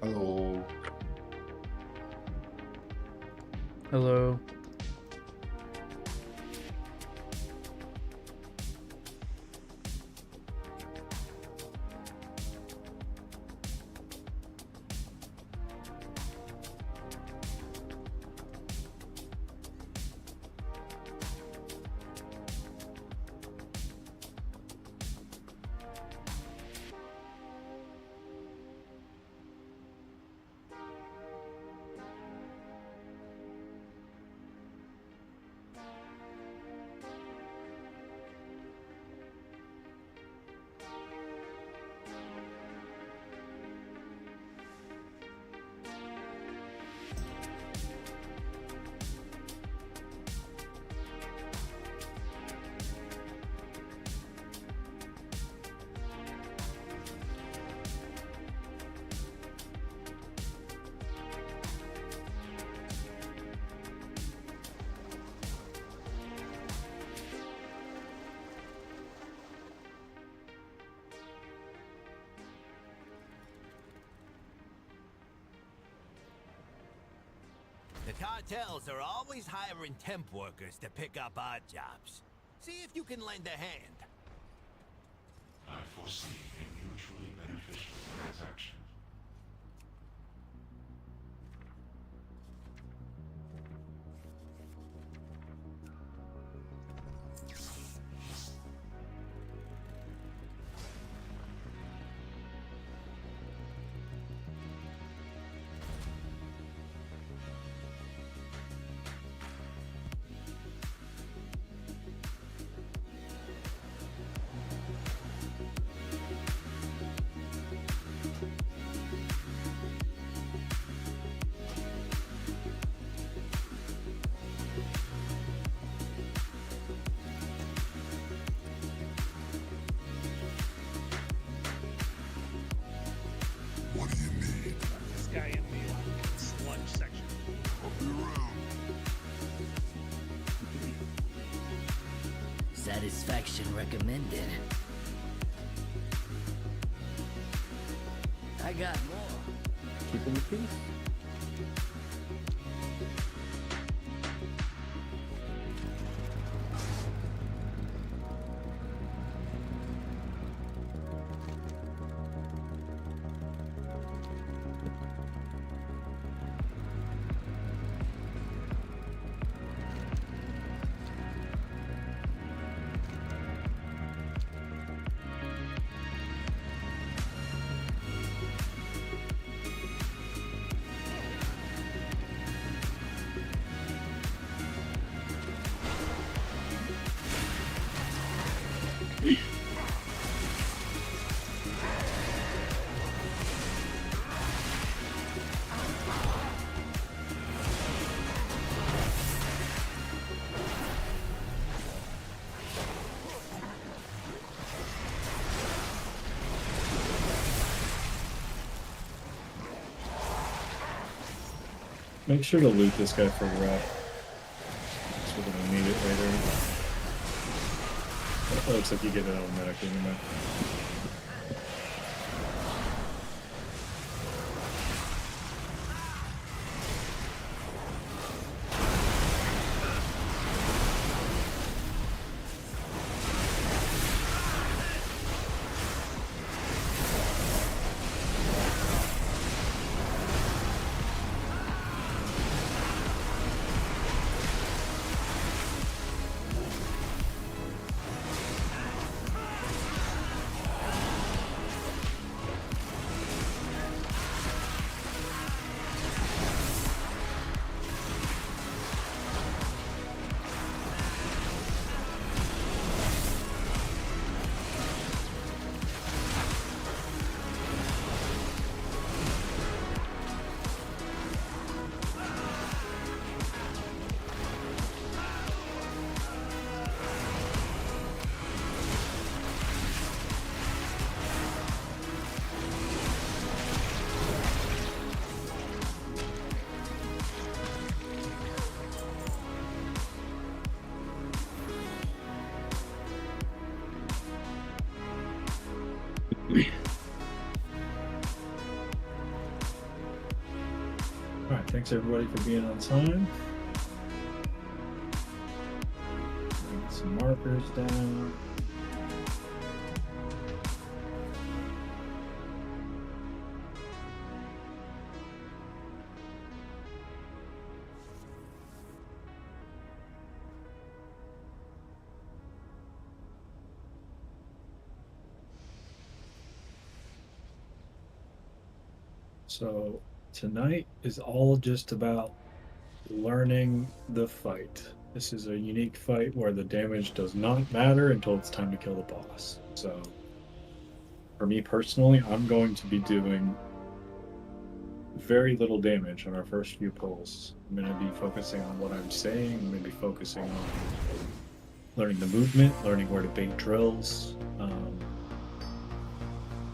Hello. Hello. The cartels are always hiring temp workers to pick up odd jobs. See if you can lend a hand. I foresee a mutually beneficial transaction. What do you need? This guy in the sludge section. I'll be around. Satisfaction recommended. I got more. Keeping the peace. Make sure to loot this guy for rep. So we're gonna need it later. It looks like you get it automatically anyway. Thanks everybody for being on time. Get some markers down. So tonight is all just about learning the fight. This is a unique fight where the damage does not matter until it's time to kill the boss. So for me personally, I'm going to be doing very little damage on our first few pulls. I'm going to be focusing on what I'm saying. I'm going to be focusing on learning the movement, learning where to bait drills,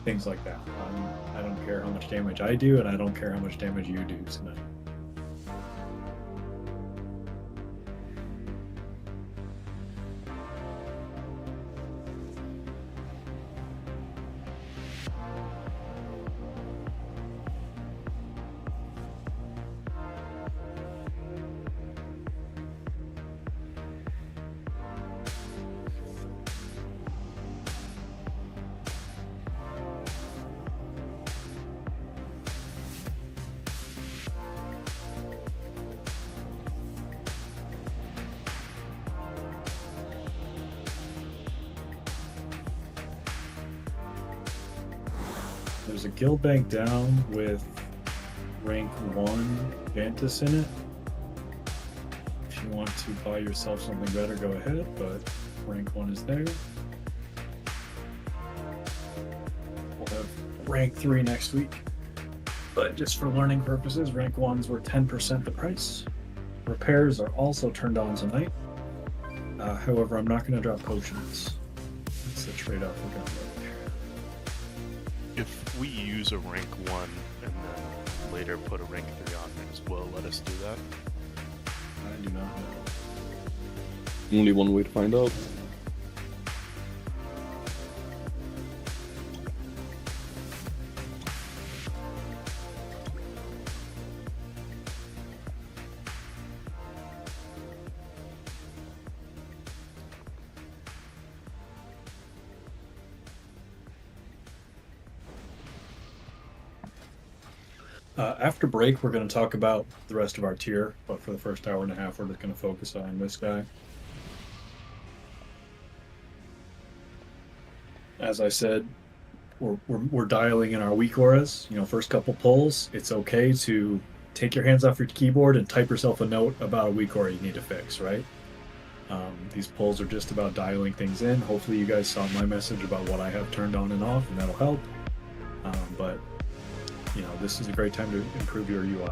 things like that. I don't care how much damage I do, and I don't care how much damage you do tonight. There's a guild bank down with rank 1 Vantis in it. If you want to buy yourself something better, go ahead, but rank 1 is there. We'll have rank 3 next week. But just for learning purposes, rank 1s were 10% the price. Repairs are also turned on tonight. However, I'm not going to drop potions. That's the trade-off we're going to make. If we use a rank 1 and then later put a rank 3 on it as well, let us do that. I do not know. Only one way to find out. After break, we're going to talk about the rest of our tier, but for the first hour and a half, we're just going to focus on this guy. As I said, we're dialing in our weak auras. You know, first couple pulls, it's okay to take your hands off your keyboard and type yourself a note about a weak aura you need to fix, right? These pulls are just about dialing things in. Hopefully you guys saw my message about what I have turned on and off, and that'll help. But you know, this is a great time to improve your UI.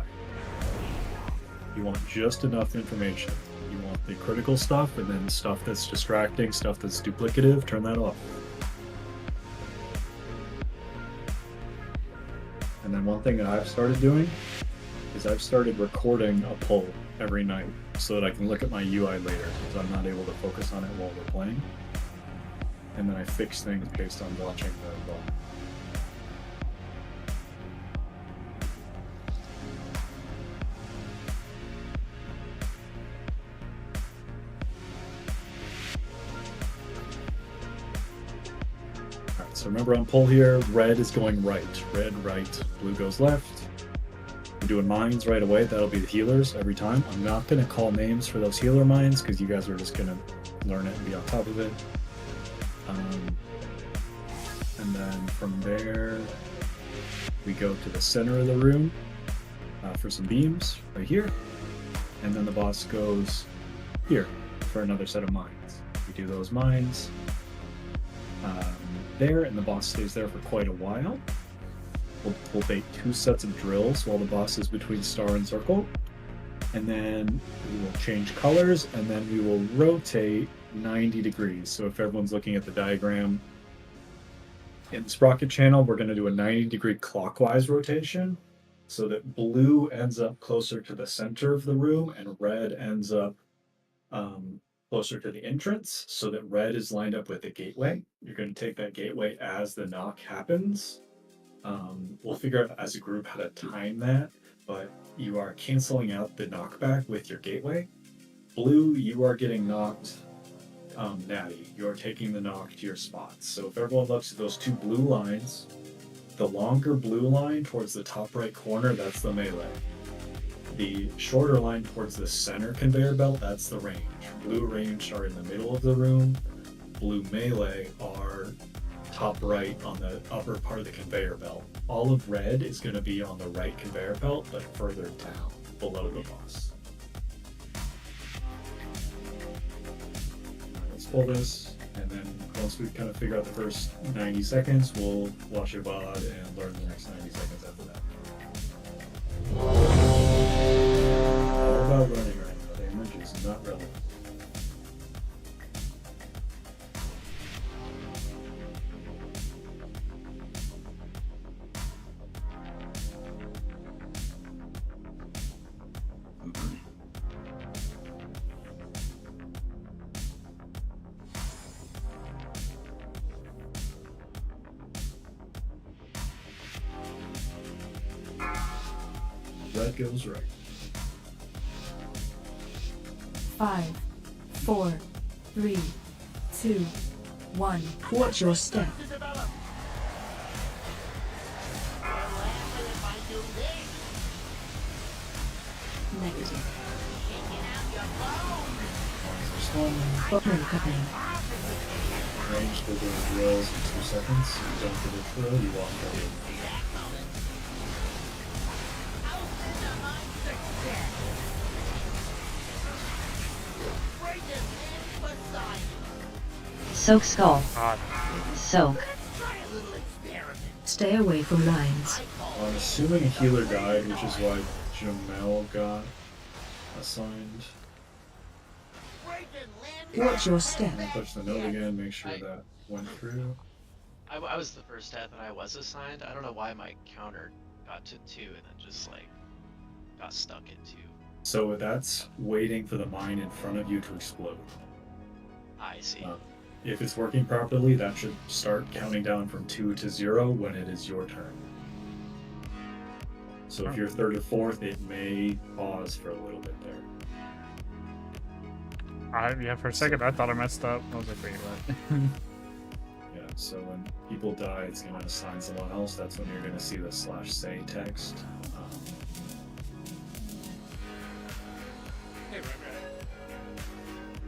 You want just enough information. You want the critical stuff, and then stuff that's distracting, stuff that's duplicative, turn that off. And then one thing that I've started doing is I've started recording a pull every night so that I can look at my UI later, because I'm not able to focus on it while we're playing. And then I fix things based on watching the ball. So remember on pull here, red is going right. Red, right, blue goes left. We're doing mines right away. That'll be the healers every time. I'm not going to call names for those healer mines because you guys are just going to learn it and be on top of it. And then from there, we go to the center of the room for some beams right here. And then the boss goes here for another set of mines. We do those mines. There, and the boss stays there for quite a while. We'll bait 2 sets of drills while the boss is between star and circle, and then we will change colors, and then we will rotate 90 degrees. So if everyone's looking at the diagram in the Sprocket channel, we're going to do a 90-degree clockwise rotation so that blue ends up closer to the center of the room and red ends up closer to the entrance, so that red is lined up with the gateway. You're going to take that gateway as the knock happens. We'll figure out as a group how to time that, but you are canceling out the knockback with your gateway. Blue, you are getting knocked natty. You're taking the knock to your spots. So if everyone looks at those two blue lines, the longer blue line towards the top right corner, that's the melee. The shorter line towards the center conveyor belt, that's the range. Blue range are in the middle of the room. Blue melee are top right on the upper part of the conveyor belt. All of red is going to be on the right conveyor belt, but further down, below the boss. Let's pull this, and then once we kind of figure out the first 90 seconds, we'll watch a VOD and learn the next 90 seconds after that. All about running right now. Damage is not relevant. Red goes right. 5, 4, 3, 2, 1. Watch your step. Negative. First one, Bottom cutting. range to the drills in 2 seconds. You don't get a drill, you walk away. Soak skull. God. Soak. Stay away from lines. I'm assuming a healer died, which is why Jamel got assigned. Watch your step. Touch the note again, make sure that went through. I was the first death and I was assigned. I don't know why my counter got to 2 and then just like got stuck at 2. So that's waiting for the mine in front of you to explode. I see. If it's working properly, that should start counting down from 2 to 0 when it is your turn. So if you're third or fourth, it may pause for a little bit there. Yeah, for a second I thought I messed up. I was like, wait, what? Yeah, so when people die, it's going to assign someone else. That's when you're going to see the /say text. Hey,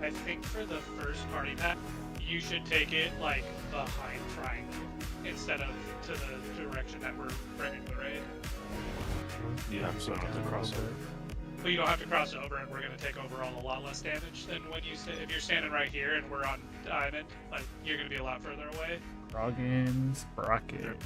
I think for the first party map, you should take it like behind triangle instead of to the direction that we're bringing the raid. Yeah, so I have to cross over. But you don't have to cross over, and we're going to take overall a lot less damage than when you if you're standing right here and we're on diamond. Like you're going to be a lot further away. Roggins, Brocket.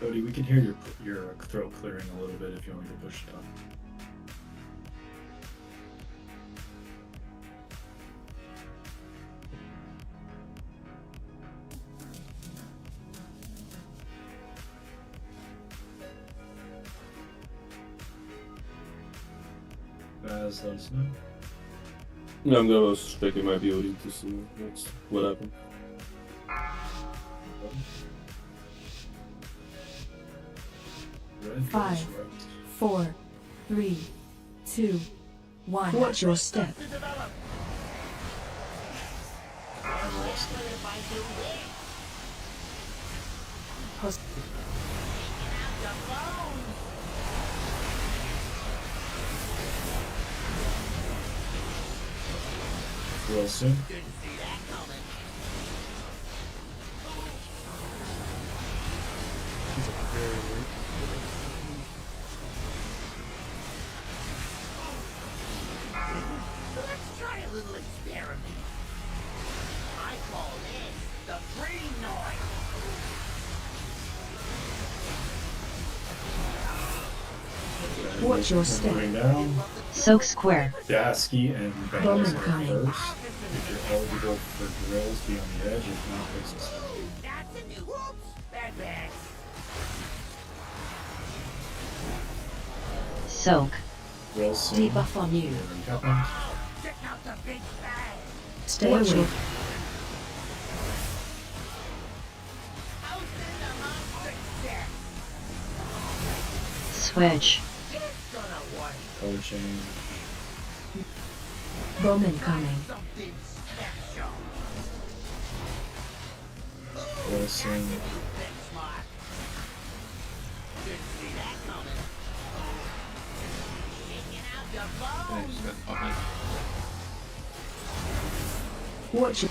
Cody, we can hear your throat clearing a little bit if you want me to push it up. Baz, let us know. Yeah, I'm gonna check my ability to see what happened. Red goes 5, right. 4, 3, 2, 1. Watch your step. Pos- Real soon. Let's try a little experiment. I call this the green noise. Watch your step. Moving down. Soak square. Dasky and Bowman Bengals are coming. first. If you're eligible for drills, be on the edge. If not, fix this. That's a new whoops. Bad bad. Soak. Real soon. Debuff on you. Happens. Stay away. Switch. Color change. Bomb incoming. Real soon. Watch it.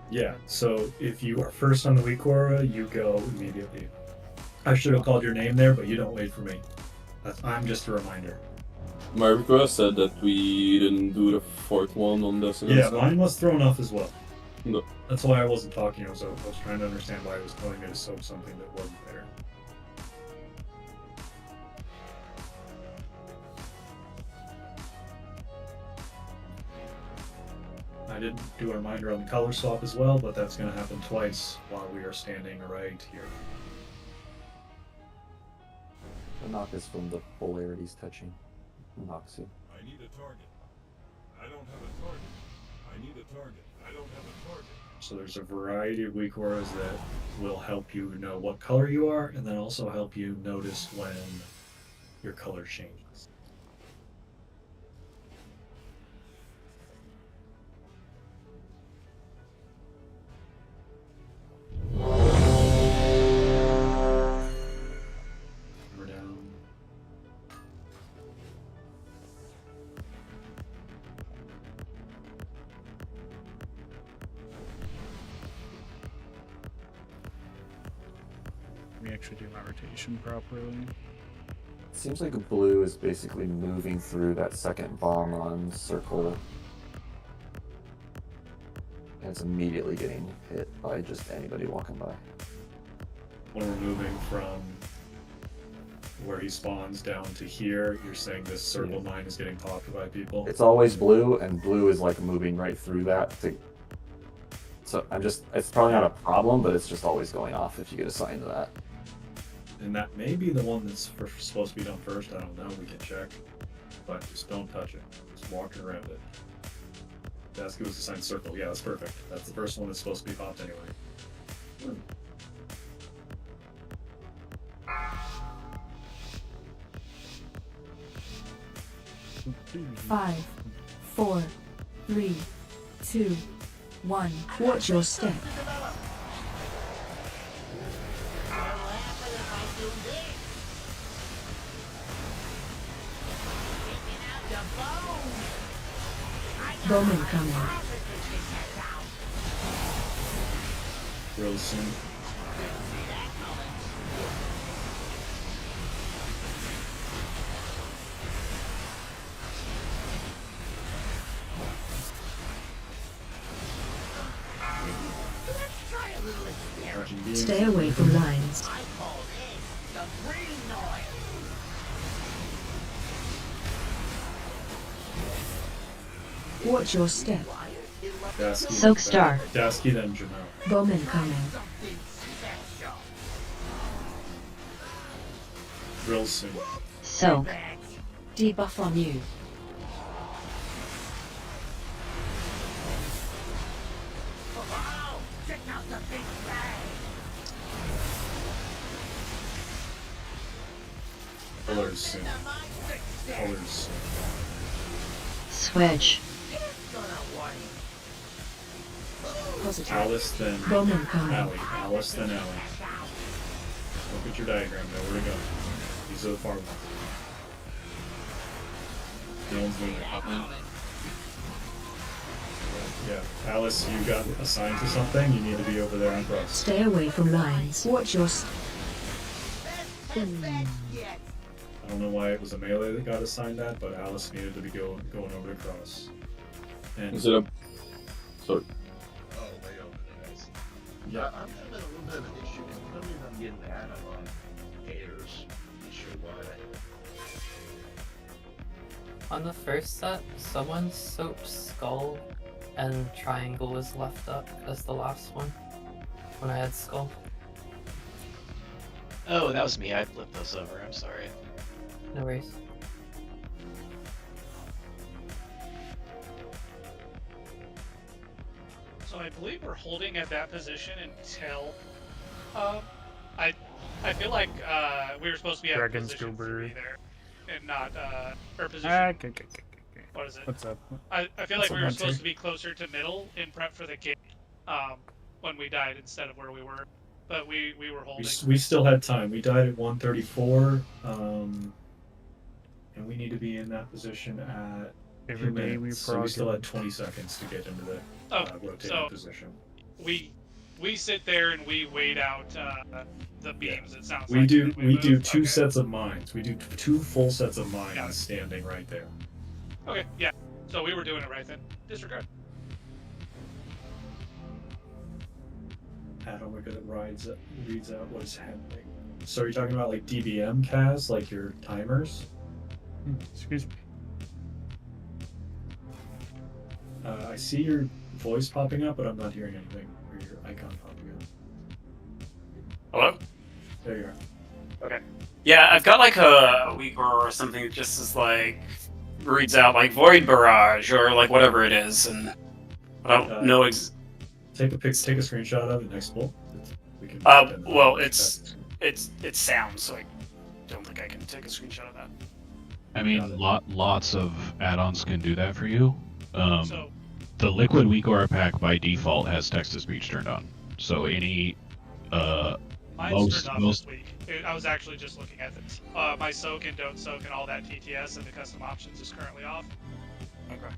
Yeah, so if you are first on the weak aura, you go immediately. I should have called your name there, but you don't wait for me. I'm just a reminder. My request said that we didn't do the fourth one on this. Yeah, mine was thrown off as well. No. That's why I wasn't talking. I was trying to understand why it was telling me to soak something that wasn't there. I didn't do a reminder on the color swap as well, but that's going to happen twice while we are standing right here. The knock is from the polarities touching. Knocks you. I need a target. I don't have a target. I need a target. I don't have a target. So there's a variety of weak auras that will help you know what color you are, and then also help you notice when your color changes. We're down. Let me actually do my rotation properly. Seems like a blue is basically moving through that second bomb on circle. And it's immediately getting hit by just anybody walking by. When we're moving from where he spawns down to here, you're saying this circle 9 is getting popped by people? It's always blue, and blue is like moving right through that. So it's probably not a problem, but it's just always going off if you get assigned to that. And that may be the one that's supposed to be done first. I don't know. We can check. But just don't touch it. Just walk around it. Dasky was assigned circle. Yeah, that's perfect. That's the first one that's supposed to be popped anyway. 5, 4, 3, 2, 1. Watch your step. Bomb incoming. Real soon. Stay away from lines. Watch your step. Dasky, Soak star. Dasky, then Jamel. Bomb incoming. Real soon. Soak. Debuff on you. Colors soon. Colors soon. Switch. Alice, then Bomb incoming. Allie. Alice, then Allie. Look at your diagram. Know where to go. These are the far ones. No one's moving. Yeah, Alice, you got assigned to something. You need to be over there on Frost. Stay away from lines. Watch your step. I don't know why it was a melee that got assigned that, but Alice needed to be going over to Cross. And Is it a... Sorry. Oh, way over there. I see. yeah, I'm having a little bit of an issue. I don't mean I'm getting mad on haters. Issue why. On the first set, someone soaked Skull and Triangle was left up as the last one when I had Skull. Oh, that was me. I flipped those over. I'm sorry. No worries. So I believe we're holding at that position until. I feel like we were supposed to be at Dragon's position Goober. 3 there, and not or position. Okay. What is it? What's up? I feel What's like we up, were Hunter? supposed to be closer to middle in prep for the game when we died instead of where we were. But we were holding. We still had time. We died at 134, and we need to be in that position at Every 2 day minutes. we So we still had 20 seconds to get into the rotating position. We sit there and we wait out the beams. It sounds We like. do we do move. two Okay. sets of mines. We do 2 full sets of mines standing right there. Okay, yeah. So we were doing it right then. Disregard. Adam, look at it reads out what is happening. So are you talking about like DBM, Kaz, like your timers? Excuse me. I see your voice popping up, but I'm not hearing anything. Or your icon popping up. Hello? There you are. Okay. Yeah, I've got like a week or something that just is like reads out like Void Barrage or like whatever it is, and I don't know take a screenshot of it next poll. We can well, it's sound, so I don't think I can take a screenshot of that. I mean, lots of add-ons can do that for you. So the Liquid WeakAura pack by default has text-to-speech turned on. So any mine's turned on this week. I was actually just looking at this. My soak and don't soak and all that TTS and the custom options is currently off. Okay.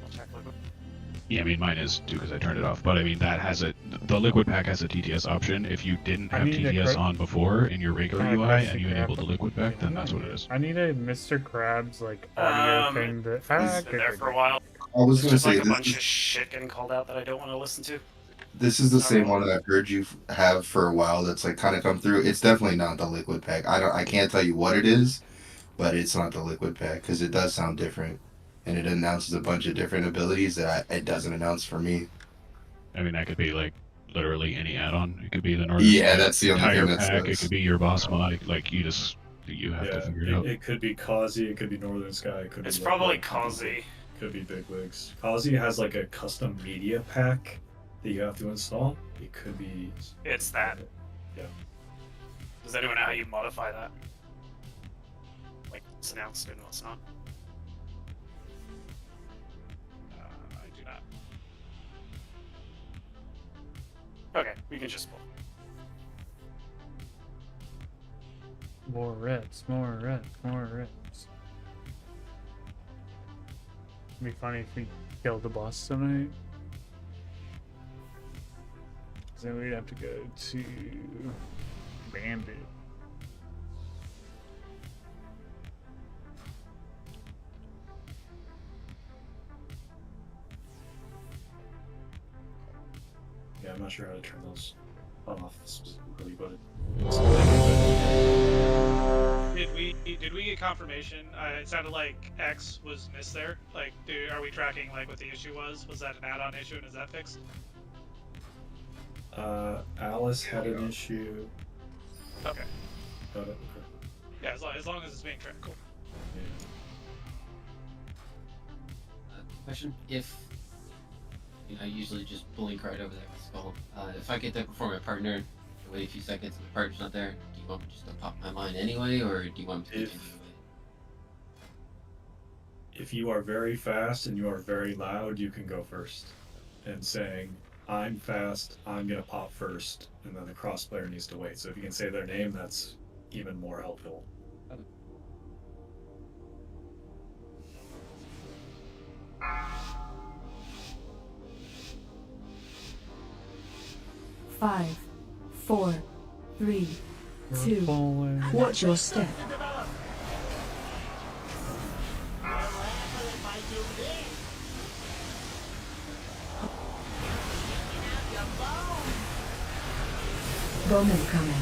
I'll check Liquid. Yeah, I mean mine is too because I turned it off. But I mean that has it. The Liquid pack has a TTS option. If you didn't have TTS on before in your regular UI and you enabled the Liquid pack, then that's what it is. I need a Mr. Krabs like audio thing that. It's been there for a while. I was There's gonna just say like a this bunch of shit getting called out that I don't want to listen to. This is the same one that I've heard you have for a while. That's like kind of come through. It's definitely not the Liquid pack. I can't tell you what it is, but it's not the Liquid pack because it does sound different, and it announces a bunch of different abilities that it doesn't announce for me. I mean that could be like literally any add-on. It could be the Northern Yeah, Sky that's the only Tiger thing that pack. says. It could be your boss mod. Like you have to figure it out. It could be Kazi, it could be Northern Sky, it could It's be probably Kazi. Could be Big Wigs. Kazi has like a custom media pack that you have to install. It could be. It's that. Yeah. Does anyone know how you modify that? Like what's announced and what's not? I do not. Okay, we can just pull. More reps, more reps, more reps. It'd be funny if we killed the boss tonight. 'Cause then we'd have to go to Bandit. Yeah, I'm not sure how to turn those off specifically, but Did we get confirmation? It sounded like X was missed there. Like, are we tracking like what the issue was? Was that an add-on issue and is that fixed? Alice had an issue. Okay. Okay. Yeah, as long as it's being tracked. Cool. Question: if I usually just blink right over that skull. If I get that before my partner, wait a few seconds and my partner's not there, do you want me just to pop my mine anyway, or do you want me to continue? If you are very fast and you are very loud, you can go first. And saying, I'm fast, I'm gonna pop first, and then the cross player needs to wait. So if you can say their name, that's even more helpful. Five, 4, 3, 2. Watch your step. Bomb incoming.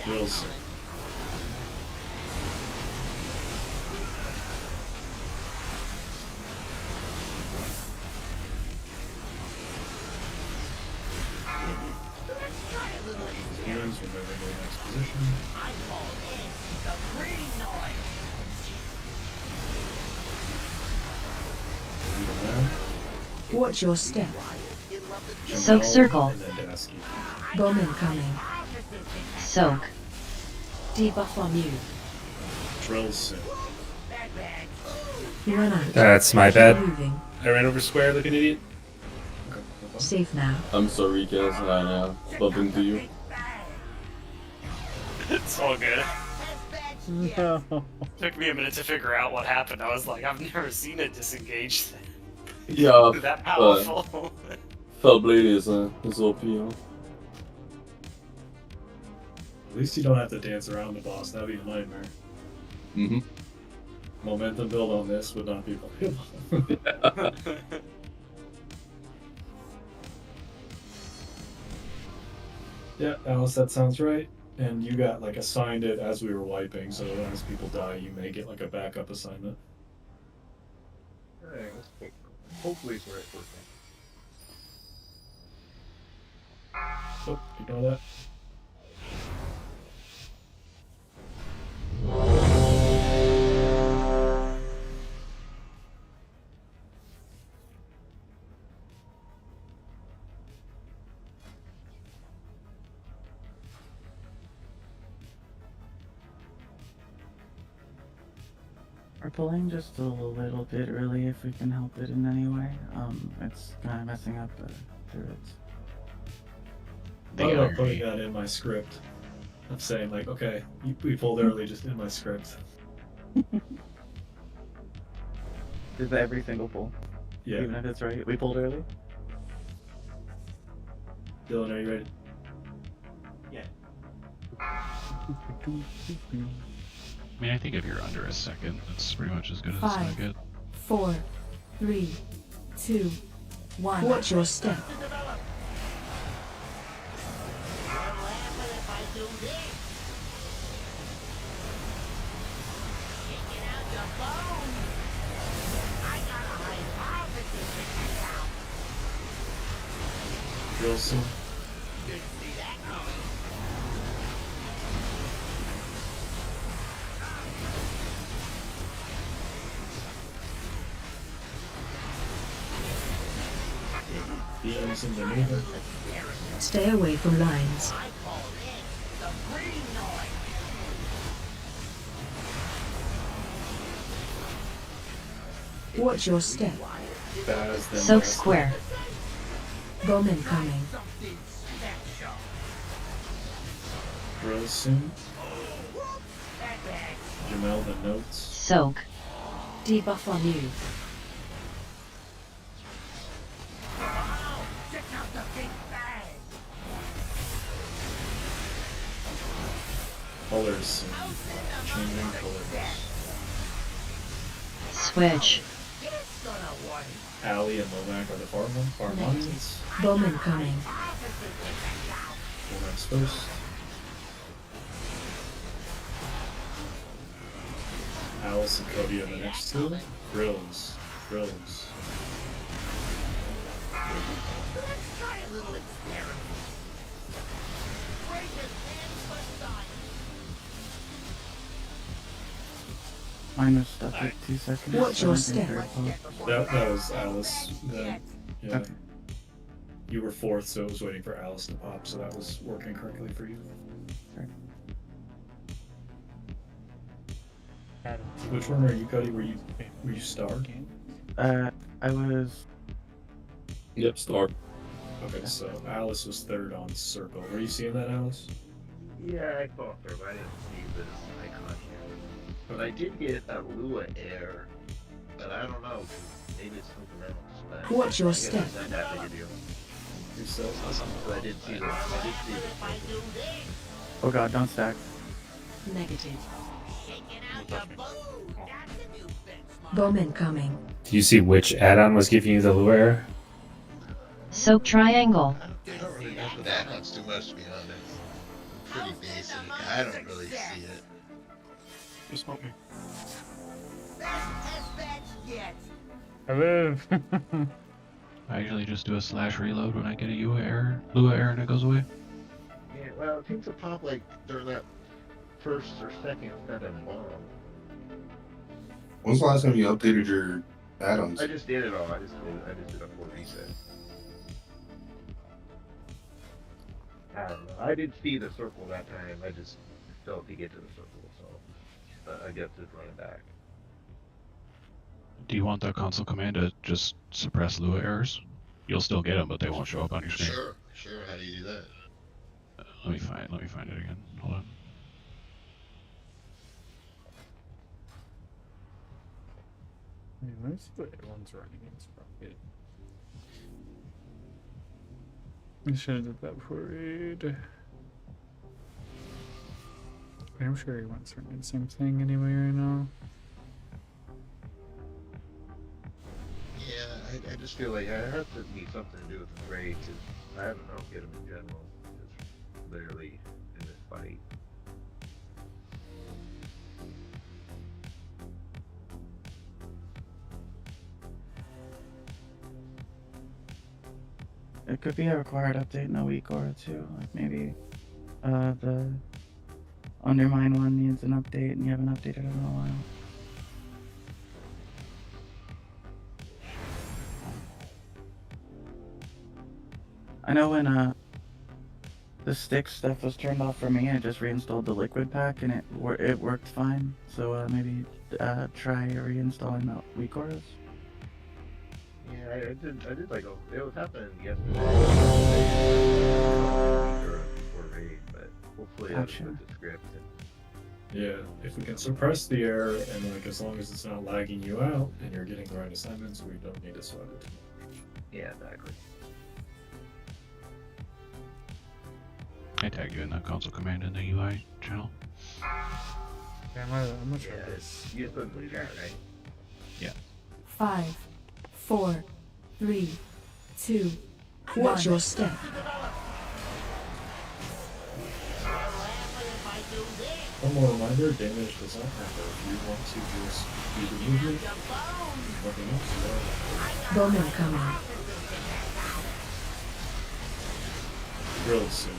Wilson. Watch your step. Soak circle. And then Dasky. Bomb incoming. Soak. Debuff on you. Drills soon. Run out. That's my bad. Moving. I ran over square like an idiot. Safe now. I'm sorry, guys. I know. Bumping to you. It's all good. No. Took me a minute to figure out what happened. I was like, I've never seen a disengage thing. Yeah. That powerful. Fell Blade is OP, you know. At least you don't have to dance around the boss. That'd be a nightmare. Mm-hmm. Momentum build on this would not be playable. Yeah, Alice, that sounds right. And you got like assigned it as we were wiping, so as people die, you may get like a backup assignment. Hopefully it's right working. Oh, you know that? We're pulling just a little bit early if we can help it in any way. It's kind of messing up the druids. I'm not putting that in my script. I'm saying like, okay, we pulled early, just in my script. Is that every single pull? Yeah. Even if it's right, we pulled early? Dylan, are you ready? I mean, I think if you're under a second, that's pretty much as good as it's gonna 5, get. 4, 3, 2, 1. Watch your step. Wilson. Stay away from lines. Watch your step. Soak square. Bomb incoming. Drills soon. Jamel the notes. Soak. Debuff on you. Colors soon. Changing colors. Switch. Ali and Lomac are the farmlands. Bomb incoming. Lomac's first. Alice and Cody are the next two. Drills. Drills. Mine was stuck at 2 seconds. Watch your step. That was Alice. Then, yeah. Okay. You were fourth, so it was waiting for Alice to pop, so that was working correctly for you. Sure. Which one are you, Cody? Were you star? I was. Yep, star. Okay, so Alice was third on circle. Were you seeing that, Alice? Yeah, I thought so, but I didn't see this icon here. But I did get a Lua air, but I don't know. Maybe it's something else. But Watch your I guess step. I'm happy to do. So I did see this. I did see this. Oh god, don't stack. Negative. Bomb incoming. Do you see which add-on was giving you the lure? Soak triangle. I don't really know that much too much, to be honest. Pretty basic. I don't really see it. Just smoke me. I live. I usually just do a slash reload when I get a Lua error and it goes away. Yeah, well, it seems to pop like during that first or second set of bomb. When's the last time you updated your Adams. I just did it all. I just did a full reset. I don't know. I did see the circle that time. I just failed to get to the circle, so I guess just run it back. Do you want the console command to just suppress Lua errors? You'll still get them, but they won't show up on your screen. Sure. How do you do that? Let me find it again. Hold on. Most of everyone's running against Rocket. I should have did that before raid. I'm sure everyone's running the same thing anyway right now. Yeah, I just feel like it has to be something to do with the raid, because I don't get them in general. Just literally in this fight. It could be a required update in a week or two. Like maybe the Undermine one needs an update and you haven't updated it in a while. I know when the stick stuff was turned off for me, I just reinstalled the liquid pack and it worked fine. So maybe try reinstalling the WeCores. Yeah, I did like, it was happening yesterday. Before raid, but hopefully I'll put the script in. Yeah, if we can suppress the error and like as long as it's not lagging you out and you're getting the right assignments, we don't need to sweat it too much. Yeah, exactly. I tag you in that console command in the UI channel. Yeah, I'm not sure. Yeah, you put in the chat, right? Yeah. 5, 4, 3, 2, watch your step. One more reminder, damage does not matter. If you want to just do the movement, nothing else, Bowman coming. real soon.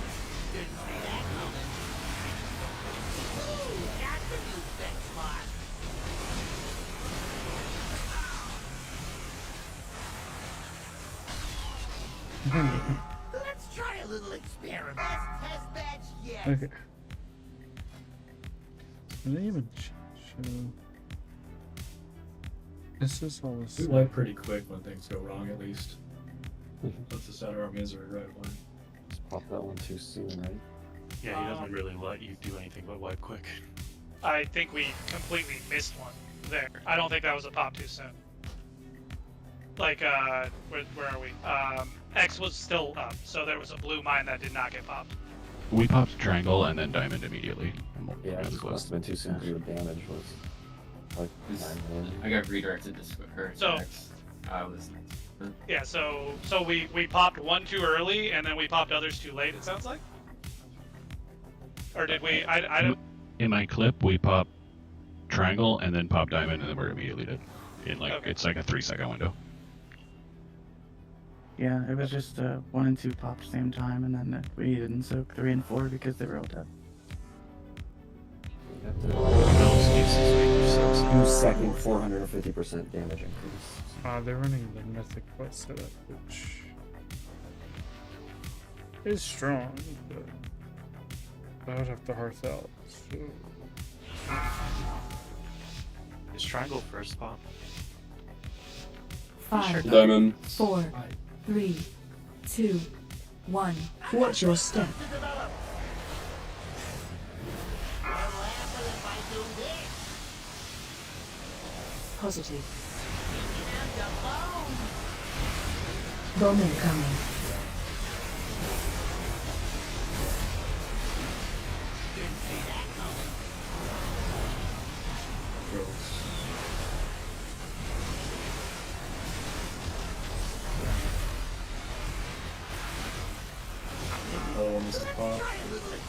Let's try a little experiment. Test batch, yes. Okay. Did they even show? This is all the We same. wipe pretty quick when things go wrong, at least. Puts us out of our misery right away. Just pop that one too soon, right? Yeah, he doesn't really let you do anything but wipe quick. I think we completely missed one there. I don't think that was a pop too soon. Like, where are we? X was still up, so there was a blue mine that did not get popped. We popped triangle and then diamond immediately. Yeah, it must have been too soon because your damage was like 9 million. I got redirected to her. So- I was. Yeah, so we popped one too early, and then we popped others too late, it sounds like? Or did we? I don't... In my clip, we pop triangle and then pop diamond and then we're immediately dead. In like, it's like a 3-second window. Yeah, it was just 1 and 2 popped same time, and then we didn't soak 3 and 4 because they were all dead. Use second 450% damage increase. They're running the Mythic fight setup, which is strong, but I would have to hearth out. So. Is triangle first pop? 5, Diamond. 4, 3, 2, 1. Watch your step. Positive. Bowman coming.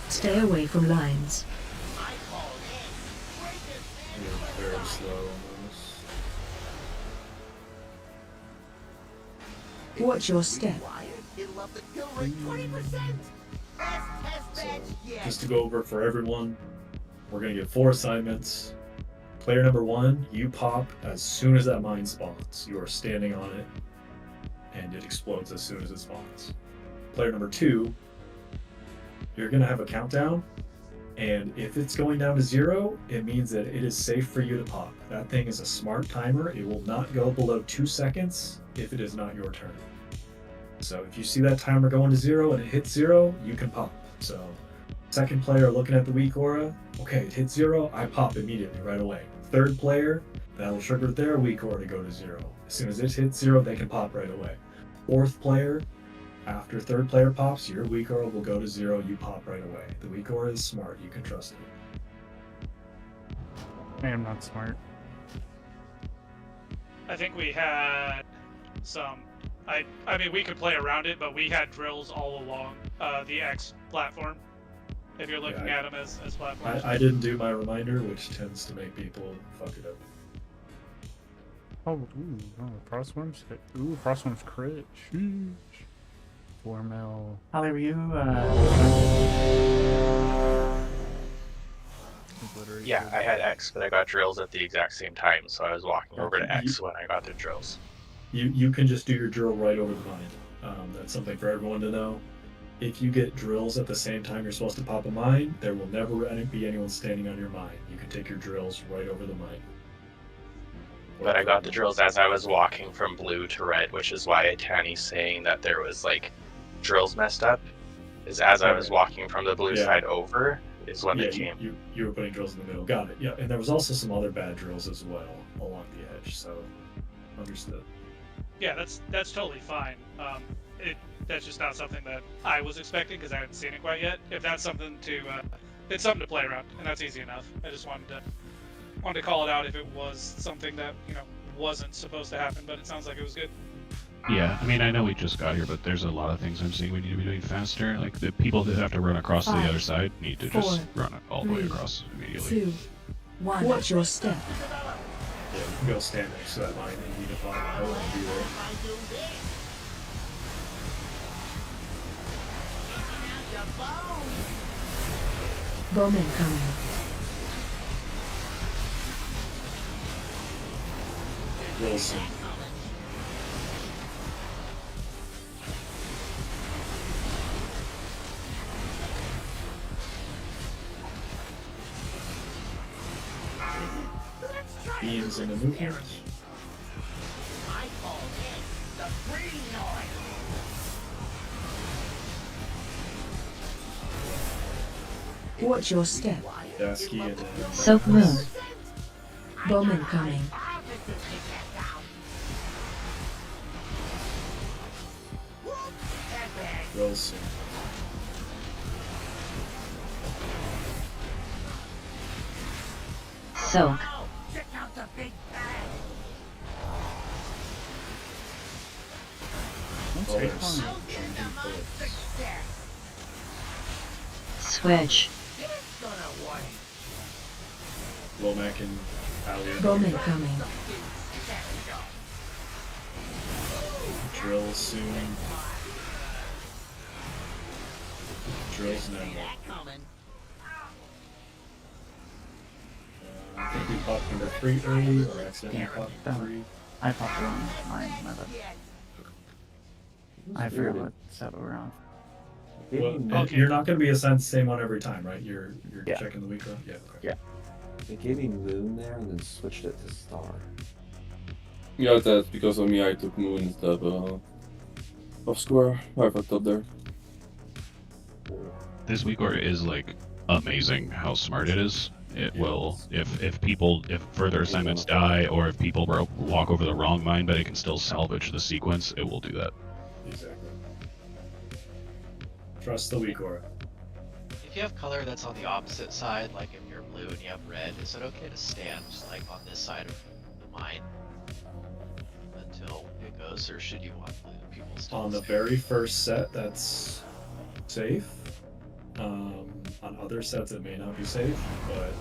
Stay away from lines. Very slow on this. Watch your step. So, just to go over it for everyone, we're gonna get 4 assignments. player number 1, you pop as soon as that mine spawns. You are standing on it, and it explodes as soon as it spawns. Player number 2, you're gonna have a countdown, and if it's going down to 0, it means that it is safe for you to pop. That thing is a smart timer. It will not go below 2 seconds if it is not your turn. So if you see that timer going to 0 and it hits 0, you can pop. So second player looking at the weak aura, okay, it hits 0, I pop immediately, right away. Third player, that'll trigger their weak aura to go to 0. As soon as it hits 0, they can pop right away. Fourth player, after third player pops, your weak aura will go to 0, you pop right away. The weak aura is smart, you can trust it. I am not smart. I think we had some. I mean, we could play around it, but we had drills all along the X platform. If you're looking at them as platforms. I didn't do my reminder, which tends to make people fuck it up. Frostworms. Ooh, Frostworms crit. Sheesh. 4 mil. Holly, were you, Yeah, I had X, but I got drills at the exact same time, so I was walking over to X when I got the drills. You can just do your drill right over the mine. That's something for everyone to know. If you get drills at the same time you're supposed to pop a mine, there will never be anyone standing on your mine. You can take your drills right over the mine. But I got the drills as I was walking from blue to red, which is why Tanny's saying that there was like drills messed up. Is as I was walking from the blue side over is when they came. You were putting drills in the middle. Got it. Yeah, and there was also some other bad drills as well along the edge. So understood. Yeah, that's totally fine. That's just not something that I was expecting because I hadn't seen it quite yet. If that's something to, it's something to play around, and that's easy enough. I just wanted to call it out if it was something that wasn't supposed to happen, but it sounds like it was good. Yeah, I mean, I know we just got here, but there's a lot of things I'm seeing we need to be doing faster. Like the people that have to run across to the other side need to just run it all the way across immediately. 2, 1. Watch your step. Yeah, you can go stand next to that line and need to find I want to be there. Bowman coming. Wilson. Beans in the movement. Watch your step. Dasky and Soak Moon. Bowman coming. Wilson. Soak. Switch. Womack and Ali. Bowman coming. Drill soon. Drills now. I think we popped number 3 early, or accidentally popped 3. I popped one. Mine, my bad. I forgot what set we were on. Well, you're not going to be assigned the same one every time, right? You're checking the week run? Yeah, okay. Yeah. They gave me Moon there and then switched it to Star. Yeah, that's because of me. I took Moon instead of Square. I fucked up there. This weak aura is like amazing how smart it is. It will, if further assignments die, or if people walk over the wrong mine, but it can still salvage the sequence, it will do that. Exactly. Trust the weak aura. If you have color that's on the opposite side, like if you're blue and you have red, is it okay to stand like on this side of the mine until it goes, or should you want blue people still? On the very first set, that's safe. On other sets, it may not be safe, but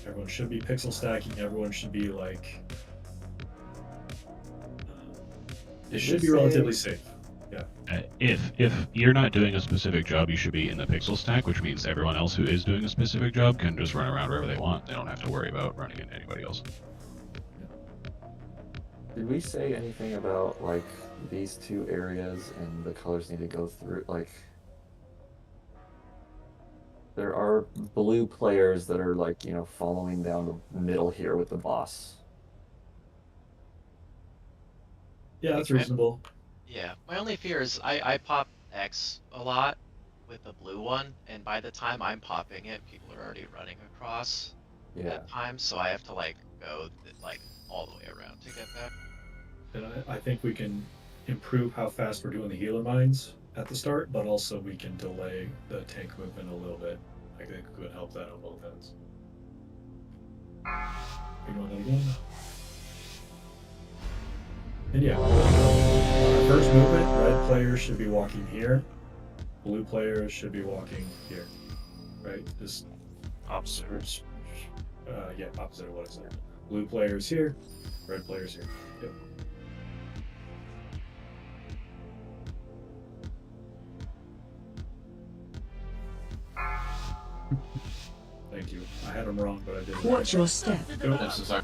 everyone should be pixel stacking. Everyone should be like, it should be relatively safe. If you're not doing a specific job, you should be in the pixel stack, which means everyone else who is doing a specific job can just run around wherever they want. They don't have to worry about running into anybody else. Did we say anything about like these two areas and the colors need to go through? Like, there are blue players that are like, you know, following down the middle here with the boss. Yeah, that's reasonable. Yeah, my only fear is I pop X a lot with the blue one, and by the time I'm popping it, people are already running across that time, so I have to like go like all the way around to get back. And I think we can improve how fast we're doing the healer mines at the start, but also we can delay the tank movement a little bit. I think it could help that on both ends. You want that again? And yeah, our first movement, red players should be walking here. Blue players should be walking here. Right? Just opposite. Yeah, opposite of what I said. Blue players here, red players here. Yep. Thank you. I had them wrong, but I did. Watch your step. I'm so sorry.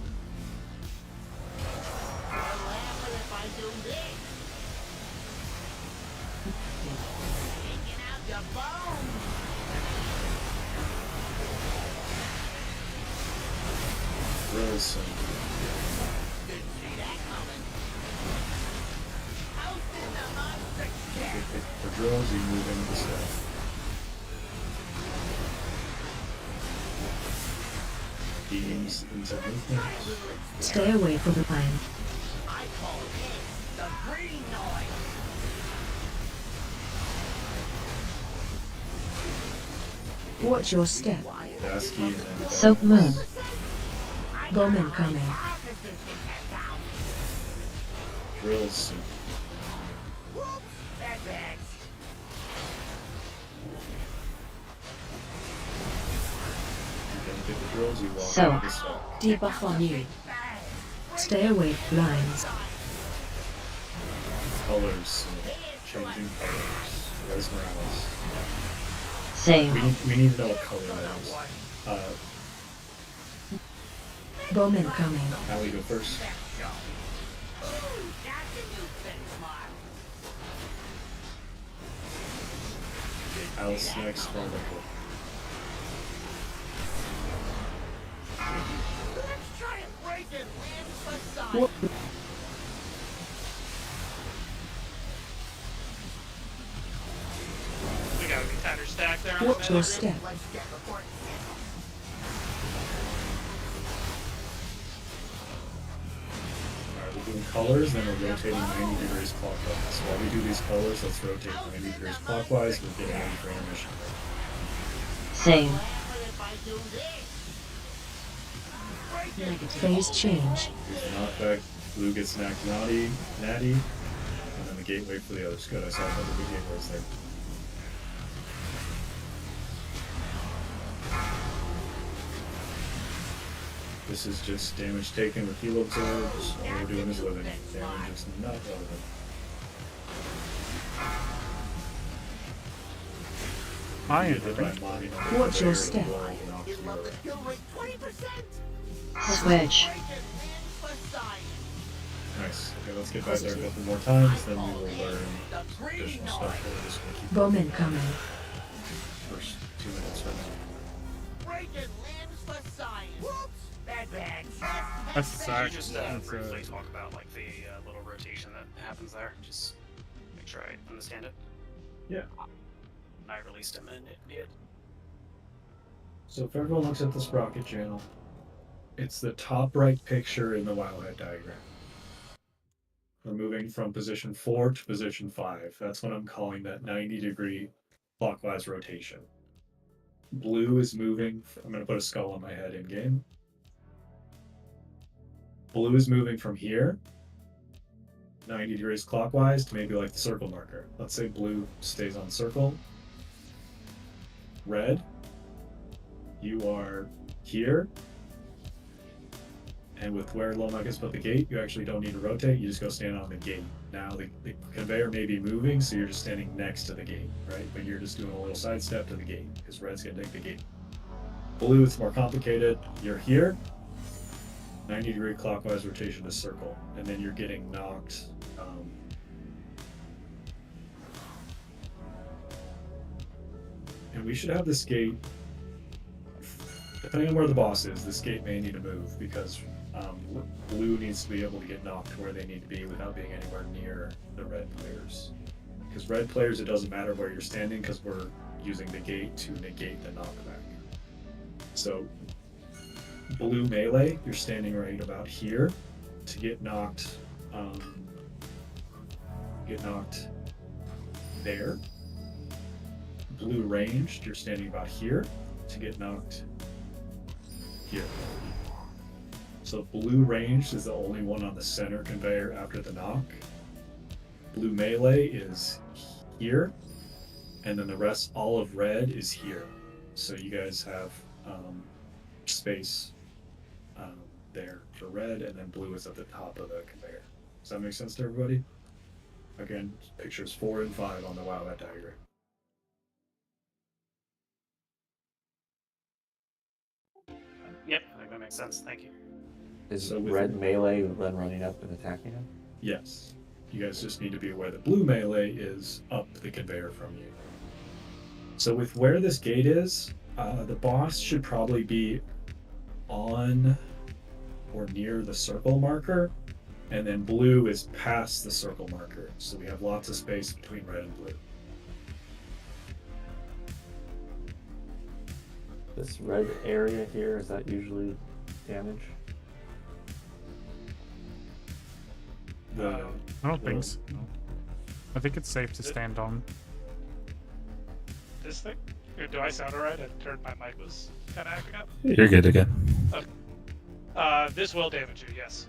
Rose. For drills, you move into the step. Beams into movement. Stay away from the line. Watch your step. Soap moon. Bowman coming. Drills. So, debuff on you. Stay away from lines. Colors. Changing colors. Where's Morales? Same. We need to know what color that is. Bowman coming. Allie, go first. Alice next. Wonderful. What? We got a contender stack there. Watch your step. Alright, we're doing colors, then we're rotating 90 degrees clockwise. So while we do these colors, let's rotate 90 degrees clockwise. We're getting ready for intermission. Same. Phase change. Here's the knockback. Blue gets natty, and then the gateway for the others. Good, I saw one of the gateways there. This is just damage taken with heal absorbs. All we're doing is living. Damage is not relevant. Watch your step. Switch. Nice. Okay, let's get back there a couple more times, then we will learn additional stuff. We're just gonna keep Bowman coming. first 2 minutes right That's Could you just briefly talk about like the little rotation that happens there? Just make sure I understand it. Yeah. I released him and it did. So if everyone looks at the sprocket channel, it's the top right picture in the wildhead diagram. We're moving from position 4 to position 5. That's what I'm calling that 90-degree clockwise rotation. Blue is moving. I'm going to put a skull on my head in game. Blue is moving from here, 90 degrees clockwise, to maybe like the circle marker. Let's say blue stays on circle. Red, you are here. And with where Lomac has put the gate, you actually don't need to rotate. You just go stand on the gate. Now the conveyor may be moving, so you're just standing next to the gate, right? But you're just doing a little side step to the gate because red's gonna take the gate. Blue, it's more complicated. You're here. 90-degree clockwise rotation to circle, and then you're getting knocked. And we should have this gate. Depending on where the boss is, this gate may need to move because blue needs to be able to get knocked where they need to be without being anywhere near the red players. Because red players, it doesn't matter where you're standing because we're using the gate to negate the knockback. So blue melee, you're standing right about here to get knocked. There. Blue ranged, you're standing about here to get knocked here. So blue ranged is the only one on the center conveyor after the knock. Blue melee is here, and then the rest, all of red is here. So you guys have space there for red, and then blue is at the top of the conveyor. Does that make sense to everybody? Again, pictures 4 and 5 on the WoW diagram. Yep, I think that makes sense. Thank you. Is red melee then running up and attacking him? Yes. You guys just need to be aware that blue melee is up the conveyor from you. So with where this gate is, the boss should probably be on or near the circle marker, and then blue is past the circle marker. So we have lots of space between red and blue. This red area here, is that usually damage? I don't think so. No. I think it's safe to stand on. This thing? Or do I sound alright? I heard my mic was kind of acting up. You're good again. This will damage you, yes.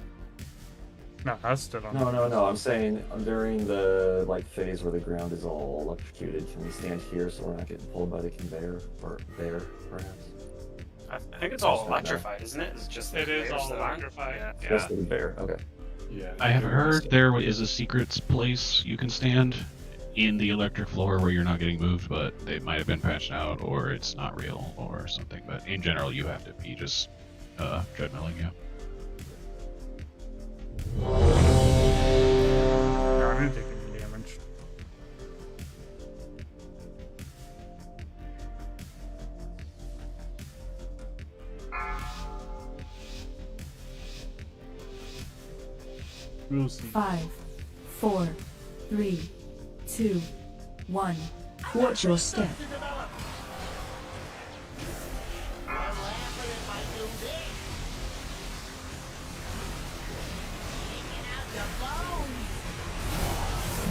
No, I stood on. No. I'm saying during the phase where the ground is all electrocuted, can we stand here so we're not getting pulled by the conveyor, or there, perhaps? I think it's all electrified, isn't it? It's just it is all that aren't? electrified. Yeah. Just the conveyor. Okay. Yeah. I have heard there is a secret place you can stand in the electric floor where you're not getting moved, but they might have been patched out, or it's not real, or something. But in general, you have to be just treadmilling, yeah. No, I didn't take any damage. We'll see. 5, 4, 3, 2, 1. Watch your step.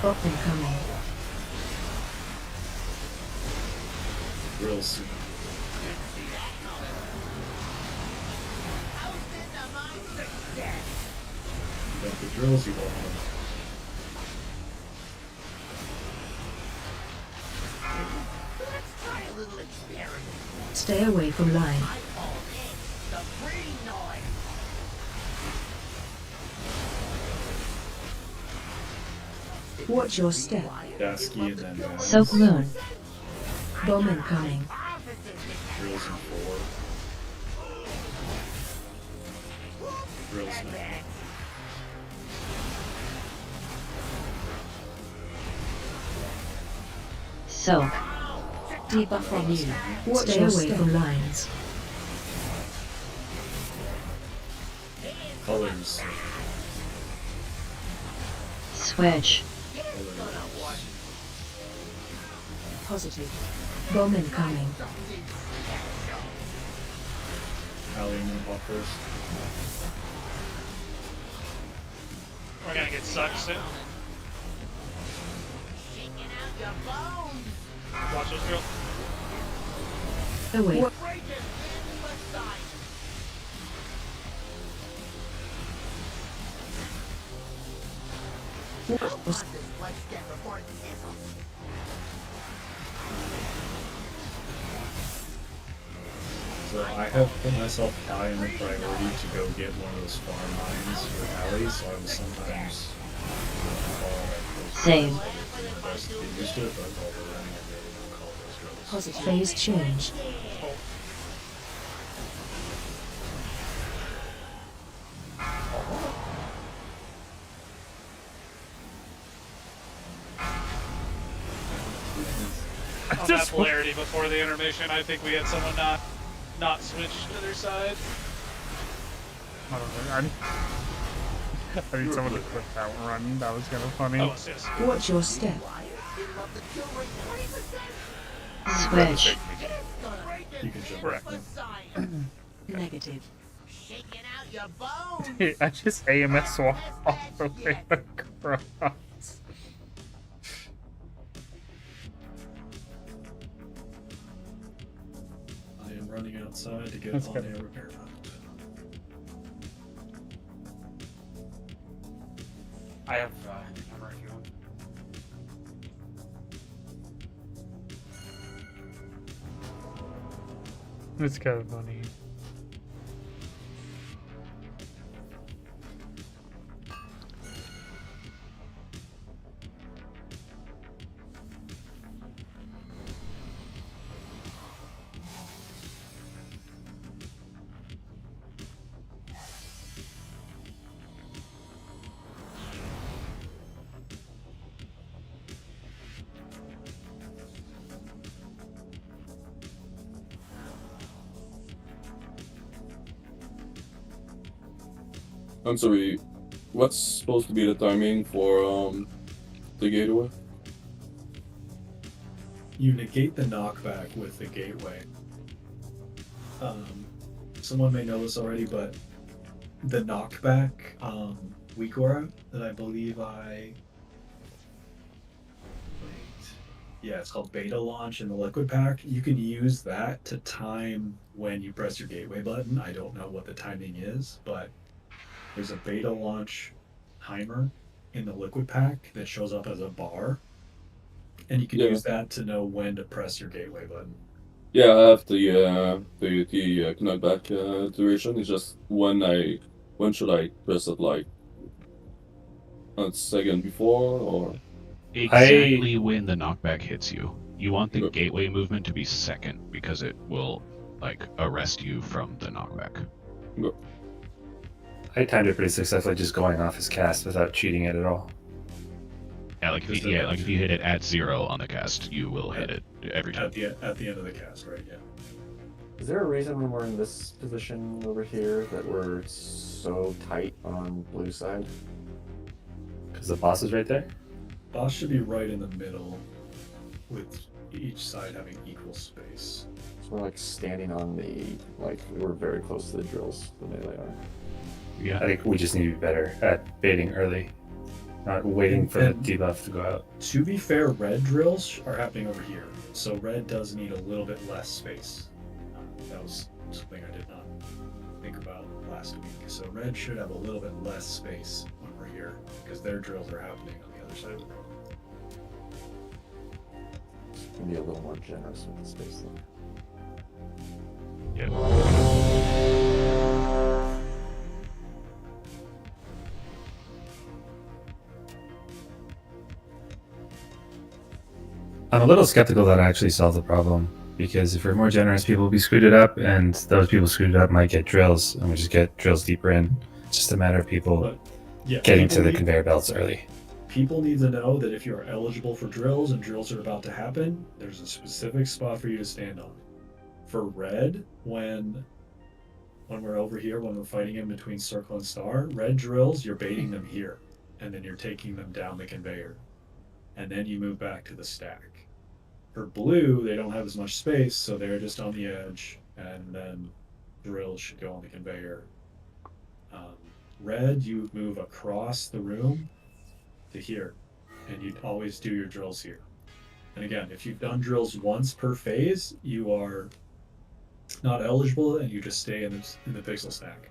Bot incoming. Real soon. You got the drills, you don't have. Stay away from line. Watch your step. Dasky and then Soak Moon. Bomb incoming. drills in 4. Drills 9. Soak. Debuff on you. Stay away from lines. Colors. Switch. Positive. Bomb incoming. Allium in the pop first. We're gonna get sucked soon. Watch those girls. Away. So I have put myself high in the priority to go get one of those farm mines with Allie, so I was sometimes Same. best to get used to it, but while we're running, I really don't call those drills. Positive phase change. On that polarity before the intermission, I think we had someone not switch to their side. I don't know. I need someone to quit that run. That was kind of funny. Oh, yes. Watch your step. Switch. You can jump Correct. Negative. I just AMS walked all the way across. I am running outside to get That's on good. a repair mount. I have hammer if you want. It's kind of funny. I'm sorry, what's supposed to be the timing for the gateway? You negate the knockback with the gateway. Someone may know this already, but the knockback weak aura that I believe it's called beta launch in the liquid pack. You can use that to time when you press your gateway button. I don't know what the timing is, but there's a beta launch timer in the liquid pack that shows up as a bar, and you can use that to know when to press your gateway button. Yeah, I have the knockback duration. It's just when should I press it, like a second before or Exactly when the knockback hits you. You want the gateway movement to be second because it will like arrest you from the knockback. I timed it pretty successfully, just going off his cast without cheating it at all. Yeah, like if you hit it at 0 on the cast, you will hit it every time. At the end of the cast, right? Yeah. Is there a reason when we're in this position over here that we're so tight on blue side? Because the boss is right there? Boss should be right in the middle, with each side having equal space. So we're like standing on we're very close to the drills, the melee are. Yeah. I think we just need to be better at baiting early, not waiting for the debuff to go out. To be fair, red drills are happening over here, so red does need a little bit less space. That was something I did not think about last week. So red should have a little bit less space when we're here, because their drills are happening on the other side of the room. Can be a little more generous with the space there. Yeah. I'm a little skeptical that I actually solved the problem, because if we're more generous, people will be screwed it up, and those people screwed it up might get drills, and we just get drills deeper in. It's just a matter of people getting to the conveyor belts early. People need to know that if you are eligible for drills and drills are about to happen, there's a specific spot for you to stand on. For red, when we're over here, when we're fighting in between circle and star, red drills, you're baiting them here, and then you're taking them down the conveyor, and then you move back to the stack. For blue, they don't have as much space, so they're just on the edge, and then drills should go on the conveyor. Red, you move across the room to here, and you'd always do your drills here. And again, if you've done drills once per phase, you are not eligible, and you just stay in the pixel stack.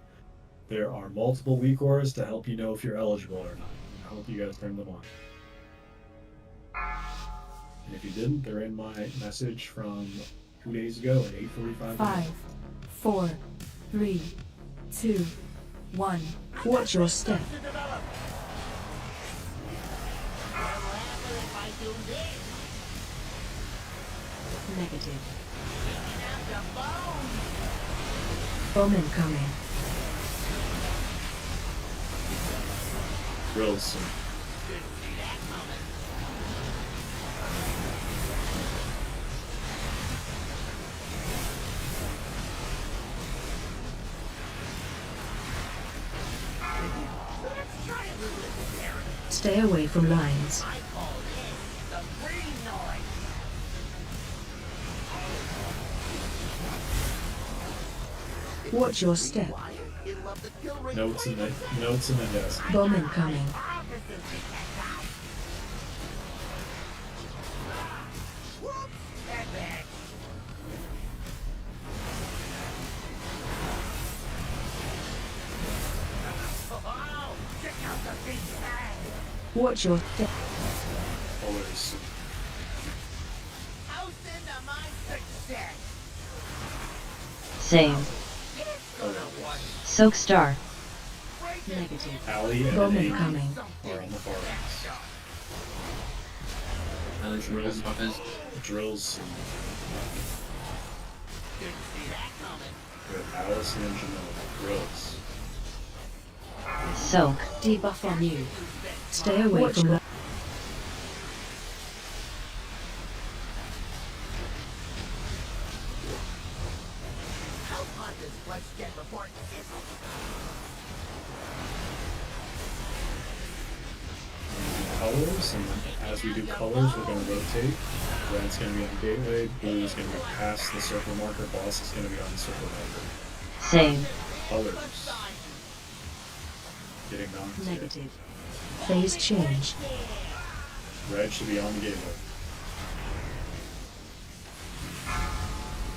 There are multiple weak auras to help you know if you're eligible or not. I hope you guys turn them on. And if you didn't, they're in my message from 2 days ago at 8:45. 5, 4, 3, 2, 1. Watch your step. Negative. Bomb incoming. Drills. Stay away from lines. Watch your step. Notes in the desk. Bomb incoming. Watch your step. Colors. Same. Soak Star. Negative. Alley and Bomb A incoming. are on the far ends. Drills. Drills. We have Allison and Janelle. Drills. Soak. Debuff on you. Stay away from lines. Colors, and as we do colors, we're going to rotate. Red's going to be on gateway, blue is going to be past the circle marker, boss is going to be on the circle marker. Same. Colors. Getting knocked. Negative. Phase change. Red should be on the gateway.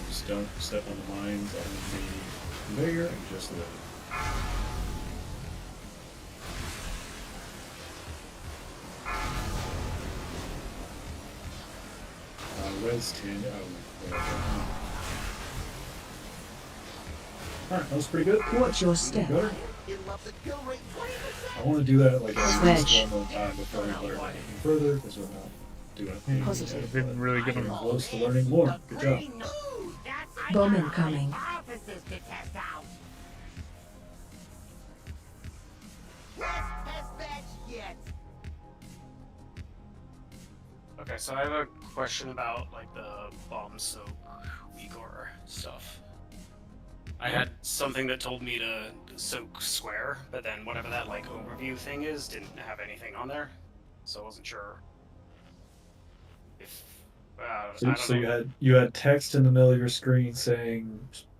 Just don't step on the lines on the conveyor and just live. Red's 10. Alright, that was pretty good. Watch your step. Better. I want to do that like at least Switch. one more time before we learn anything further, because we're not doing anything. Positive. Did really good on Getting close to learning more. Good job. Bomb incoming. Okay, so I have a question about like the bomb soak Igor stuff. I had something that told me to soak square, but then whatever that like overview thing is didn't have anything on there, so I wasn't sure if. I don't So know. you had text in the middle of your screen saying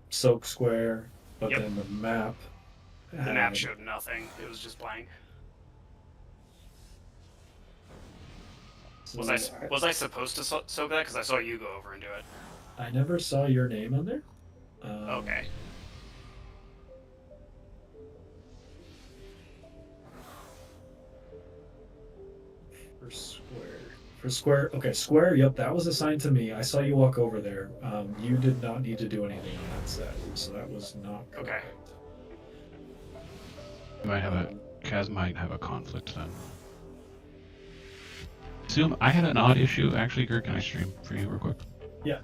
soak square, but Yep. then the map. The map showed nothing; it was just blank. Was I supposed to soak that? Because I saw you go over and do it. I never saw your name on there. Okay. For square, okay, square. Yep, that was assigned to me. I saw you walk over there. You did not need to do anything on that set, so that was not correct. Kaz might have a conflict then. Assume I had an odd issue. Actually, Gert, can I stream for you real quick? Yeah.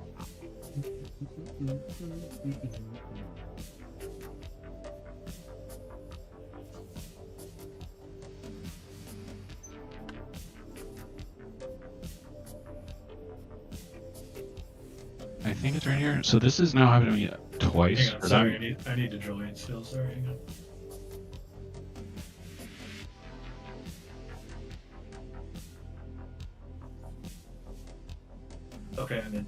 I think it's right here. So this is now happened to me twice. Hang on, or sorry, that- I need to drill in still. Sorry, hang on. Okay, I'm in.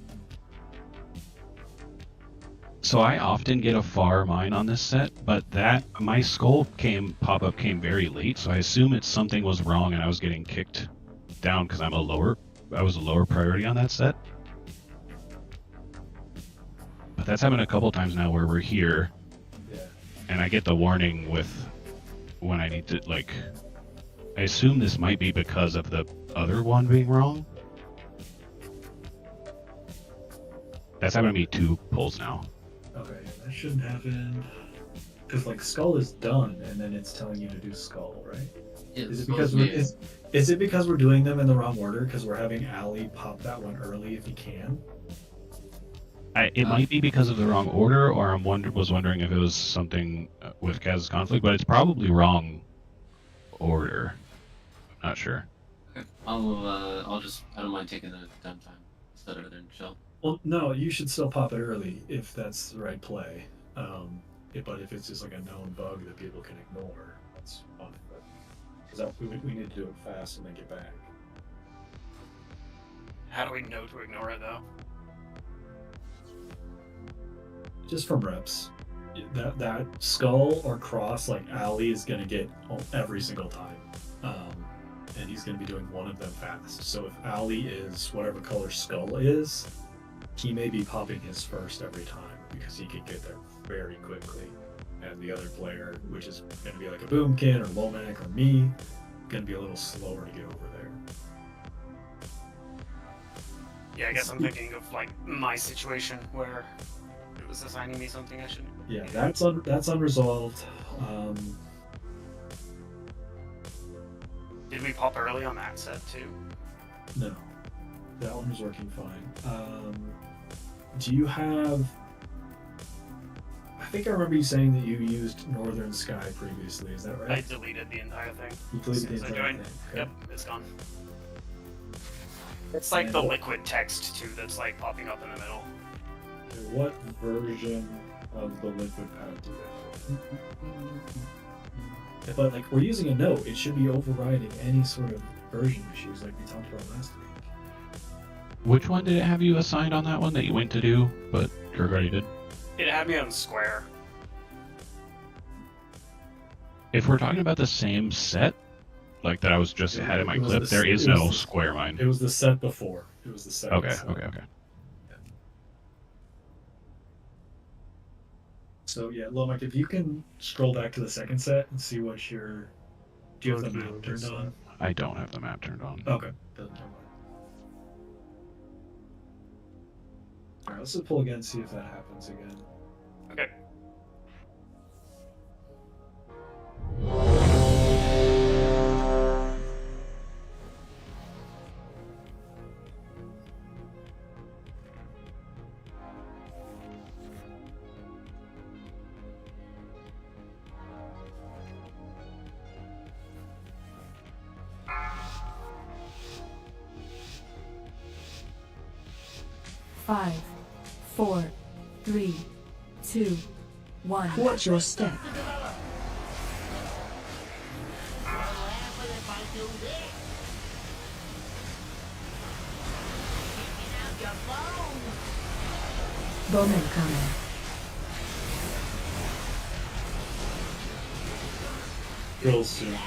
So I often get a far mine on this set, but my skull pop-up came very late, so I assume something was wrong and I was getting kicked down because I was a lower priority on that set. But that's happened a couple times now where we're here, and I get the warning with when I need to, like, I assume this might be because of the other one being wrong. That's happened to me 2 pulls now. Okay, That shouldn't happen. Because like skull is done, and then it's telling you to do skull, right? Is it because is it because we're doing them in the wrong order? Because we're having Ali pop that one early if he can. It might be because of the wrong order, or was wondering if it was something with Kaz's conflict, but it's probably wrong order. I'm not sure. I'll just, I don't mind taking the downtime instead of than chill. Well, no, you should still pop it early if that's the right play. But if it's just like a known bug that people can ignore, that's fine. But we need to do it fast and then get back. How do we know to ignore it though? Just from reps. That skull or cross, like Ali is gonna get every single time. And he's gonna be doing one of them fast. So if Ali is whatever color skull is, he may be popping his first every time because he can get there very quickly. And the other player, which is gonna be like a Boomkin or Lomac or me, gonna be a little slower to get over there. Yeah, I guess I'm thinking of like my situation where it was assigning me something I shouldn't. Yeah, that's unresolved. Did we pop early on that set too? No, that one was working fine. Do you have? I think I remember you saying that you used Northern Sky previously. Is that right? I deleted the entire thing. You deleted the As soon as I entire joined. thing. Okay. Yep, it's gone. It's like the liquid text too that's like popping up in the middle. Okay, what version of the liquid pad do you have? But like we're using a note, it should be overriding any sort of version issues like we talked about last week. Which one did it have you assigned on that one that you went to do, but Kirk already did? It had me on square. If we're talking about the same set, like that I was just had in my clip, there is no square mine. It was the set before. It was the set. Okay, set. okay. So yeah, Lomac, if you can scroll back to the second set and see what your... Do you have the map turned on? I don't have the map turned on. Okay. Doesn't matter. Alright, let's just pull again, see if that happens again. Okay. Five, 4, 3, 2, 1. Watch your step. Bowman coming. Drills soon.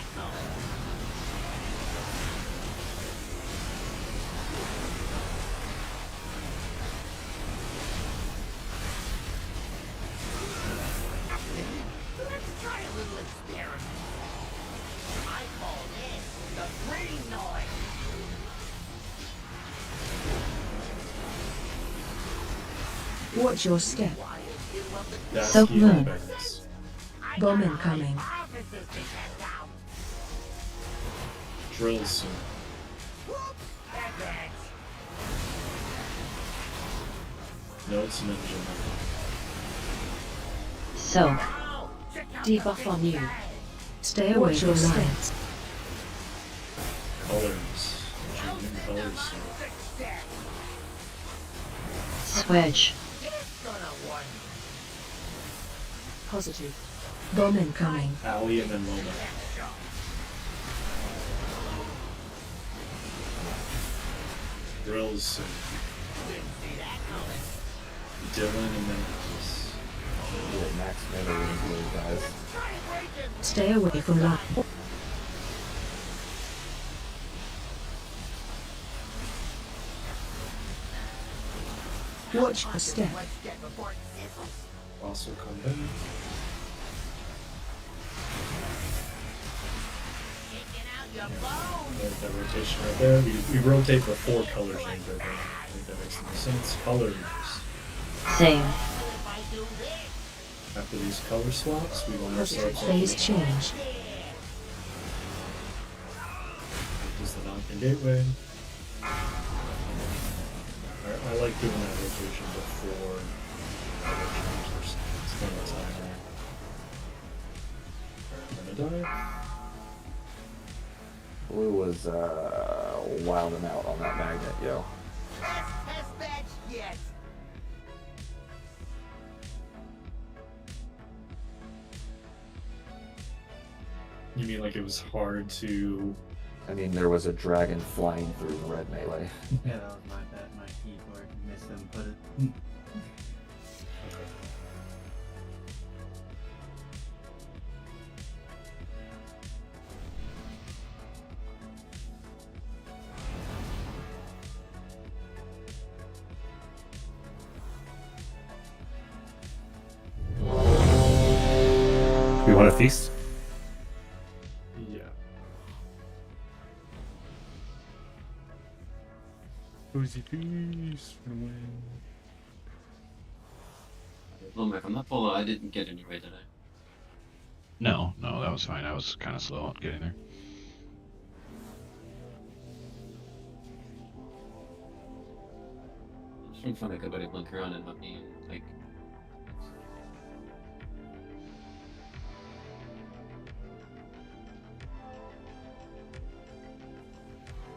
Watch your step. Soak moon. Bowman coming. Drills soon. Notes ninja. So. Debuff on you. Stay away from lights. Colors. Changing colors. Switch. Positive. Bowman coming. Ali and then Lomac. Drills soon. Dylan and then Max memory blue, guys. Stay away from light. Watch your step. also come back. There's that rotation right there. We rotate the four colors in there. I think that makes the most sense. Colors. Same. After these color swaps, we want to start Phase change. Just the knock and gateway. I like doing that rotation before spend the timer. I'm gonna die. Blue was wilding out on that magnet, yo. You mean like it was hard to... I mean, there was a dragon flying through the red melee. Yeah, that was my bad. My keyboard misinput it. We want a feast? Yeah. Cozy feast for the win. Well, if I'm not full, I didn't get anywhere, did I? No, that was fine. I was kind of slow on getting there. I'm just trying to find a good way to blink around and not be like.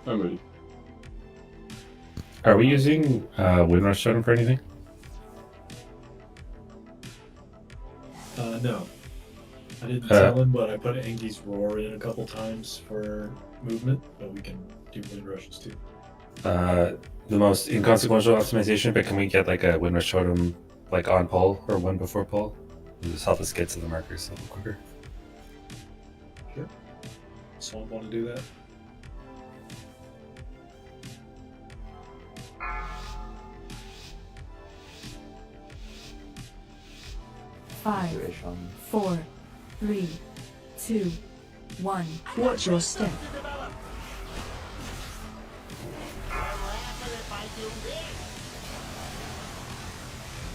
I'm ready. Are we using Windrush Totem for anything? No. I didn't tell him, but I put Engi's Roar in a couple times for movement, but we can do wind rushes too. The most inconsequential optimization, but can we get like a Windrush Totem like on pull or one before pull? It'll just help us get to the markers a little quicker. Sure. Swamp want to do that? Five, 4, 3, 2, 1. Watch your step.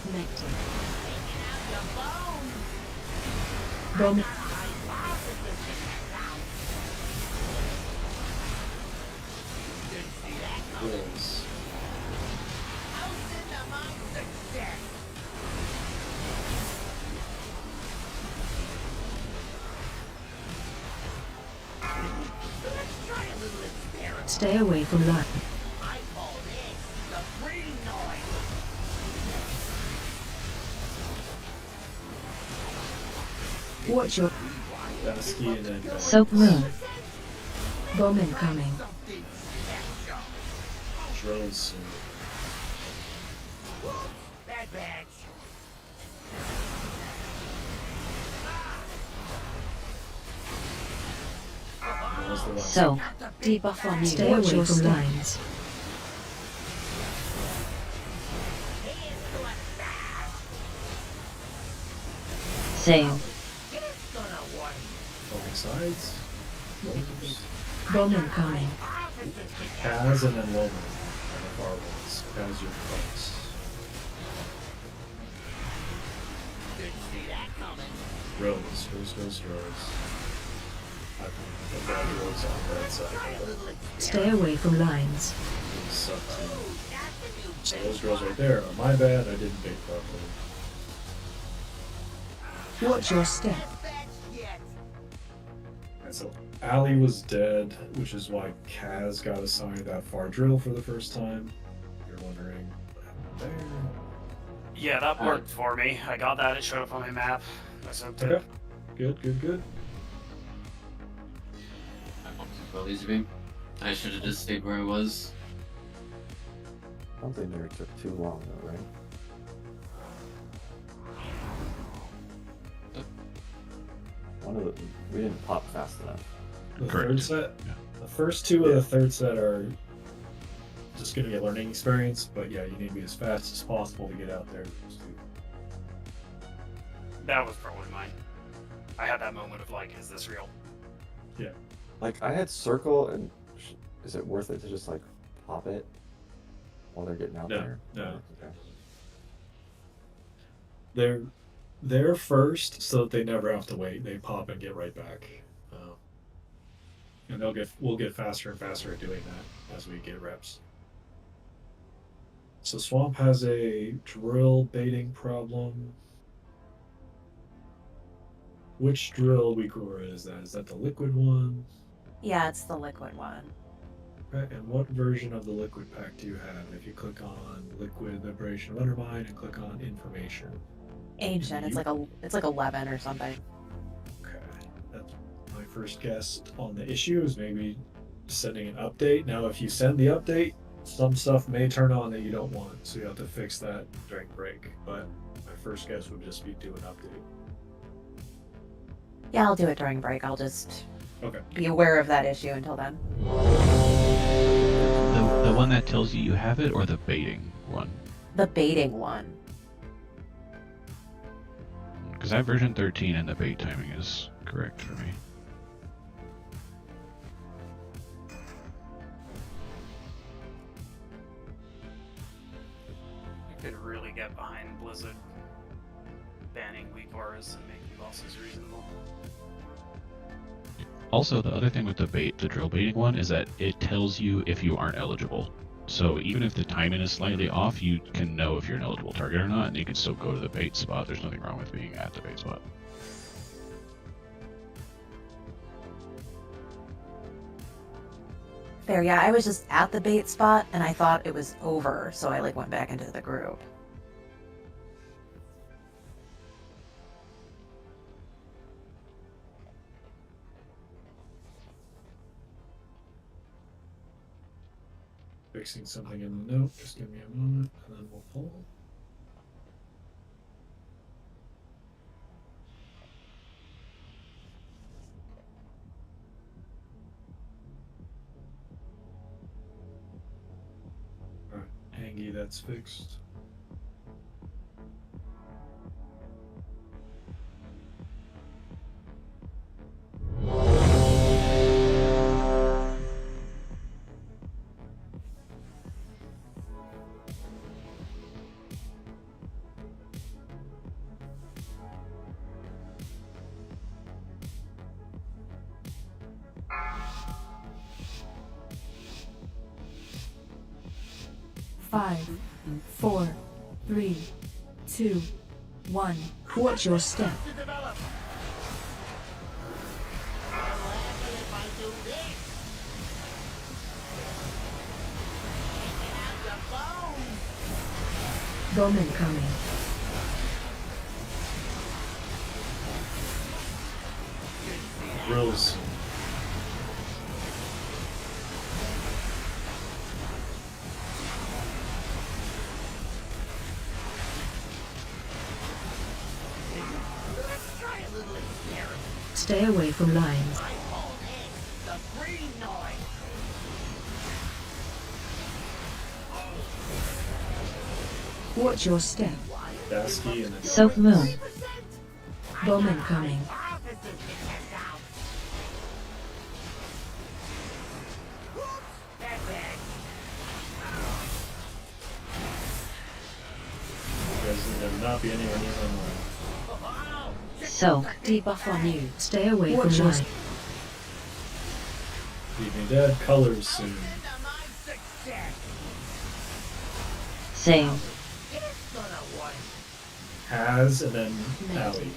Connected. Bomb. Rolls. Stay away from that. Watch your Soap Moon. bomb incoming. Drones. So, Debuff on you. Stay Watch away your from step. lines. Same. Both sides. Bomb incoming. Kaz and then Loman. And the far ones. Kaz your close. Rose. I've got Rose on that side. Stay away from lines. Sucks. So those girls right there are my bad. I didn't bait properly. Watch your step. And so Ali was dead, which is why Kaz got assigned that far drill for the first time. You're wondering what happened there. Yeah, that worked for me. I got that. It showed up on my map. I soaked it. Okay. Good. Well, laser beam. I should have just stayed where I was. I don't think it took too long though, right? We didn't pop fast enough. The third set? Yeah. The first two of the third set are just going to get learning experience, but yeah, you need to be as fast as possible to get out there. That was probably mine. I had that moment of like, is this real? Yeah. Like, I had circle, and is it worth it to just, like, pop it while they're getting out there? No. Okay. they're first so that they never have to wait. They pop and get right back. And we'll get faster and faster at doing that as we get reps. So Swamp has a drill baiting problem. Which drill Weakor is that? Is that the liquid one? Yeah, it's the liquid one. Right, and what version of the liquid pack do you have? If you click on liquid liberation of undermine and click on information. Ancient. It's like 11 or something. Okay, that's my first guess on the issue is maybe sending an update. Now, if you send the update, some stuff may turn on that you don't want, so you have to fix that during break. But my first guess would just be do an update. Yeah, I'll do it during break. I'll just be aware of that issue until then. The one that tells you have it, or the baiting one? The baiting one. Because I have version 13 and the bait timing is correct for me. I could really get behind Blizzard banning weak auras and making bosses reasonable. Also, the other thing with the drill baiting one is that it tells you if you aren't eligible. So even if the timing is slightly off, you can know if you're an eligible target or not, and you can still go to the bait spot. There's nothing wrong with being at the bait spot. Fair, yeah, I was just at the bait spot and I thought it was over, so I went back into the group. Fixing something in the note. Just give me a moment, and then we'll pull. Alright, Angie, that's fixed. Five, 4, 3, 2, 1. Watch your step. Bomb incoming. Rose. Stay away from lines. Watch your step. Dasky and then Soap Moon. Bomb incoming. There will not be anywhere near them. Soak. Debuff on you. Stay away Watch from your lines. Leave me dead. Colors soon. Same. Has and then alley.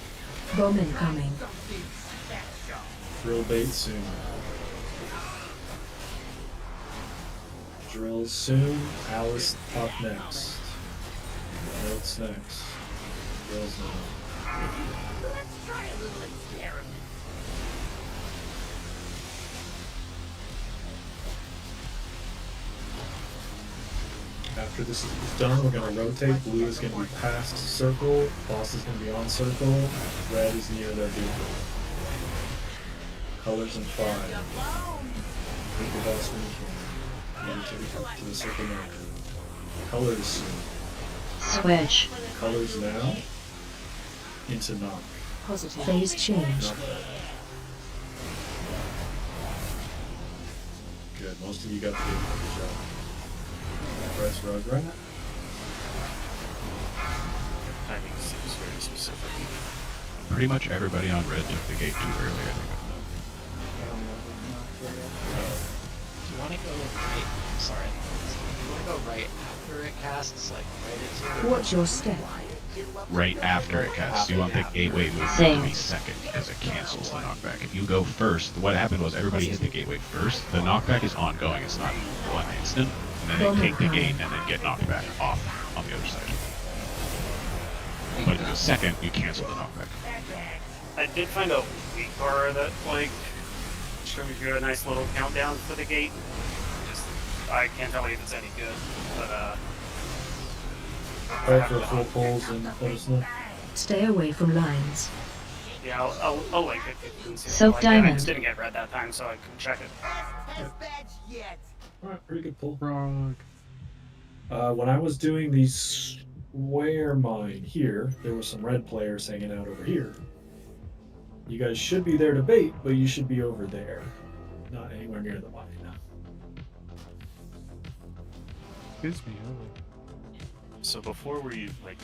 Bomb incoming. Drill bait soon. Drill soon. Alice up next. Notes next. Drills now. After this is done, we're going to rotate. Blue is going to be past circle. Boss is going to be on circle. Red is near their vehicle. Colors in 5. Make the boss when you can. To the circle marker. Colors soon. Switch. Colors now. Into knock. Positive. Phase change. Knock. Good. Most of you got the good job. Press rug right. I timing seems very specific. Pretty much everybody on red took the gate too early, I think. Do you want to go right? Sorry. Do you want to go right after it casts, like right into it? Watch your step. Right after it casts, you want the gateway move to be second because it cancels the knockback. If you go first, what happened was everybody hit the gateway first. The knockback is ongoing, it's not one instant. And then they take the gate and then get knocked back off on the other side. But if you go second, you cancel the knockback. I did find a weak bar that, like, shows you a nice little countdown for the gate. I can't tell you if it's any good, but, Pray for full pulls and let us know. Stay away from lines. yeah, I'll link it. If you can see Soak it. diamond. I just didn't get red that time, so I couldn't check it. Alright, pretty good pull. When I was doing the square mine here, there were some red players hanging out over here. You guys should be there to bait, but you should be over there. Not anywhere near the mine. Excuse me. So before we like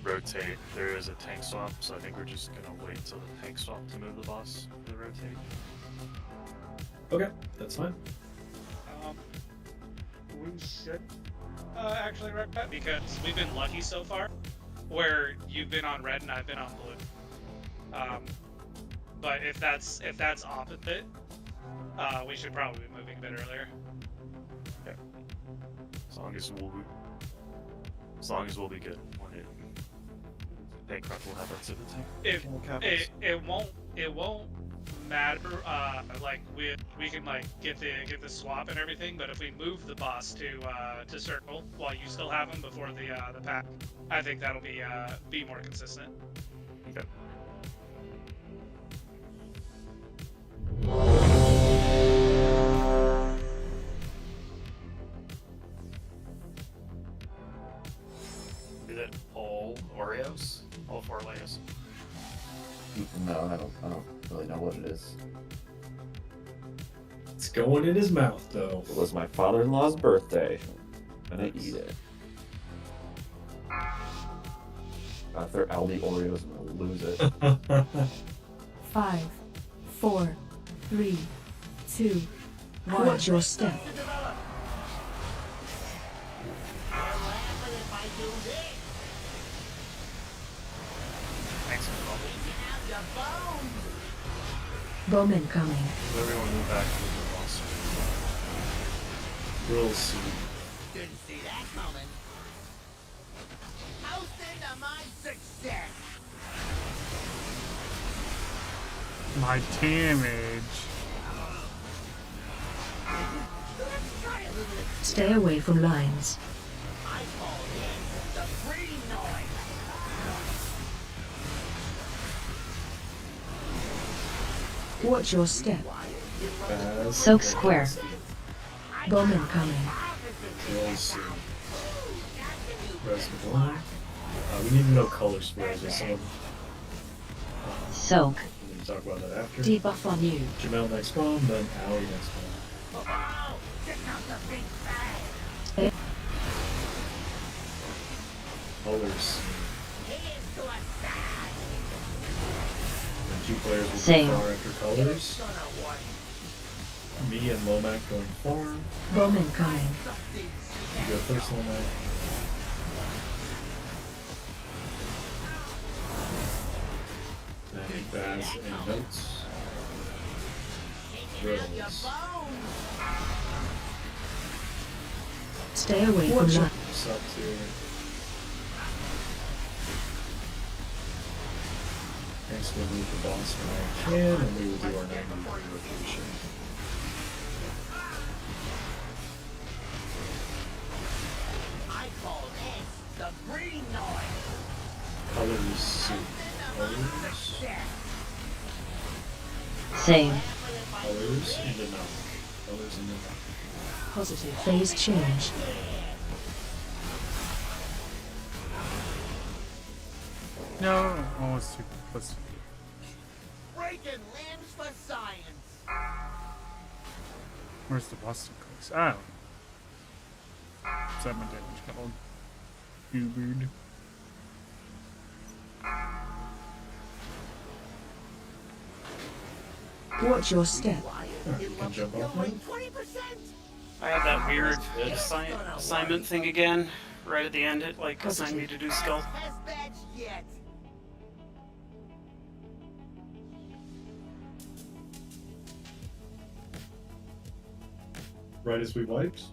rotate, there is a tank swap, so I think we're just gonna wait till the tank swap to move the boss to rotate. Okay, that's fine. We should actually wreck that because we've been lucky so far, where you've been on red and I've been on blue. But if that's opposite, we should probably be moving a bit earlier. Okay. As long as we'll be good when it bankrupt will have us in the tank. It won't matter. Like we can like get the swap and everything, but if we move the boss to circle while you still have him before the pack, I think that'll be more consistent. Okay. Is it all Oreos? All 4 layers? No, I don't really know what it is. It's going in his mouth, though. It was my father-in-law's birthday. I'm gonna eat it. If they're Aldi Oreos, I'm gonna lose it. 5, 4, 3, 2, 1. Watch your step. Thanks for Bowman coming. Everyone move back to the boss. We'll see. Didn't see that coming. Toasted to my success. My damage. Stay away from lines. I call this the green noise. Watch your step. Soak square. Bowman coming. We'll see. Reservoir. We need to know color squares or something. Soak. We can talk about that after. Debuff on you. Jamel next spawn, then Allie next spawn. Colors. And 2 players will Same. go far after colors. Me and Lomac going far. Bowman coming. You go first, Lomac. Then Baz and Notes. Drills. Stay away from lines. Sub tier. Thanks, we'll move the boss when I can, and we will do our 90-degree rotation. I call this the green noise. Colors suit colors. Same. Colors and the knock. Colors and the knock. Positive phase change. No, oh, it's too close. Breaking limbs for science. Where's the Boston clicks? Oh. Is that my damage called? Ubered. Watch your step. You can jump off now. I had that weird assignment thing again, right at the end. It like assigned me to do skull. Right as we wiped?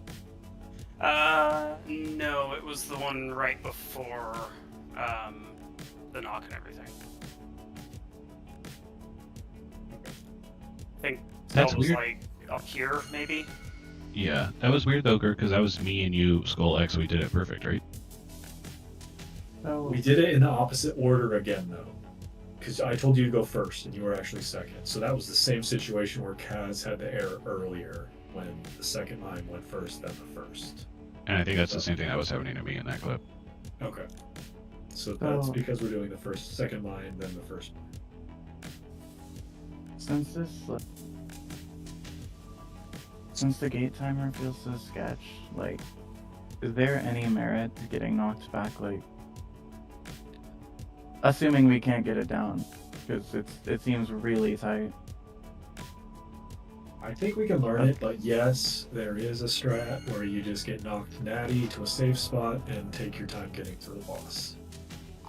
No, it was the one right before the knock and everything. I think That's that was weird. like up here, maybe. Yeah, that was weird though, because that was me and you, Skull X. We did it perfect, right? We did it in the opposite order again, though. Because I told you to go first, and you were actually second. So that was the same situation where Kaz had the error earlier, when the second mine went first, then the first. And I think that's the same thing that was happening to me in that clip. Okay. So that's because we're doing the second mine, then the first mine. Since the gate timer feels so sketch, like, is there any merit to getting knocked back, like, assuming we can't get it down, because it seems really tight. I think we can learn it, but yes, there is a strat where you just get knocked natty to a safe spot and take your time getting to the boss.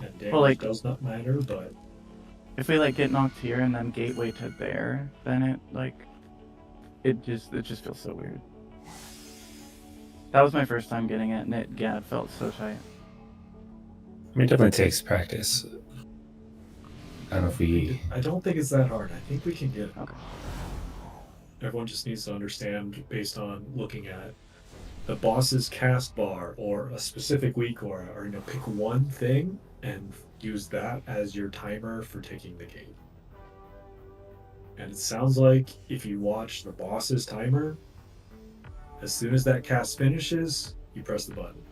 And damage does not matter, but if we like get knocked here and then gateway to there, then it just feels so weird. That was my first time getting it, and it felt so tight. I mean, it definitely takes practice. I don't know if we... I don't think it's that hard. I think we can get it. Okay. Everyone just needs to understand, based on looking at the boss's cast bar or a specific weak aura, or pick one thing and use that as your timer for taking the gate. And it sounds like if you watch the boss's timer, as soon as that cast finishes, you press the button.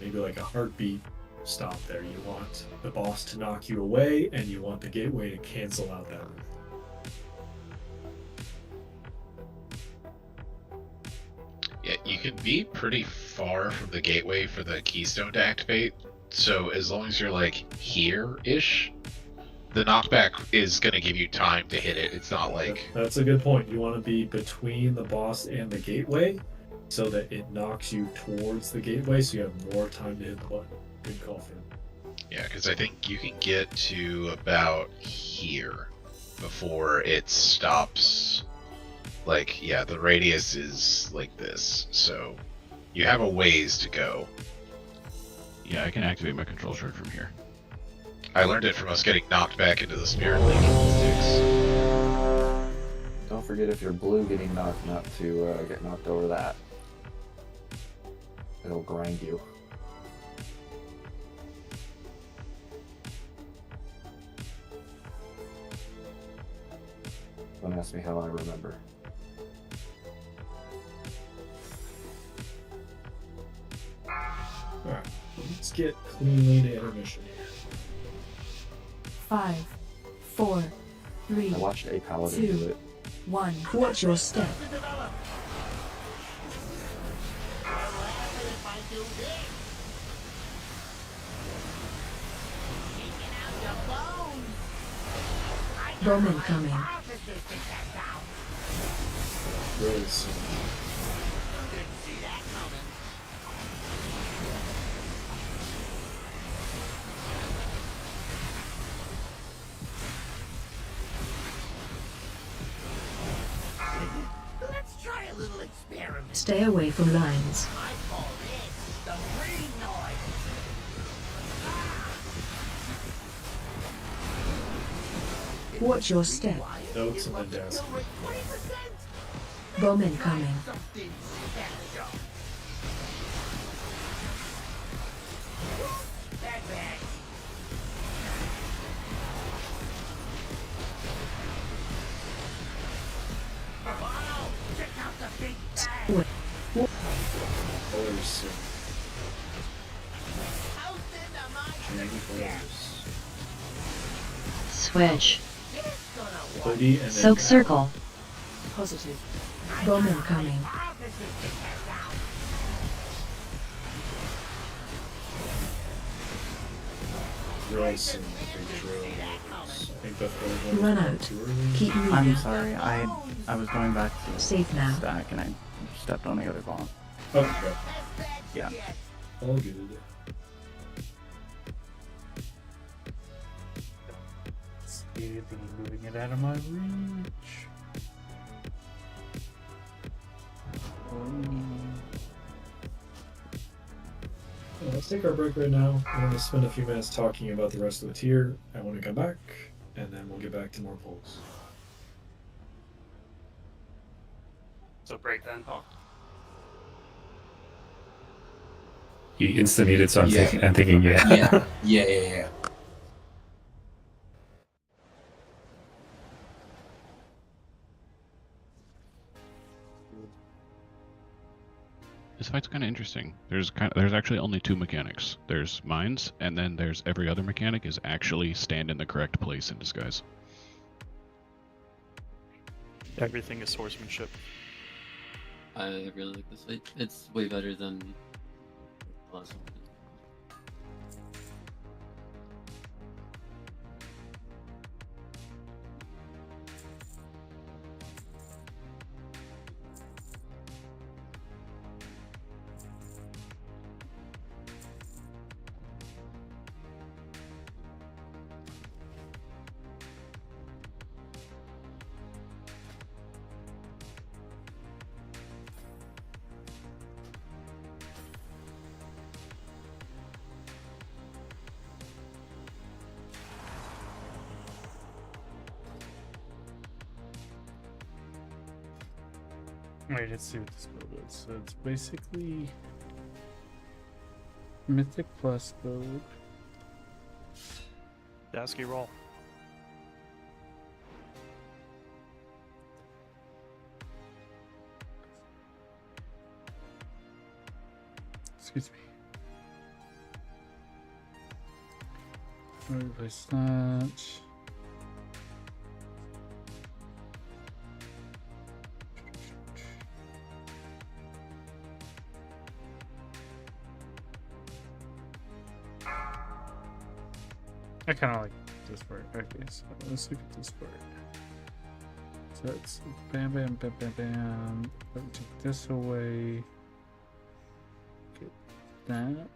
Maybe like a heartbeat stop there. You want the boss to knock you away, and you want the gateway to cancel out that move. Yeah, you can be pretty far from the gateway for the keystone to activate, so as long as you're like here-ish, the knockback is going to give you time to hit it. It's not like... That's a good point. You want to be between the boss and the gateway so that it knocks you towards the gateway so you have more time to hit the button. Good call for him. Yeah, because I think you can get to about here before it stops. Like, yeah, the radius is like this, so you have a ways to go. Yeah, I can activate my control shard from here. I learned it from us getting knocked back into the Spirit Link sticks. Don't forget, if you're blue getting knocked, not to get knocked over that. It'll grind you. Don't ask me how I remember. Alright, let's get cleanly to intermission here. 5, 4, 3, I watched a paladin 2, do it. 1. Watch your step. Bowman coming. Really soon. Let's try a little experiment. Stay away from lines. I call this the green noise. Watch your step. Notes and then desk. Bowman coming. Switch. Hoodie and Soak circle. Positive. Bowman coming. Really soon. Big drills. I think Run out. Keep moving. I'm sorry. I was going back to Safe now. stack and I stepped on the other bomb. Okay. Yeah. All good. Speedily moving it out of my reach. Let's take our break right now. I want to spend a few minutes talking about the rest of the tier. I want to come back, and then we'll get back to more polls. So break then. Oh. You insta muted, so I'm Yeah. thinking, yeah. Yeah. This fight's kind of interesting. There's actually only two mechanics. There's mines, and then there's every other mechanic is actually stand in the correct place in disguise. Everything is horsemanship. I really like this fight. It's way better than the last one. Wait, let's see what this build is. So it's basically Mythic plus build. Dasky roll. Excuse me. Replace that. I kind of like this part. Okay, so let's look at this part. So it's bam, bam, bam, bam, bam. Let me take this away. Get that.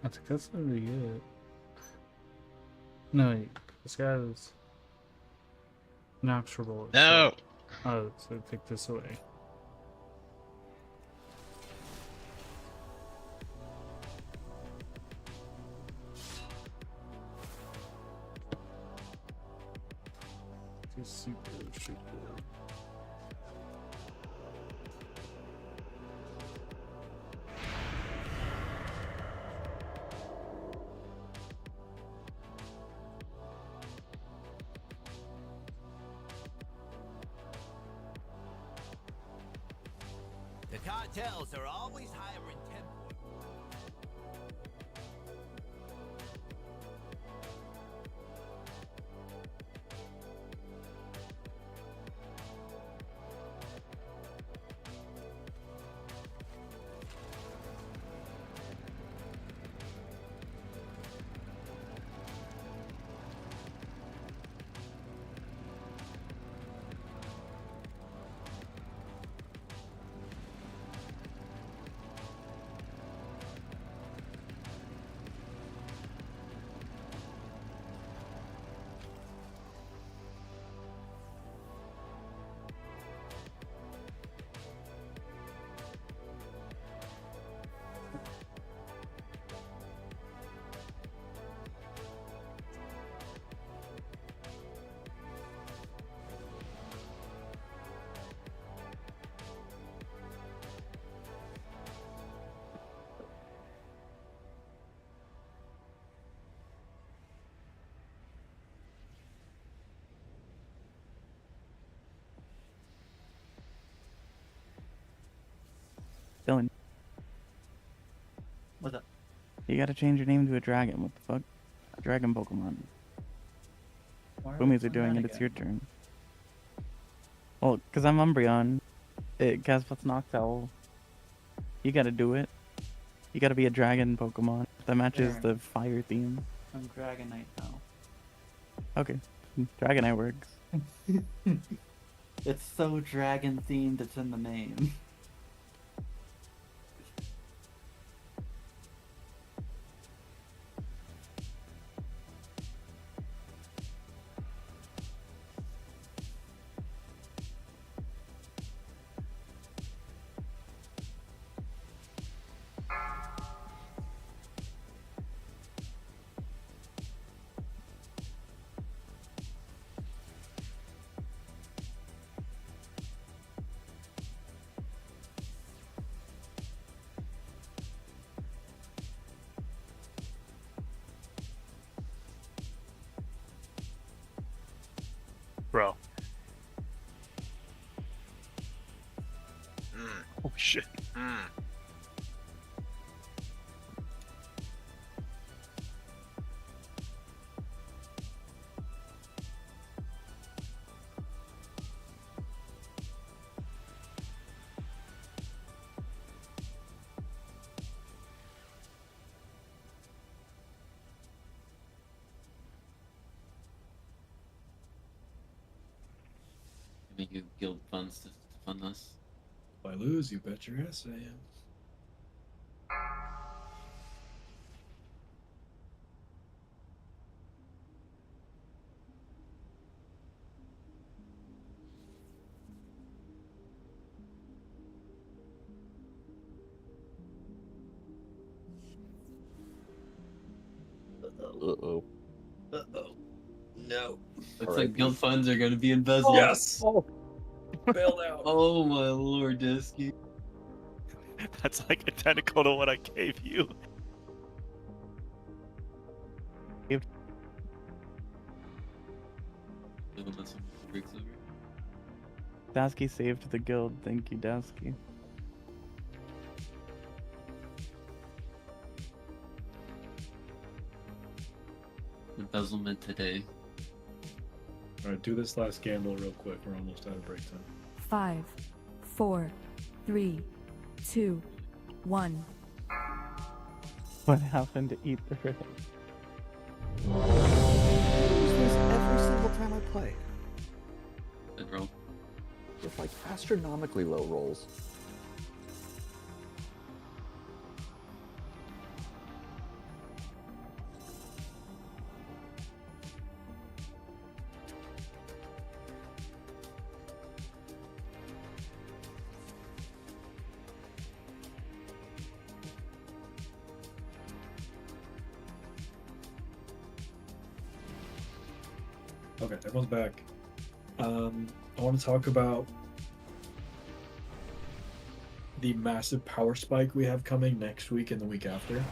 I think that's gonna be it. No, wait, this guy's inexorable. No! Oh, so take this away. Super stupid. The cartels are always hiring temp workers. Dylan, What's up? you gotta change your name to a dragon. What the fuck? A dragon Pokemon. Boomies are doing it, it's your turn. Well, because I'm Umbreon. Guess what's Noctowl? You gotta do it. You gotta be a dragon Pokemon that matches the fire theme. I'm Dragonite now. Okay, Dragonite works. It's so dragon themed, it's in the name. Bro. Oh shit. Make you guild funds to fund this. If I lose, you bet your ass I am. Uh-oh. Uh-oh. No. Looks like guild funds are gonna be embezzled. Yes! Oh. Bailed out. Oh my lord, Desky. That's like identical to what I gave you. Dasky saved the guild. Thank you, Dasky. Embezzlement today. Alright, do this last gamble real quick. We're almost out of break time. 5, 4, 3, 2, 1. What happened to eat the ring? Use this every single time I play. Good roll. With like astronomically low rolls. Okay, everyone's back. I want to talk about the massive power spike we have coming next week and the week after.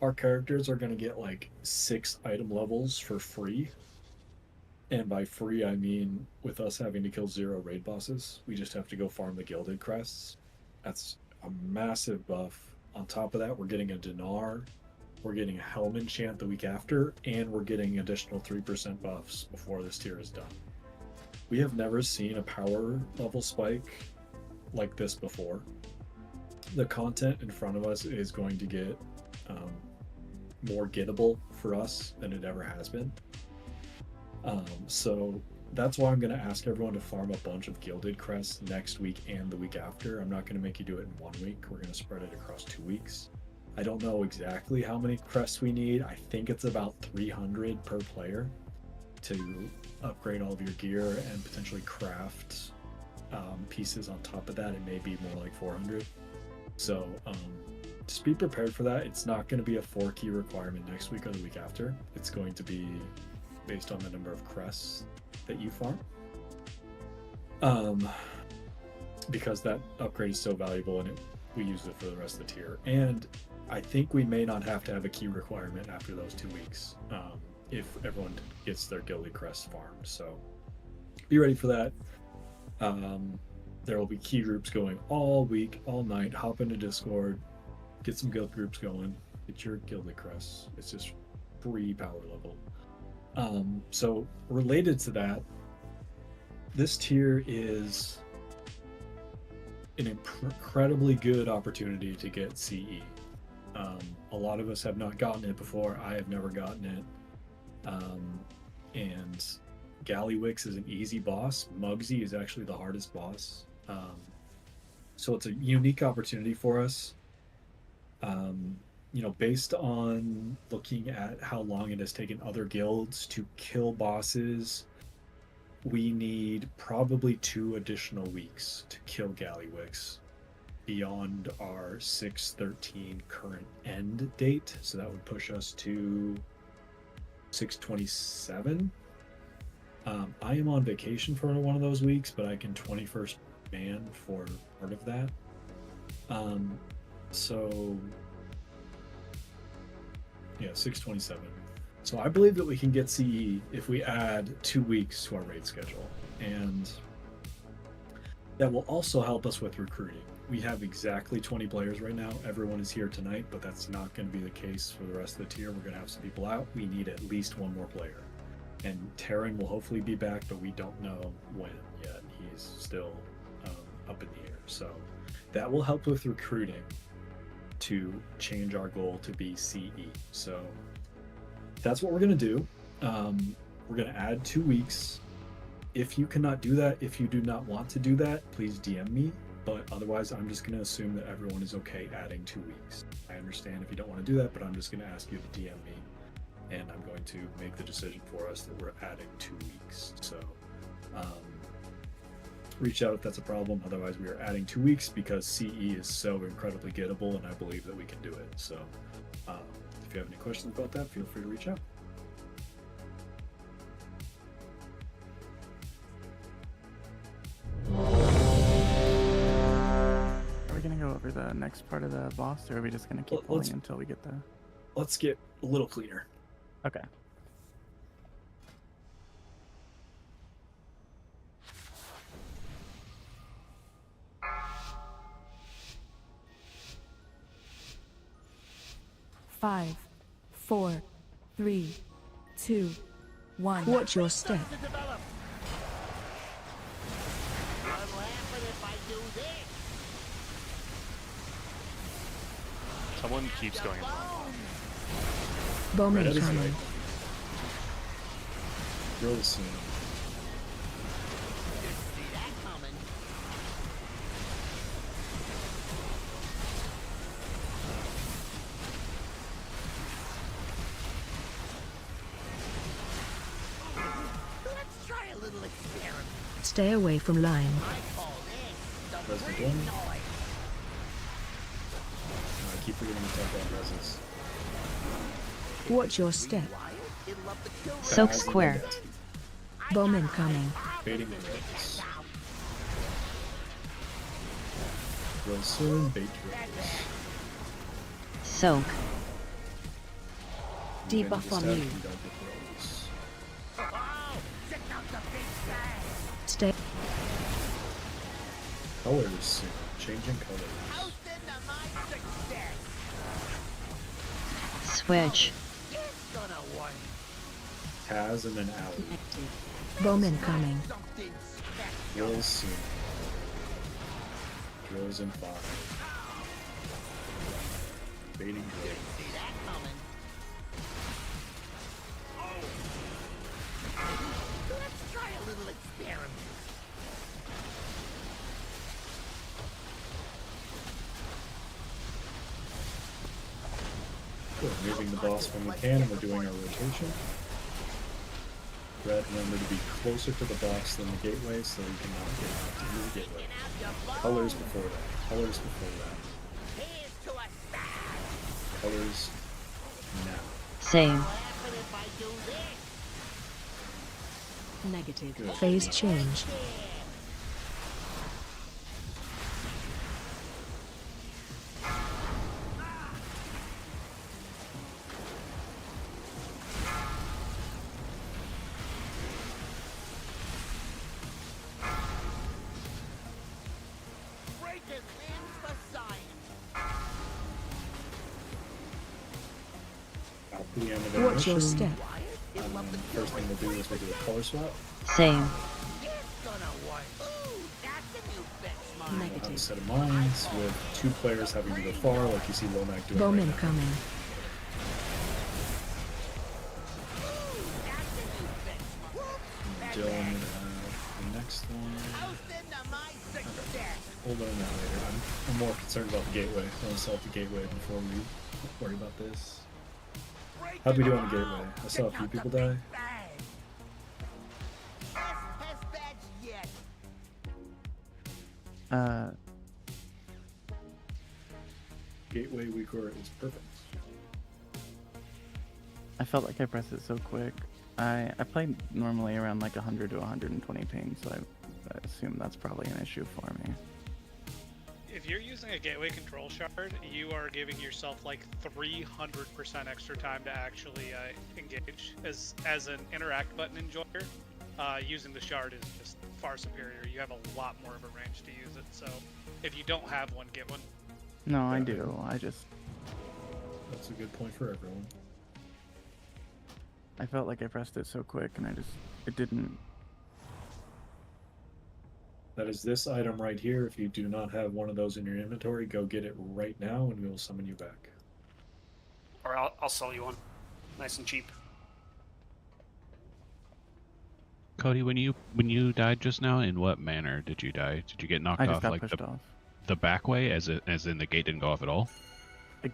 Our characters are going to get like 6 item levels for free. And by free, I mean with us having to kill 0 raid bosses. We just have to go farm the gilded crests. That's a massive buff. On top of that, we're getting a dinar. We're getting a helm enchant the week after, and we're getting additional 3% buffs before this tier is done. We have never seen a power level spike like this before. The content in front of us is going to get more gettable for us than it ever has been. So that's why I'm going to ask everyone to farm a bunch of gilded crests next week and the week after. I'm not going to make you do it in 1 week. We're going to spread it across 2 weeks. I don't know exactly how many crests we need. I think it's about 300 per player to upgrade all of your gear and potentially craft pieces on top of that. It may be more like 400. So just be prepared for that. It's not going to be a 4-key requirement next week or the week after. It's going to be based on the number of crests that you farm. Because that upgrade is so valuable and we use it for the rest of the tier. And I think we may not have to have a key requirement after those 2 weeks if everyone gets their gilded crest farmed. So be ready for that. There will be key groups going all week, all night. Hop into Discord, get some guild groups going, get your gilded crests. It's just free power level. So related to that, this tier is an incredibly good opportunity to get CE. A lot of us have not gotten it before. I have never gotten it. And Gallywix is an easy boss. Mugsy is actually the hardest boss. So it's a unique opportunity for us. You know, based on looking at how long it has taken other guilds to kill bosses, we need probably 2 additional weeks to kill Gallywix beyond our 6/13 current end date. So that would push us to 6/27. I am on vacation for one of those weeks, but I can 21st man for part of that. So yeah, 6/27. So I believe that we can get CE if we add 2 weeks to our raid schedule, and that will also help us with recruiting. We have exactly 20 players right now. Everyone is here tonight, but that's not going to be the case for the rest of the tier. We're going to have some people out. We need at least 1 more player. And Terran will hopefully be back, but we don't know when yet. He's still up in the air. So that will help with recruiting to change our goal to be CE. So that's what we're going to do. We're going to add 2 weeks. If you cannot do that, if you do not want to do that, please DM me. But otherwise, I'm just going to assume that everyone is okay adding 2 weeks. I understand if you don't want to do that, but I'm just going to ask you to DM me. And I'm going to make the decision for us that we're adding 2 weeks. So reach out if that's a problem. Otherwise, we are adding 2 weeks because CE is so incredibly gettable, and I believe that we can do it. So if you have any questions about that, feel free to reach out. Are we gonna go over the next part of the boss, or are we just gonna keep pulling until we get the... Let's get a little cleaner. Okay. Five, 4, 3, 2, 1. Watch your step. Someone keeps going in the wrong one. Bowman That is coming. right. Real soon. Let's try a little experiment. Stay away from line. Res again. I keep forgetting to talk about reses. Watch your step. Soak square. Bowman coming. Baiting the res. Real soon, bait res. Soak. Debuff on you. Stay. Colors soon. Changing colors. Switch. Taz and then Alley. Bowman coming. Drills soon. Drills in 5. Baiting drills. Let's try a little experiment. Good. Moving the boss when we can, and we're doing our rotation. Red, remember to be closer to the boss than the gateway so we cannot get out to the gateway. Colors before that. Colors before that. Colors now. Same. Negative. Good. Phase change. At the end of Watch your animation, step. first thing we'll do is we'll do a color swap. Same. Ooh, that's a new benchmark. We'll have a set of mines with 2 players having to go far, like you see Womack doing Bowman right now. coming. And Dylan, the next one. Okay. We'll learn that later. I'm more concerned about the gateway. I want to solve the gateway before we worry about this. How'd we do on the gateway? I saw a few people die. Gateway Weaker is perfect. I felt like I pressed it so quick. I play normally around like 100 to 120 ping, so I assume that's probably an issue for me. If you're using a gateway control shard, you are giving yourself like 300% extra time to actually engage. As an interact button enjoyer, using the shard is just far superior. You have a lot more of a range to use it, so if you don't have one, get one. No, I do. I just... That's a good point for everyone. I felt like I pressed it so quick and it didn't... That is this item right here. If you do not have one of those in your inventory, go get it right now and we will summon you back. Or I'll sell you one. Nice and cheap. Cody, when you died just now, in what manner did you die? Did you get knocked I just off got like pushed off. the back way, as in the gate didn't go off at all?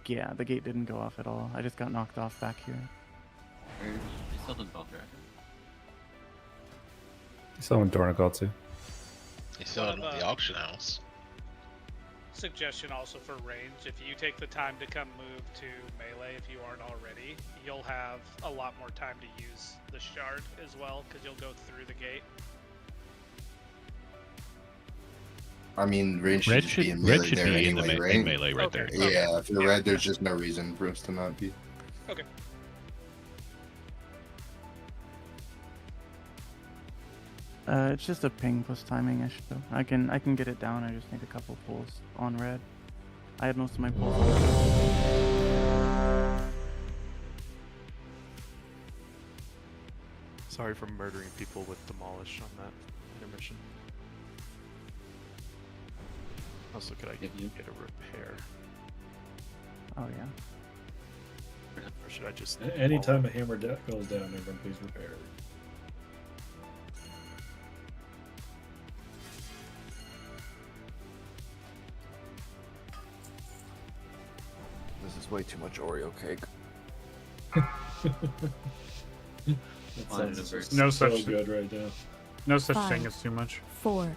Yeah, the gate didn't go off at all. I just got knocked off back here. They still didn't both right. Someone Dornagal too. They sell it at the auction house. Suggestion also for range, if you take the time to come move to melee if you aren't already, you'll have a lot more time to use the shard as well, because you'll go through the gate. I mean, red should be in melee there anyway, right? In melee right there. Yeah, if you're red, there's just no reason for us to not be. Okay. It's just a ping plus timing issue. I can get it down. I just need a couple pulls on red. I had most of my pulls on red. Sorry for murdering people with Demolish on that intermission. Also, could I get a repair? Oh yeah. Or should I just... Anytime a hammer goes down, everyone please repair. This is way too much Oreo cake. No so such good right now. No such 5, thing as too much. 4,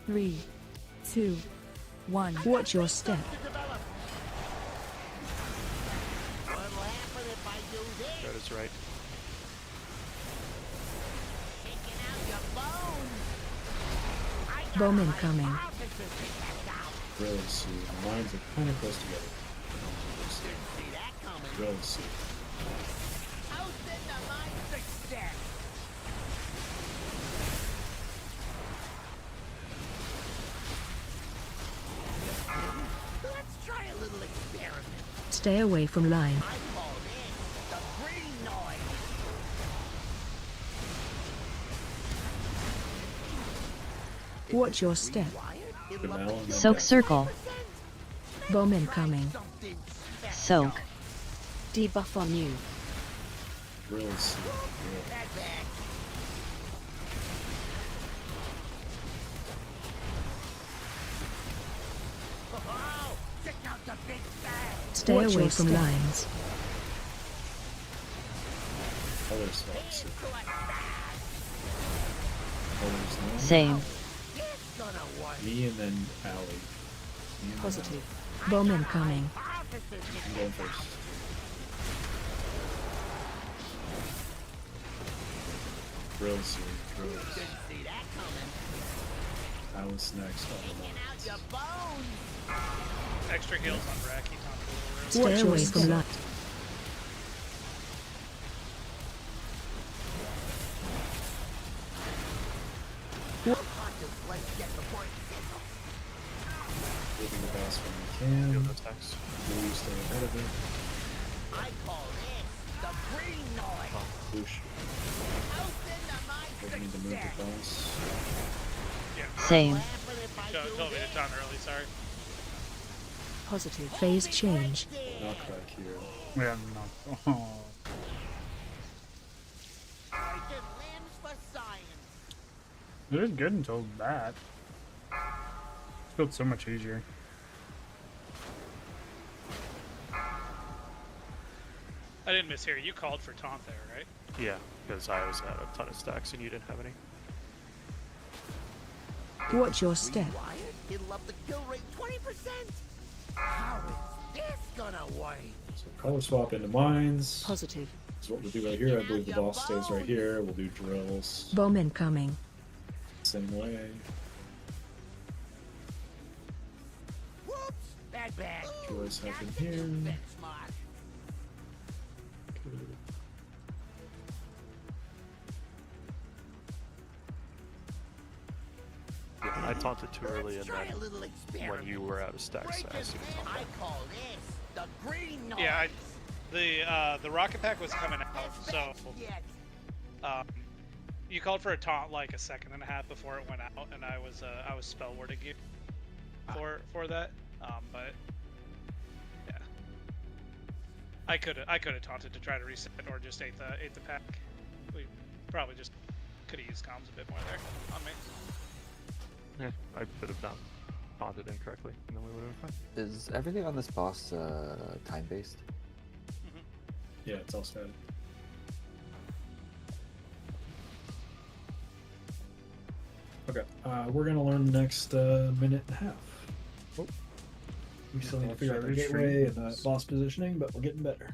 3, 2, 1. Watch your step. That is right. Bowman coming. Really see. The lines are kind of close together. Really see. Let's try a little experiment. Stay away from line. I call this the green noise. Watch your step. Soak circle. Bowman coming. Soak. Debuff on you. Really see. Stay away from lines. Color spots. Colors now. Same. Me and then Allie. Positive. Bowman coming. I'm going first. Drills here. Drills. Alice next. Extra heals on Racky. Stay away from line. Moving the boss when we can. Blue stay ahead of it. I call this the green noise. Push. We need to move the boss. Same. told me to taunt early. Sorry. Positive phase change. Knockback here. Yeah, no. Oh. It was good until that. It felt so much easier. I didn't mishear. You called for taunt there, right? Yeah, because I was at a ton of stacks and you didn't have any. Watch your step. It'll up the kill rate 20%. How is this gonna work? So color swap into mines. Positive. That's what we'll do right here. I believe the boss stays right here. We'll do drills. Bomb incoming. Same way. Whoops! Bad. Drills happen here. Yeah, I taunted too early, and then when you were out of stacks, I asked you to taunt back. Call this the green noise. Yeah, the rocket pack was coming out, so you called for a taunt like a second and a half before it went out, and I was spell wording you for that. But yeah, I could have taunted to try to reset or just ate the pack. We probably just could have used comms a bit more there on me. Yeah, I could have not taunted incorrectly, and then we would have been fine. Is everything on this boss time based? Yeah, it's all static. Okay, we're gonna learn the next minute and a half. Oh. We still need to figure out the gateway and the boss positioning, but we're getting better.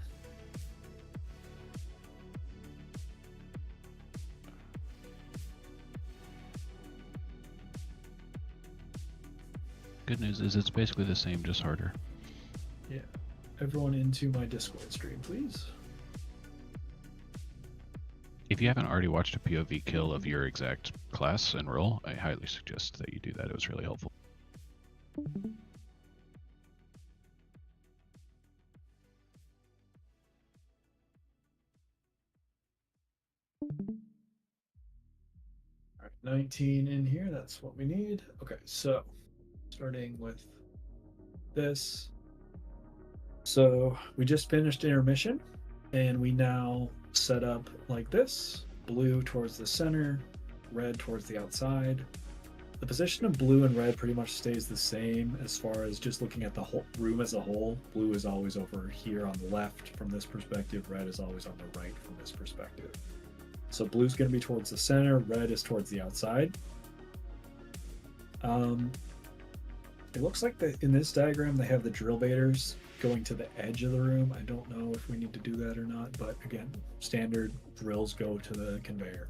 Good news is it's basically the same, just harder. Yeah. Everyone into my Discord stream, please. If you haven't already watched a POV kill of your exact class and role, I highly suggest that you do that. It was really helpful. Alright, 19 in here, that's what we need. Okay, so starting with this. So we just finished intermission, and we now set up like this: blue towards the center, red towards the outside. The position of blue and red pretty much stays the same as far as just looking at the whole room as a whole. Blue is always over here on the left from this perspective, red is always on the right from this perspective. So blue's going to be towards the center, red is towards the outside. It looks like in this diagram they have the drill baiters going to the edge of the room. I don't know if we need to do that or not, but again, standard drills go to the conveyor.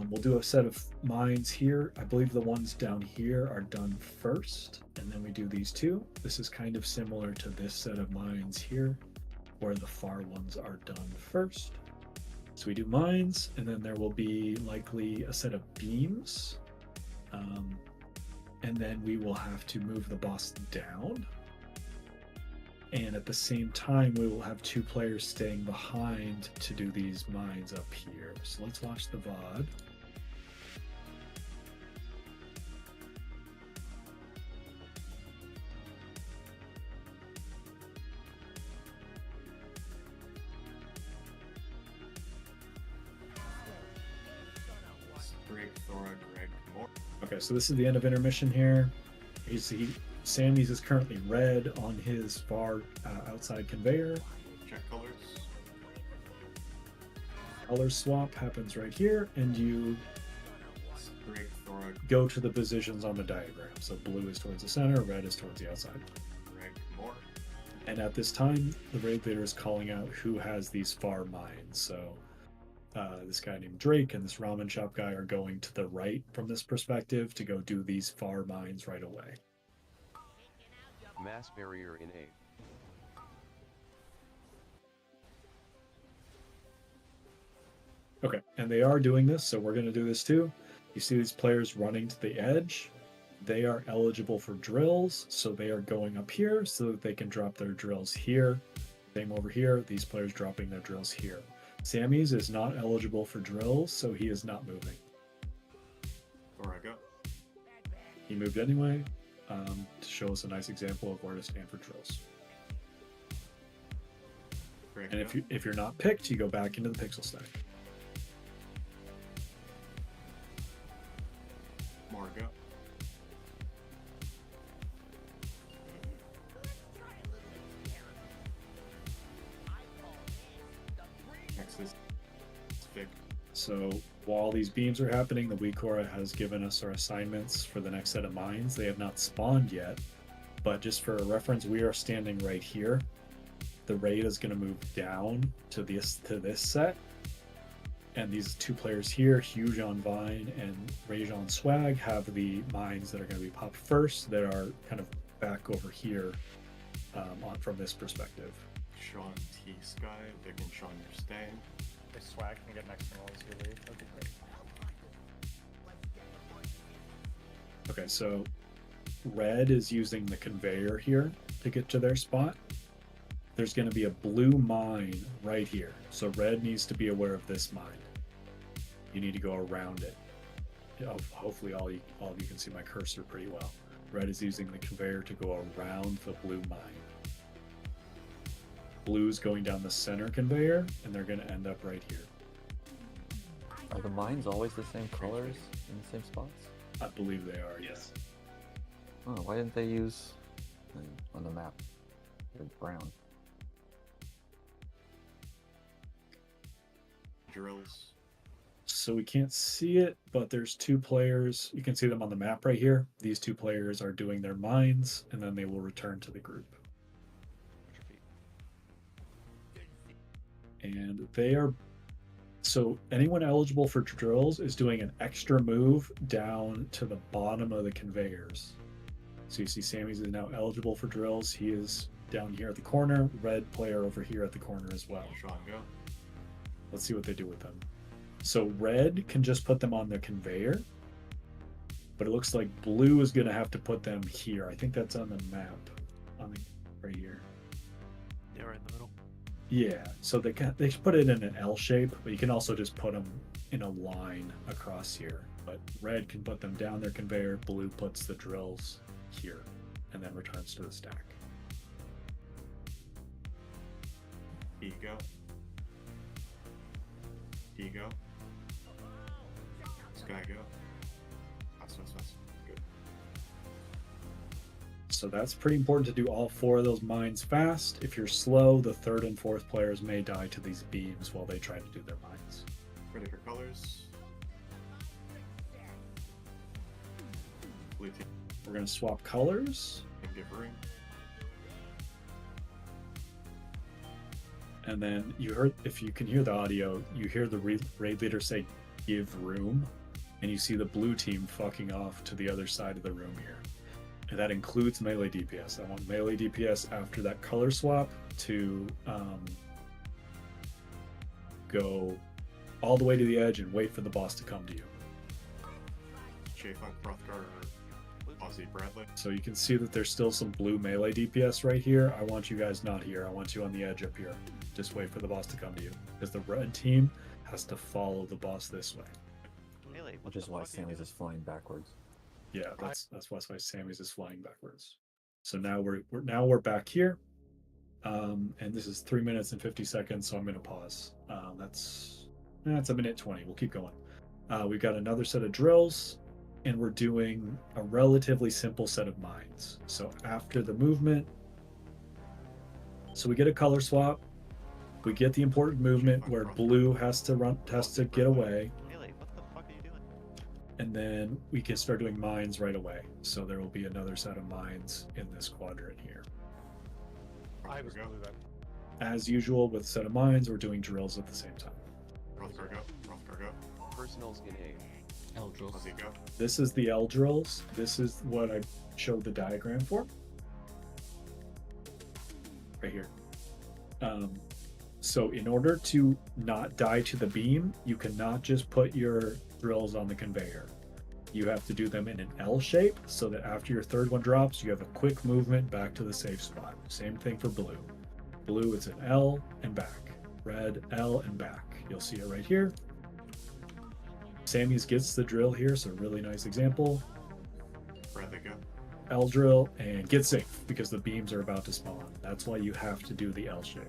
We'll do a set of mines here. I believe the ones down here are done first, and then we do these two. This is kind of similar to this set of mines here, where the far ones are done first. So we do mines, and then there will be likely a set of beams. And then we will have to move the boss down. And at the same time, we will have two players staying behind to do these mines up here. So let's watch the VOD. Okay, so this is the end of intermission here. Sammy's is currently red on his far outside conveyor. Check colors. Color swap happens right here, and you go to the positions on the diagram. So blue is towards the center, red is towards the outside. And at this time, the raid leader is calling out who has these far mines. So this guy named Drake and this ramen shop guy are going to the right from this perspective to go do these far mines right away. Mass barrier in A. Okay, and they are doing this, so we're going to do this too. You see these players running to the edge. They are eligible for drills, so they are going up here so that they can drop their drills here. Same over here, these players dropping their drills here. Sammy's is not eligible for drills, so he is not moving. Where I go? he moved anyway, to show us a nice example of where to stand for drills. And if you're not picked, you go back into the pixel stack. Margo. Next is Vic. So while these beams are happening, the Weakora has given us our assignments for the next set of mines. They have not spawned yet, but just for a reference, we are standing right here. The raid is going to move down to this set, and these two players here, Huge on Vine and Rage on Swag, have the mines that are going to be popped first that are kind of back over here from this perspective. Sean T Sky, Vic and Sean, you're staying. If Swag can get next to me as you leave, that'd be great. Okay, so Red is using the conveyor here to get to their spot. There's going to be a blue mine right here. So Red needs to be aware of this mine. You need to go around it. Hopefully all of you can see my cursor pretty well. Red is using the conveyor to go around the blue mine. Blue's going down the center conveyor, and they're going to end up right here. Are the mines always the same colors in the same spots? I believe they are, yes. Oh, why didn't they use on the map? They're brown. Drills. So we can't see it, but there's two players. You can see them on the map right here. These two players are doing their mines, and then they will return to the group. And they are, so anyone eligible for drills is doing an extra move down to the bottom of the conveyors. So you see Sammy's is now eligible for drills. He is down here at the corner. Red player over here at the corner as well. Sean, go. Let's see what they do with them. So Red can just put them on the conveyor, but it looks like Blue is going to have to put them here. I think that's on the map, right here. Yeah, right in the middle. Yeah, so they put it in an L shape, but you can also just put them in a line across here. But Red can put them down their conveyor, Blue puts the drills here, and then returns to the stack. Ego. Ego. Sky go. Fast. Good. So that's pretty important to do all four of those mines fast. If you're slow, the third and fourth players may die to these beams while they try to do their mines. Ready for colors. Blue team. We're going to swap colors. And give room. And then you heard, if you can hear the audio, you hear the raid leader say, "Give room," and you see the blue team fucking off to the other side of the room here. And that includes melee DPS. I want melee DPS after that color swap to go all the way to the edge and wait for the boss to come to you. Chafunk, Hrothgar, Aussie, Bradley. So you can see that there's still some blue melee DPS right here. I want you guys not here. I want you on the edge up here. Just wait for the boss to come to you. Because the red team has to follow the boss this way. Which is why Sammy's is flying backwards. Yeah, that's why Sammy's is flying backwards. So now we're back here. And this is 3 minutes and 50 seconds, so I'm gonna pause. That's a minute 20. We'll keep going. We've got another set of drills, and we're doing a relatively simple set of mines. So after the movement, so we get a color swap. We get the important movement where blue has to get away. And then we can start doing mines right away. So there will be another set of mines in this quadrant here. I was blue then. As usual with set of mines, we're doing drills at the same time. Hrothgar go. Personals get a L drills. Aussie go. This is the L drills. This is what I showed the diagram for. Right here. So in order to not die to the beam, you cannot just put your drills on the conveyor. You have to do them in an L shape so that after your third one drops, you have a quick movement back to the safe spot. Same thing for blue. Blue, it's an L and back. Red, L and back. You'll see it right here. Sammy's gets the drill here, so really nice example. Bradley, go. L drill and get safe because the beams are about to spawn. That's why you have to do the L shape.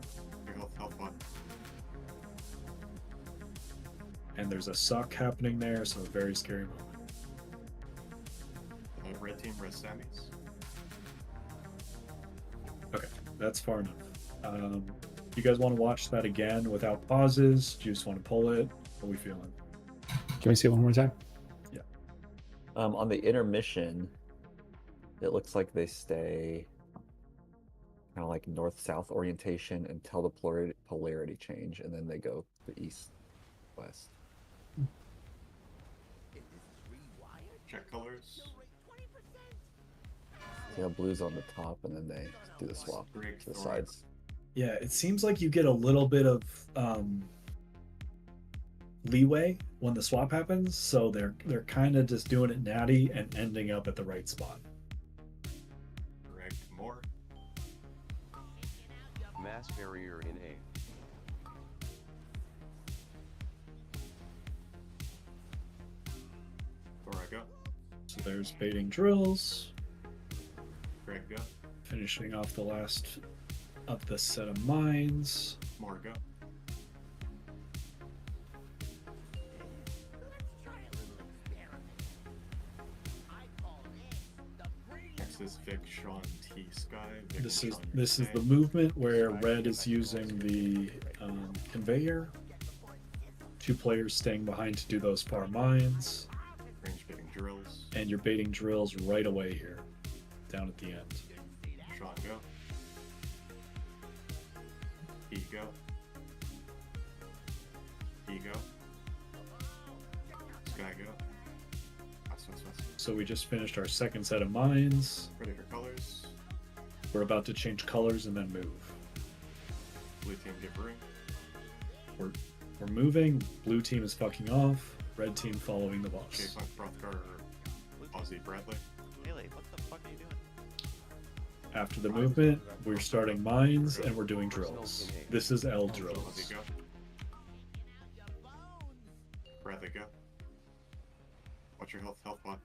Your health one. And there's a suck happening there, so a very scary moment. Red team, res Sammys. Okay, that's far enough. You guys want to watch that again without pauses? Do you just want to pull it? What are we feeling? Can we see it one more time? Yeah. On the intermission, it looks like they stay kind of like north-south orientation until the polarity change, and then they go to east-west. Check colors. See how blue's on the top, and then they do the swap to the sides. Yeah, it seems like you get a little bit of leeway when the swap happens, so they're kind of just doing it natty and ending up at the right spot. Correct. More. Mass barrier in A. Where I go. So there's baiting drills. Greg, go. Finishing off the last of the set of mines. More, go. Next is Vic, Sean, T, Sky. Vic, This and is Sean, this your is the stay. movement where red is using the conveyor. 2 players staying behind to do those far mines. Range baiting drills. And you're baiting drills right away here, down at the end. Sean, go. E, go. E, go. Sky, go. West. So we just finished our second set of mines. Ready for colors. We're about to change colors and then move. Blue team, give ring. We're moving. Blue team is fucking off. Red team following the boss. J-Funk, Brothgar, Aussie, Bradley. Melee, what the fuck are you doing? After the movement, we're starting mines and we're doing drills. This is L drills. Aussie, go. Bradley, go. Watch your health pod.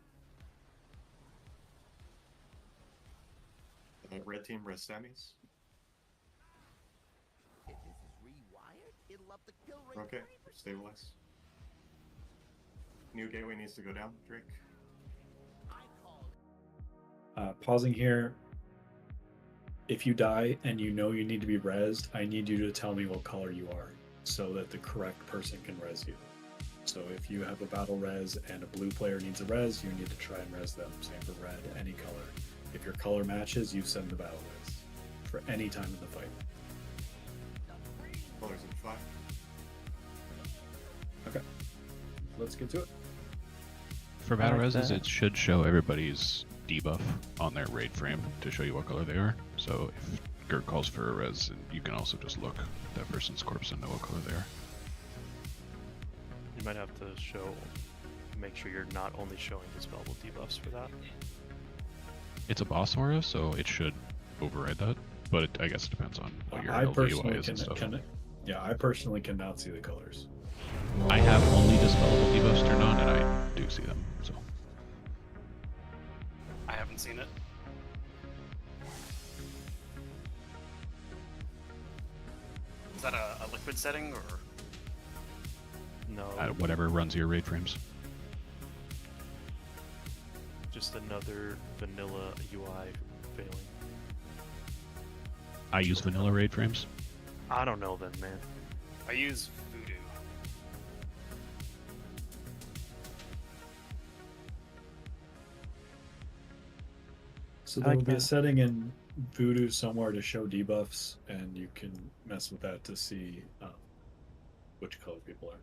Red team, res Sammys. Okay, stabilize. New gateway needs to go down, Drake. Pausing here. If you die and you know you need to be rezzed, I need you to tell me what color you are so that the correct person can res you. So if you have a battle res and a blue player needs a res, you need to try and res them. Same for red, any color. If your color matches, you send the battle res for any time in the fight. Colors in 5. Okay, let's get to it. For I battle like reses, that. it should show everybody's debuff on their raid frame to show you what color they are. So if Gert calls for a res, you can also just look at that person's corpse and know what color they are. You might have to make sure you're not only showing dispellable debuffs for that. It's a boss aura, so it should override that. But I guess it depends on what your I LDUI personally is and stuff. I personally cannot see the colors. I have only dispellable debuffs turned on, and I do see them. So I haven't seen it. Is that a liquid setting or? No. whatever runs your raid frames. Just another vanilla UI failing. I use vanilla raid frames. I don't know then, man. I use Voodoo. So I there like will be a that. setting in Voodoo somewhere to show debuffs, and you can mess with that to see which color people are.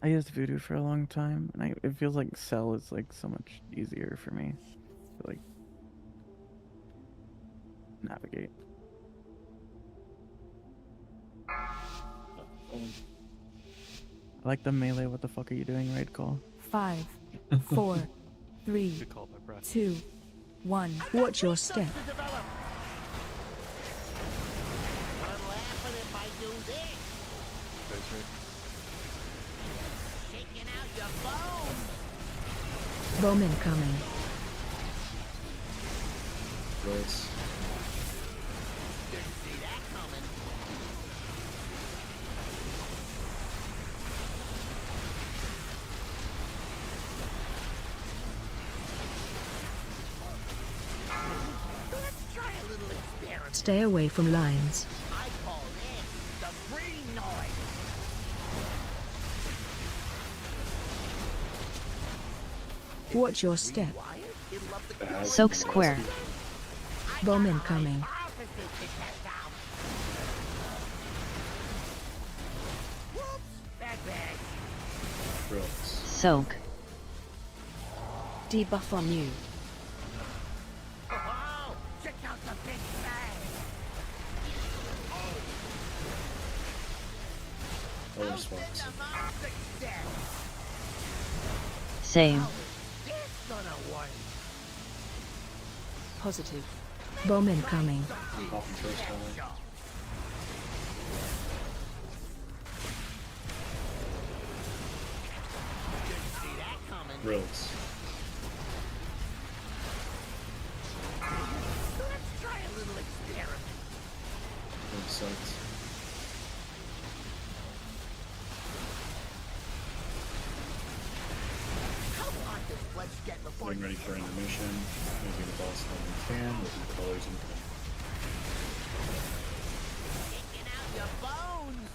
I used Voodoo for a long time, and it feels like Cell is like so much easier for me to like navigate. I like the melee. What the fuck are you doing, raid call? 5, 4, 3, Good call by Brad. 2, 1. Watch your step. Bomb incoming. Drills. Stay away from lines. I call this the breeding noise. Watch your step. Soak square. Bomb incoming. Drills. Soak. Debuff on you. Oh, check out the big bang. Color swaps. Same. Positive. Bomb incoming. Popping first one. Drills. Let's try a little experiment. Both sides. How hot does Fletch get before Getting ready for intermission. Maybe the boss level can with the colors and taking out your bones?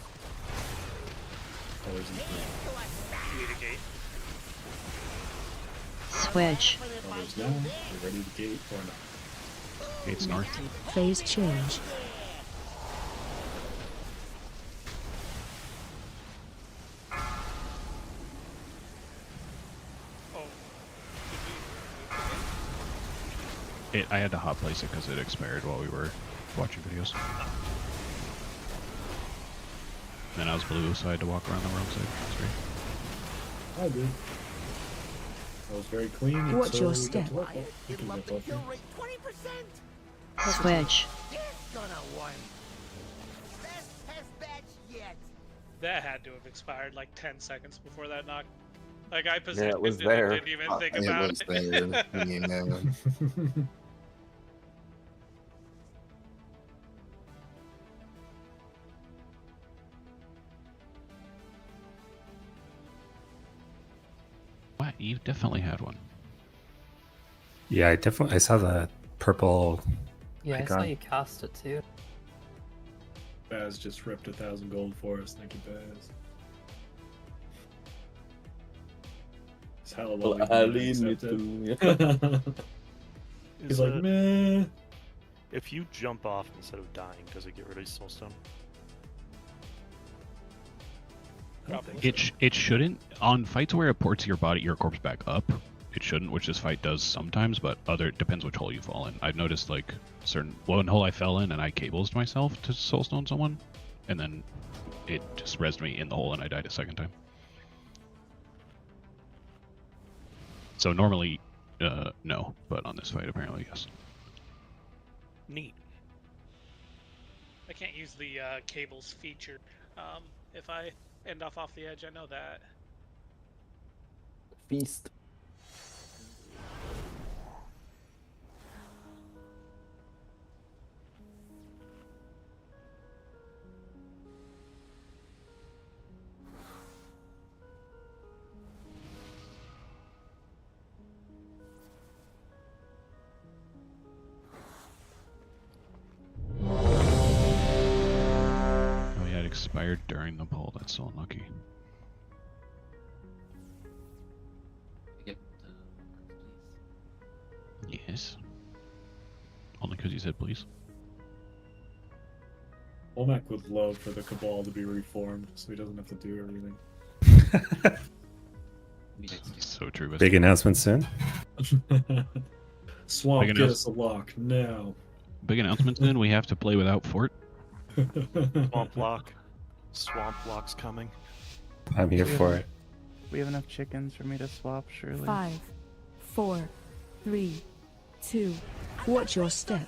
colors and You need a gate. Switch. colors now. We're ready to gate or not. Gate's north. Phase change. I had to hot place it because it expired while we were watching videos. Then I was blue, so I had to walk around the wrong side. Sorry. I did. That was very clean. Watch until your we step. got to level. We can get lucky. Switch. That had to have expired like 10 seconds before that knock. Like I Yeah, positioned it was and there. didn't even think It about was it. there. Yeah. What? You definitely had one. Yeah, I saw the purple Yeah, I icon. saw you cast it too. Baz just ripped 1,000 gold for us. Thank you, Baz. It's hella well. we can accept it. He's like, meh. If you jump off instead of dying, does it get rid of soulstone? It shouldn't. On fights where it ports your corpse back up, it shouldn't, which this fight does sometimes, but it depends which hole you fall in. I've noticed like one hole I fell in and I cablesed myself to soulstone someone, and then it just rezzed me in the hole and I died a second time. So normally, no, but on this fight apparently yes. Neat. I can't use the cables feature. If I end off the edge, I know that. Feast. Oh yeah, it expired during the pull. That's so unlucky. Yes. Only because you said please. Olmec would love for the Cabal to be reformed, so he doesn't have to do everything. So true. Big announcement soon. Swamp, Big get us a lock now. Big announcement then. We have to play without fort. Swamp lock. Swamp lock's coming. I'm here for it. We have enough chickens for me to swap, surely. 5, 4, 3, 2. Watch your step.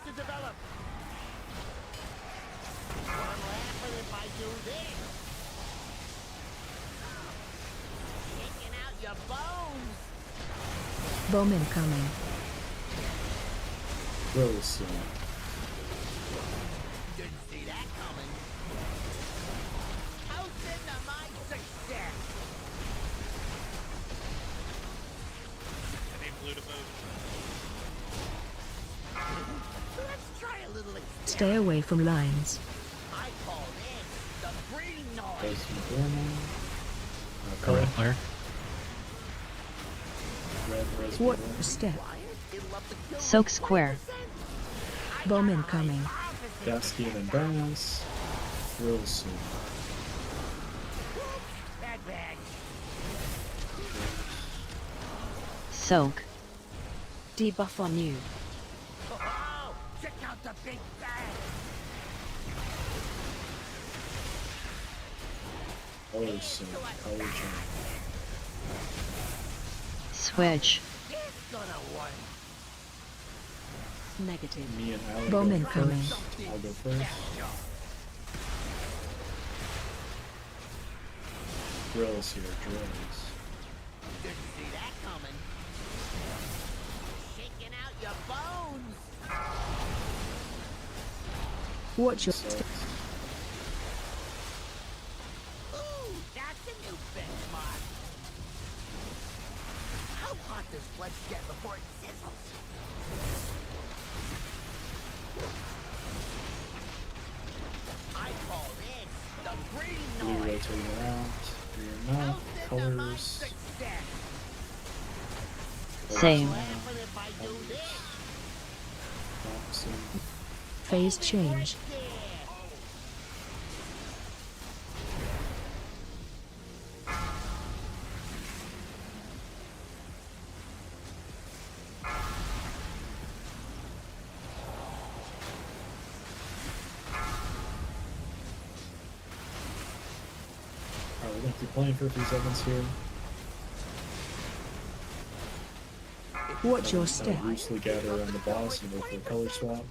Bomb incoming. Really soon. Didn't see that coming. How's into my success? I need blue to move. Let's try a little. Stay away from lines. I call this the green noise. There's some Dormo. Red flare. Red, red, What red. step? Soak square. Bomb incoming. Bastian and Bass. Real soon. Bad bag. Soak. Debuff on you. Oh, check out the big bag. Color soon. Color change. Switch. It's gonna work. Negative. Me and Allie Bomb go incoming. first. I'll go first. Drills here, drills. Didn't see that coming. Shaking out your bones. Watch your So, step. Ooh, that's a new benchmark. How hot does blood get before it sizzles? I call this the green blue noise. rotating around. Your mouth. How's into my Colors. success? Same. What happens if I do this? Boxing. Phase change. There. Alright, we're gonna keep playing for a few seconds here. Watch your step. Loosely gather around the boss and wait for a color swap.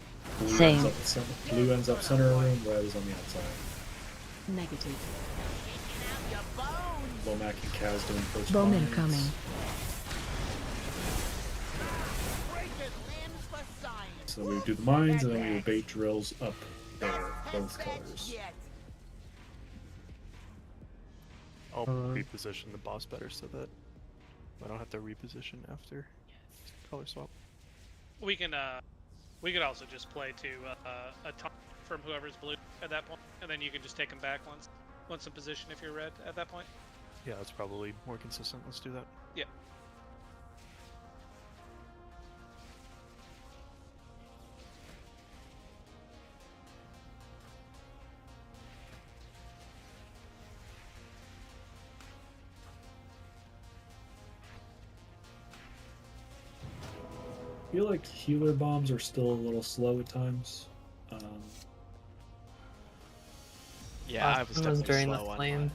Same. Ends up at center, blue ends up center of the room, red is on the outside. Negative. Shaking out your bones. Lomac and Kaz doing first Bomb mines. incoming. Breaking limbs for science. So we do the mines and then we would bait drills up there, both colors. Yet. I'll reposition the boss better so that I don't have to reposition after color swap. We can we could also just play to a taunt from whoever's blue at that point, and then you can just take them back once in position if you're red at that point. Yeah, that's probably more consistent. Let's do that. Yeah. I feel like healer bombs are still a little slow at times. Yeah, I was definitely during slow the on flame. mine.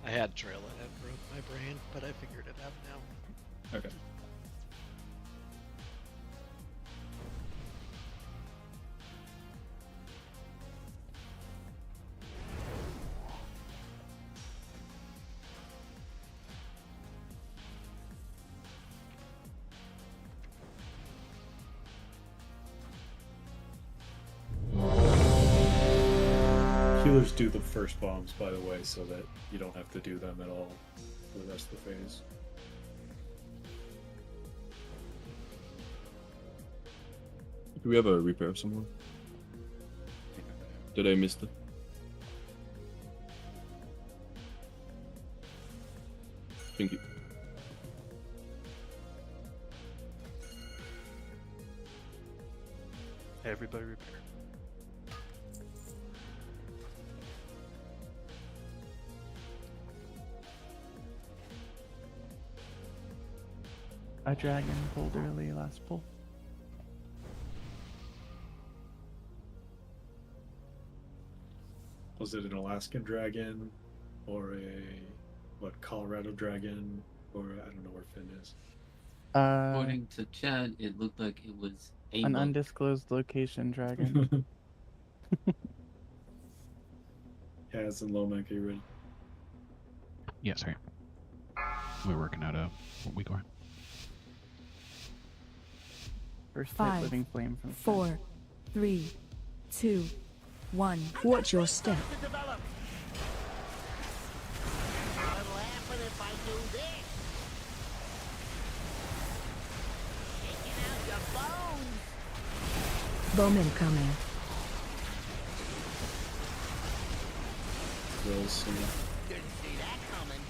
I had trail and it broke my brain, but I figured it out now. Okay. Healers do the first bombs, by the way, so that you don't have to do them at all for the rest of the phase. Do we have a repair somewhere? Did I miss it? Thank you. Everybody repair. A dragon pulled early last pull. Was it an Alaskan dragon, or Colorado dragon, or I don't know where Finn is. According to Chad, it looked like it was a An monk. undisclosed location dragon. Kaz and Lomac, are you ready? Yeah, sorry. We're working out a week or. First hit 5, living flame from 4, 3, 2, 1. Watch your step. Bomb incoming. Drills soon. Didn't see that coming.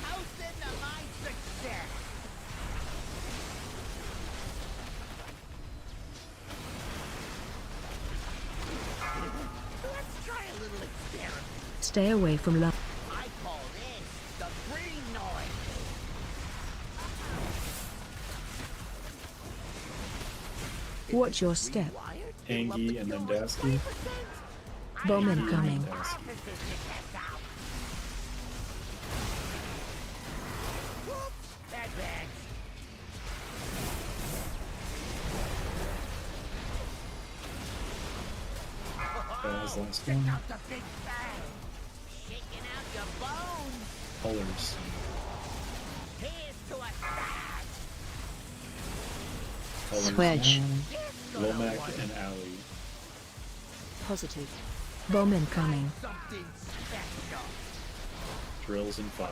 How's it to my success? Let's try a little experiment. Stay away from love. I call this the green noise. Watch your step. Angie and then Dasky. Bomb incoming. Dasky. That bad. That was the last Check one. out the big bang. Shaking out your bones. Colors. Here's to a stag. Colors Switch. now. Lomac and Allie. Positive. Bomb incoming. Something special. Drills and fire.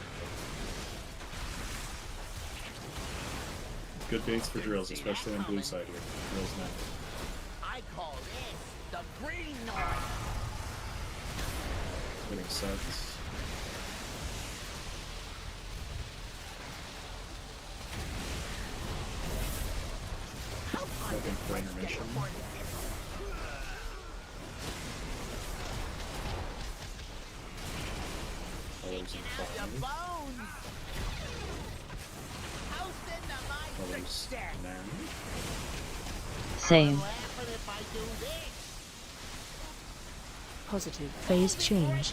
Good baits for drills, especially on blue side here. Drills now. I call this the green noise. Winning sets. Looking for intermission. Colors and fire. How's it to my Colors success? now. Same. Laughing if I do this. Positive. Phase change.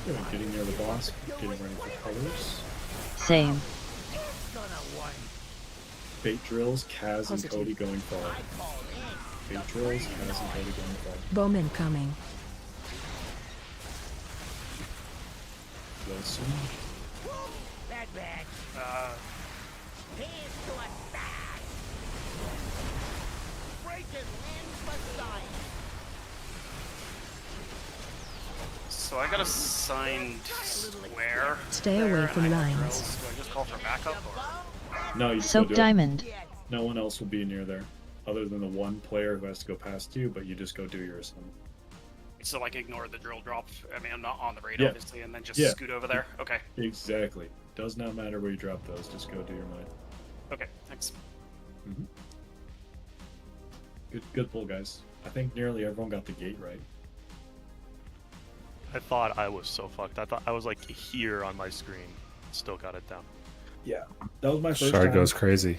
Yeah, getting near the boss, getting ready for colors. Same. Bait drills, Kaz and Positive. Cody going forward. Bait drills, Kaz and Cody going forward. Bomb incoming. Drills soon. That bad. Here's to a stag. Breaking limbs for science. So I got a signed square. Stay there, away and from I have lines. drills. Do I just call for backup? Or? No, you just Soak go do diamond. It. No one else will be near there, other than the one player who has to go past you. But you just go do yours. So like ignore the drill drop. I mean, I'm not on the raid Yeah. obviously, and then just Yeah. scoot over there. Okay. Exactly. Does not matter where you drop those. Just go do your mine. Okay. Thanks. Good pull, guys. I think nearly everyone got the gate right. I thought I was so fucked. I thought I was like here on my screen. Still got it down. Yeah, that was my first Shard time. goes crazy.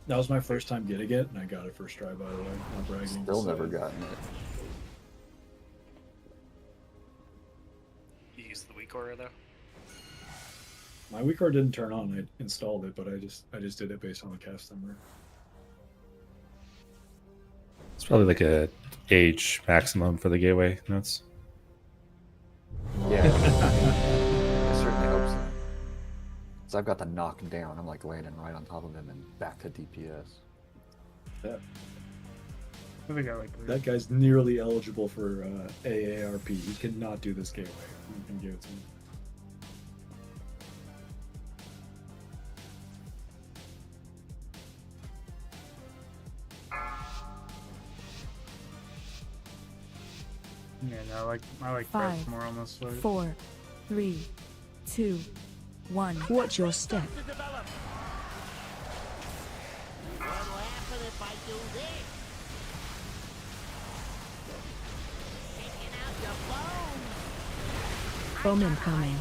That was my first time getting it, and I got it first try, by the way. Not bragging. Still just never saying. gotten it. You used the weak aura though. My weak core didn't turn on. I installed it, but I just did it based on the cast number. It's probably like a age maximum for the gateway notes. Yeah. I certainly hope so. So I've got the knock down. I'm like landing right on top of him and back to DPS. That, I think I like that guy's nearly eligible for AARP. He cannot do this gateway. You can give it to him. Yeah, no, I like 5, Breath more on this fight. 4, 3, 2, 1. Watch your step. Bomb incoming.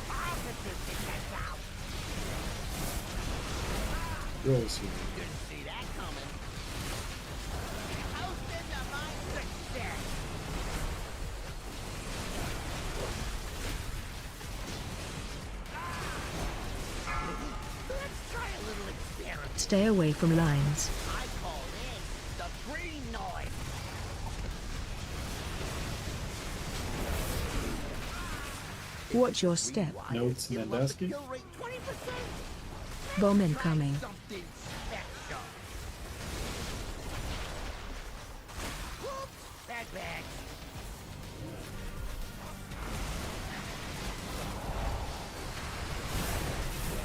Rolls here. Stay away from lines. I call this the green noise. Watch your step. Notes, Mendeski. Kill rate 20%. Bomb incoming. Something special. Whoops, bag.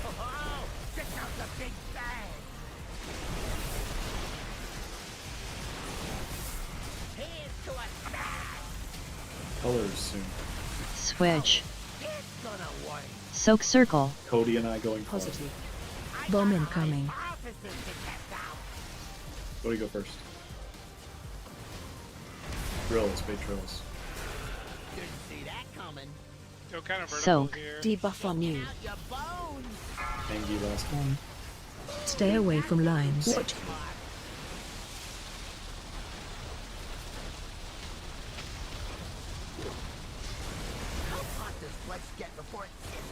Oh, check out the big bag. Here's to a bag. Colors soon. Switch. It's gonna work. Soak circle. Cody and I going first. Positive. Bomb incoming. Offices to test out. Cody, go first. Drills, big drills. Didn't see that coming. Go kind of vertical Soak. here. Debuff on you. Out your bones. Angie, last one. Stay away from lines. Watch. How hot does flesh get before it hits?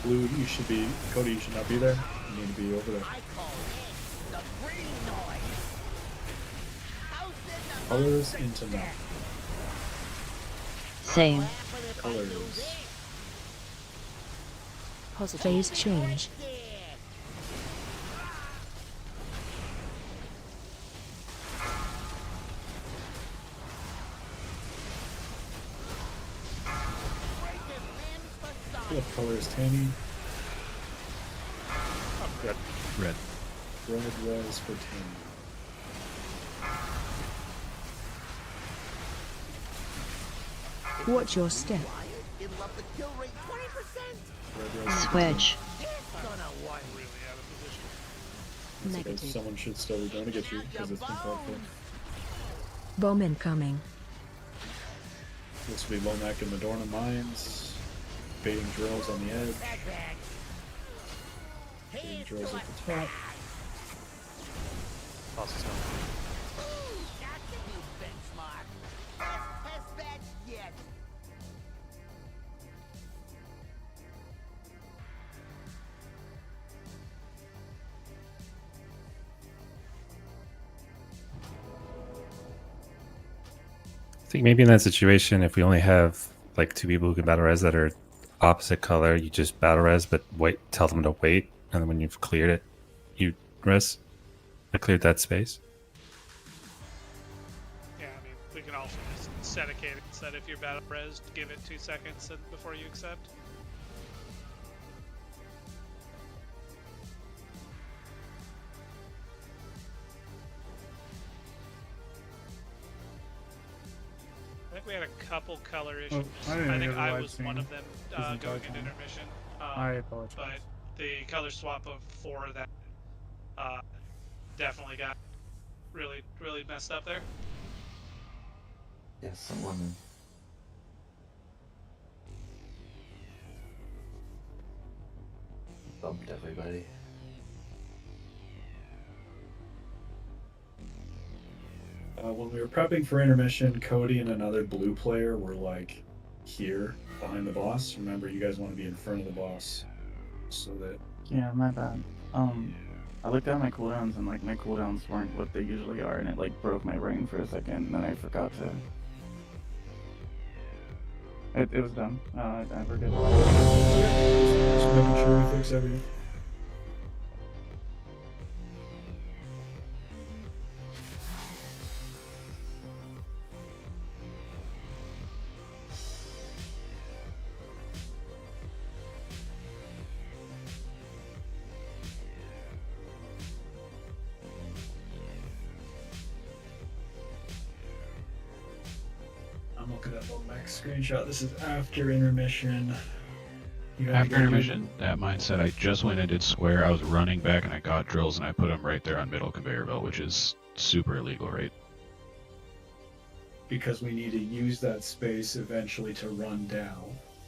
Blue, you should be. Cody, you should not be there. You need to be over there. I call this the green noise. House in the Colors into night. Same. Colors. Positive. Phase change. What colors, Tanny? Red. Red. Red was for Tanny. Watch your step. It'll up the kill rate 20%. Red rose. Switch. It's gonna work. Really out of position. It's okay, Negative. someone should still be going to get you because it's been called for. Bomb incoming. This will be Lomac and Madorna mines. Baiting drills on the edge. Bag. Baiting drills at the top. Boss is coming. That's a new benchmark. Best test badge yet. I think maybe in that situation, if we only have like two people who can battle res that are opposite color, you just battle res, but wait, tell them to wait, and then when you've cleared it, you res. I cleared that space. Yeah, I mean, we can also just set a cadence that if you're battle res, give it 2 seconds before you accept. I think we had a couple color issues. I didn't I think hear the I live was one stream. of them Isn't going that into fine? intermission. I apologize. But the color swap of 4 that definitely got really messed up there. Yeah, someone. Bumped everybody. When we were prepping for intermission, Cody and another blue player were like here behind the boss. Remember, you guys want to be in front of the boss so that. Yeah, my bad. I looked at my cooldowns and like my cooldowns weren't what they usually are, and it like broke my brain for a second, and then I forgot to. It was dumb. I forget. Just making sure we fix everything. I'm looking at Lomac's screenshot. This is after intermission. You guys After ready? intermission, that mindset, I just went and did square. I was running back and I got drills and I put them right there on middle conveyor belt, which is super illegal, right? Because we need to use that space eventually to run down.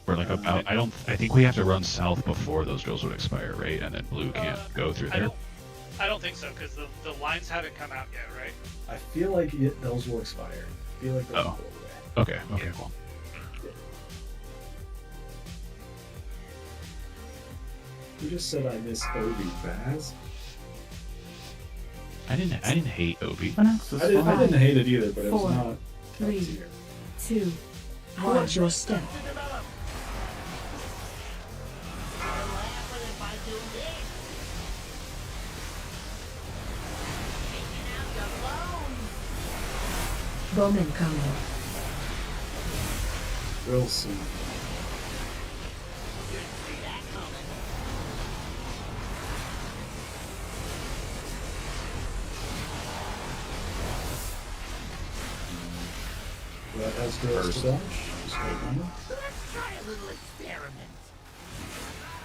We're like about, I think we have to run south before those drills would expire, right? And then blue can't go through there. I don't think so, because the lines haven't come out yet, right? I feel like those will expire. I feel like those will go away. Okay, cool. You just said I miss Obi, Baz. I didn't hate Obi. I didn't hate it either, but it was 4, not. 3, 2, 1. Watch your step. Bomb incoming. We'll see. That has drills to dodge. Just hold on. Let's try a little experiment.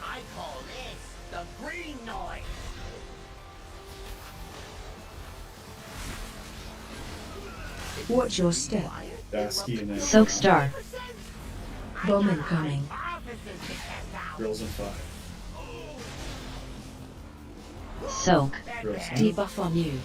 I call this the green noise. Watch your step. Dasky and then Soak Star. Bomb incoming. drills in 5. Soak. Drills in. Debuff on you.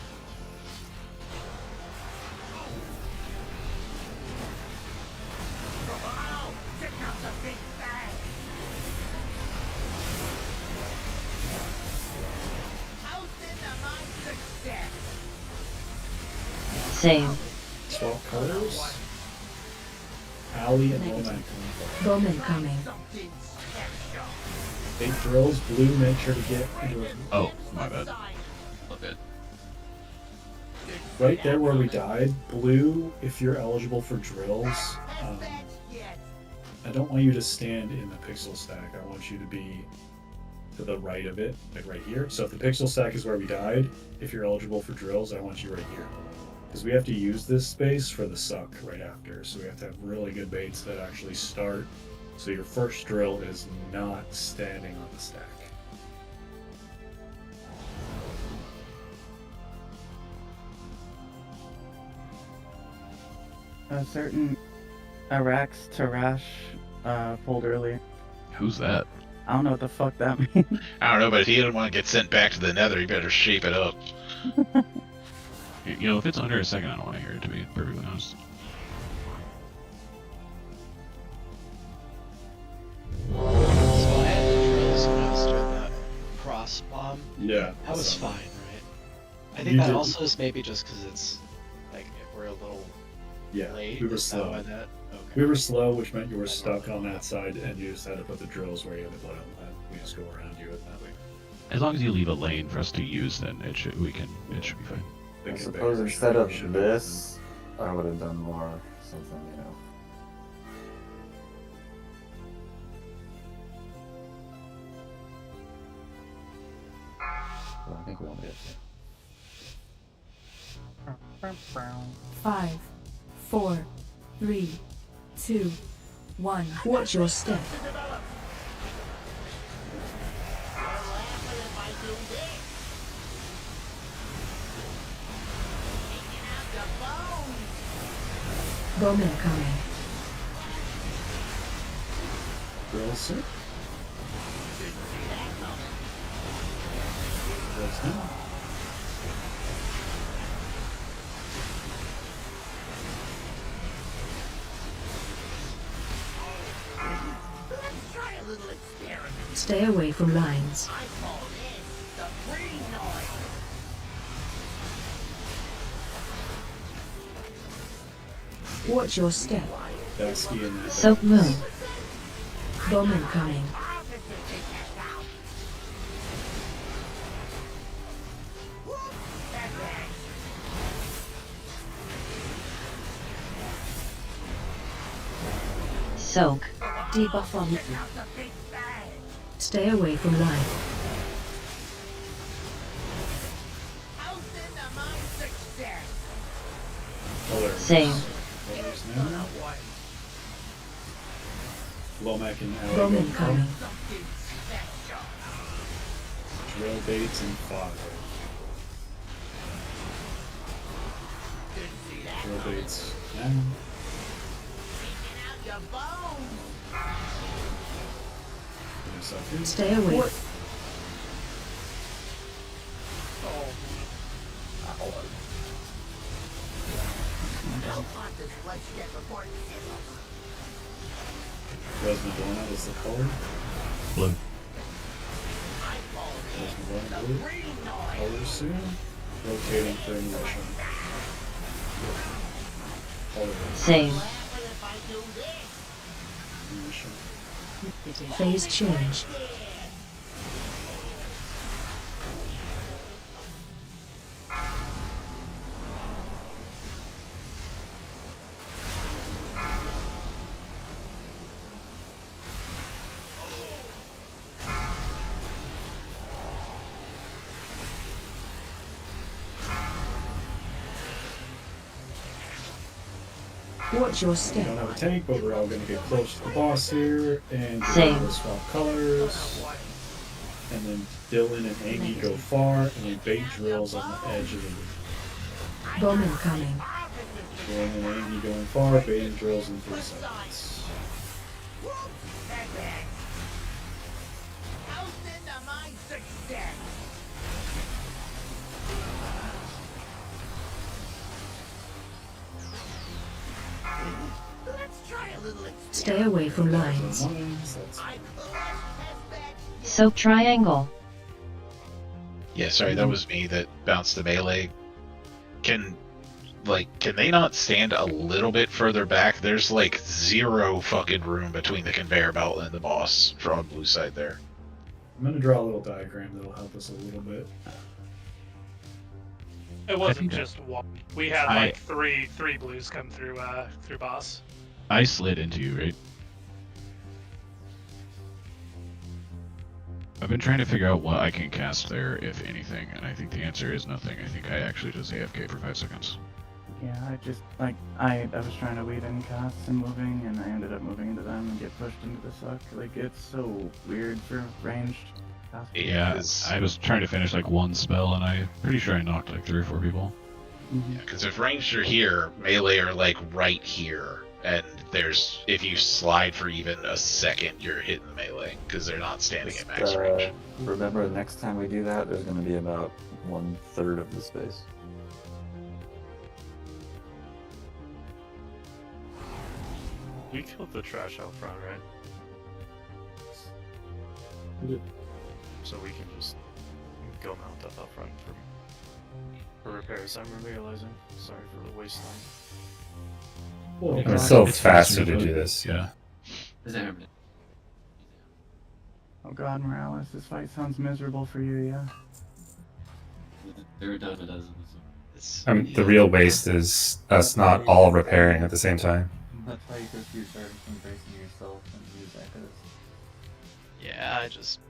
Same. Swap colors. Alley and Womack. Bomb incoming. 8 drills. Blue, make sure to get into it. Oh, my bad. Okay. Right there where we died, blue, if you're eligible for drills, I don't want you to stand in the pixel stack. I want you to be to the right of it, like right here. So if the pixel stack is where we died, if you're eligible for drills, I want you right here. Because we have to use this space for the suck right after. So we have to have really good baits that actually start. So your first drill is not standing on the stack. A certain Arax Tarash pulled earlier. Who's that? I don't know what the fuck that means. I don't know, but if he didn't want to get sent back to the Nether, he better shape it up. You know, if it's under a second, I don't want to hear it, to be perfectly honest. So I had the drills when I was doing that cross bomb. Yeah. That was fine, right? I think You that did. also is maybe just because it's like if we're a little late. We were is that slow. why that? Okay. We were slow, which meant you were stuck on that side, and you just had to put the drills where you had to put them. And we just go around you, and that way. As long as you leave a lane for us to use, then it should be fine. I suppose instead of this, I would have done more something, you know. Well, I think we only have 5, 4, 3, 2, 1. Watch your step. Bomb incoming. Drills, sir. Drills now. Let's try a little experiment. Stay away from lines. I call this the green noise. Watch your step. Dasky and that. Soak Moon. Bomb incoming. Soak. Debuff on you. Stay away from line. Colors. Same. Colors now. Womack and Alley. Bomb go incoming. Drill baits in 5. Drill baits now. In a second. Stay away. Drills Madonna is the color. Blue. colors soon. Rotating for animation. Same. Phase change. Watch your We step. don't have a tank, but we're all going to get close to the boss here, and Same. we'll swap colors. And then Dylan and Amy go far, and we bait drills on the edge of the loop. Bomb incoming. Dylan and Amy going far, baiting drills in 3 seconds. Stay away from lines. Soak triangle. Yeah, sorry, that was me that bounced the melee. Can they not stand a little bit further back? There's like 0 fucking room between the conveyor belt and the boss from blue side there. I'm going to draw a little diagram that'll help us a little bit. It wasn't just one. We had like three blues come through boss. I slid into you, right? I've been trying to figure out what I can cast there, if anything, and I think the answer is nothing. I think I actually just AFK for 5 seconds. Yeah, I just, like, I was trying to weed in casts and moving, and I ended up moving into them and get pushed into the suck. Like, it's so weird for ranged casts. Yeah, I was trying to finish like 1 spell, and I'm pretty sure I knocked like 3 or 4 people. Mm-hmm. Because if ranged are here, melee are like right here, and if you slide for even a second, you're hitting the melee, because they're not standing at max range. Remember, the next time we do that, there's going to be about 1/3 of the space. We killed the trash out front, right? So we can just go mount up out front for repairs. I'm realizing. Sorry for the waste time. Well, It's so faster to do this. Yeah. Oh god, Morales, this fight sounds miserable for you, yeah? They're done a dozen. I mean, the real waste is us not all repairing at the same time. That's why you go through starting from bracing yourself and use echoes. Yeah, I just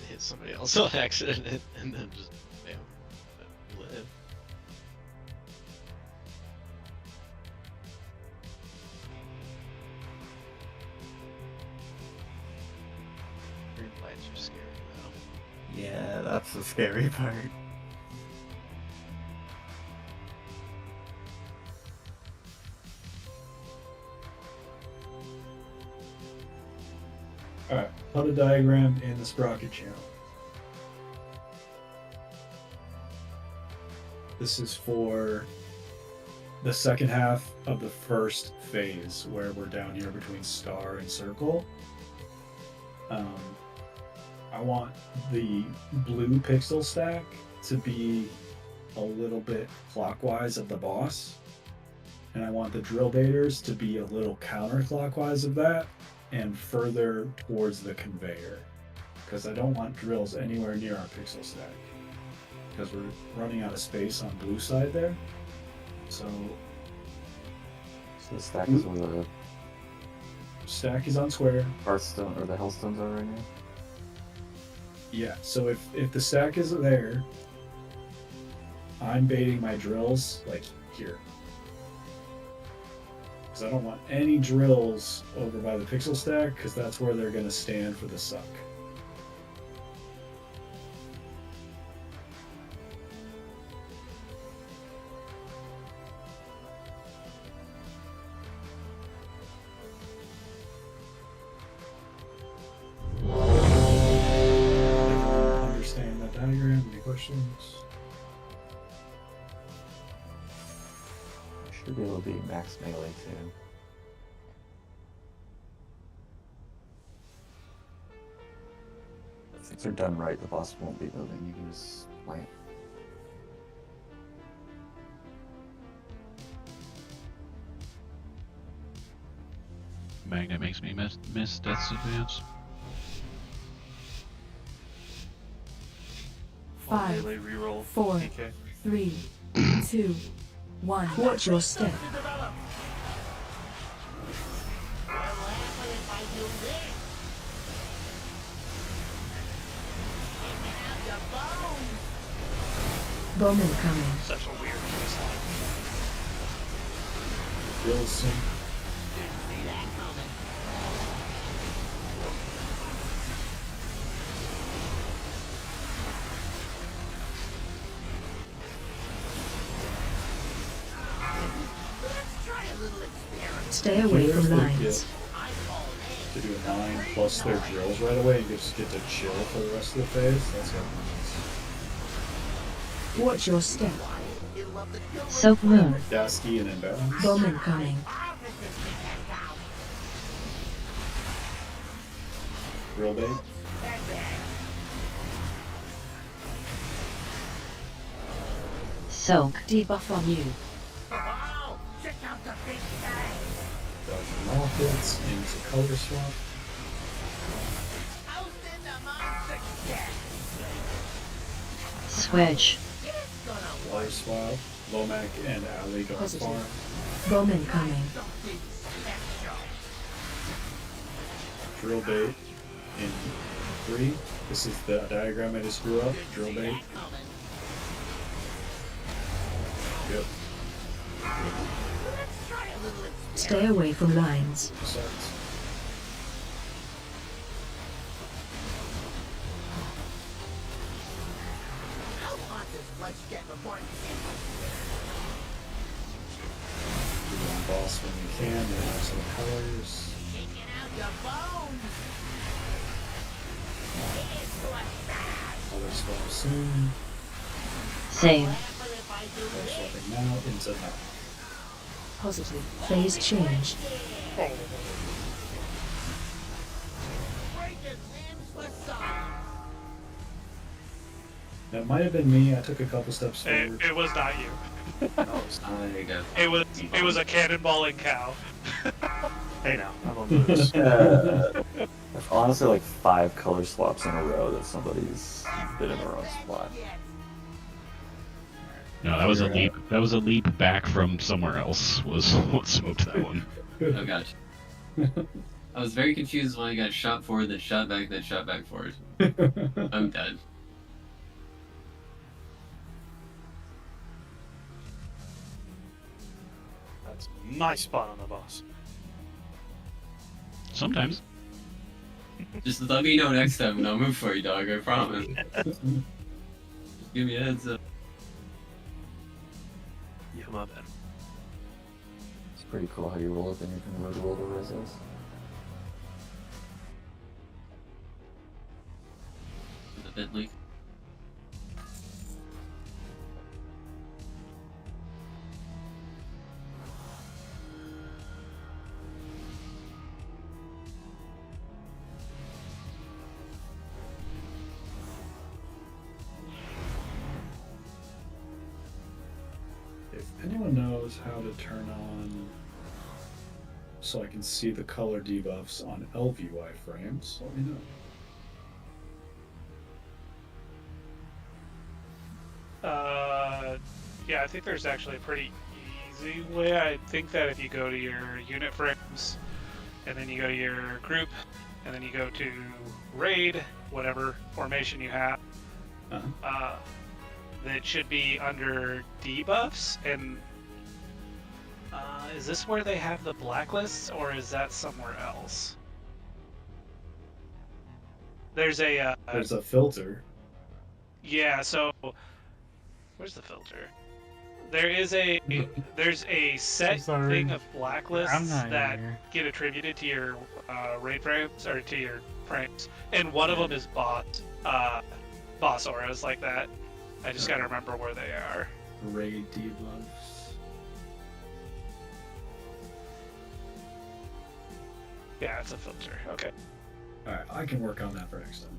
hit somebody else on accident and then just bam, live. Green lights are scary though. Yeah, that's the scary part. Alright, put a diagram in the sprocket channel. This is for the second half of the first phase, where we're down here between star and circle. I want the blue pixel stack to be a little bit clockwise of the boss, and I want the drill baiters to be a little counterclockwise of that and further towards the conveyor, because I don't want drills anywhere near our pixel stack, because we're running out of space on blue side there. So the stack is where the stack is on square. Hearthstone or the Hellstones are right now. Yeah, so if the stack is there, I'm baiting my drills like here. Because I don't want any drills over by the pixel stack, because that's where they're going to stand for the suck. Understand that diagram? Any questions? Should be able to be max melee too. If they're done right, the boss won't be moving. You can just plant. Magnet makes me miss Death's Advance. 5, Melee reroll. 4, DK. 3, 2, 1. Watch your step. Bomb incoming. Such a weird baseline. Wilson. Stay away Here, from if they lines. get to do a 9 plus their drills right away, you just get to chill for the rest of the phase. That's what Watch your step. Soap Moon. Dasky and Imbalance. Bomb incoming. Drill bait. Soak. Debuff on you. Dodging rockets into color swap. Switch. Water swap. Lomac and Ali go Positive. farm. Bomb incoming. Drill bait in 3. This is the diagram I just drew up. Drill bait. Yep. Stay away from lines. Sucks. Do one boss when we can, then have some colors. Color swap soon. Save. Color swapping now into now. Positive. Phase change. That might have been me. I took a couple steps forward. It was not you. I It was a cannonballing cow. Hey now, how about this? That's honestly like 5 color swaps in a row that somebody's been in the wrong spot. No, that was a leap. That was a leap back from somewhere else. Was what smoked that one. Oh gosh. I was very confused when I got shot forward, then shot back forward. I'm dead. That's my spot on the boss. Sometimes. Just let me know next time and I'll move for you, dog, I promise. Just give me a heads up. Yeah, my bad. It's pretty cool how you roll it, then you can roll the results. The Bentley. If anyone knows how to turn on so I can see the color debuffs on LVY frames, let me know. Yeah, I think there's actually a pretty easy way. I think that if you go to your unit frames, and then you go to your group, and then you go to raid, whatever formation you have, that should be under debuffs. And is this where they have the blacklists, or is that somewhere else? There's a filter. Yeah, so where's the filter? There's a set thing of blacklists that get attributed to your raid frames or to your frames, and one of them is boss auras like that. I just gotta remember where they are. Raid debuffs. Yeah, it's a filter. Okay. Alright, I can work on that for next time.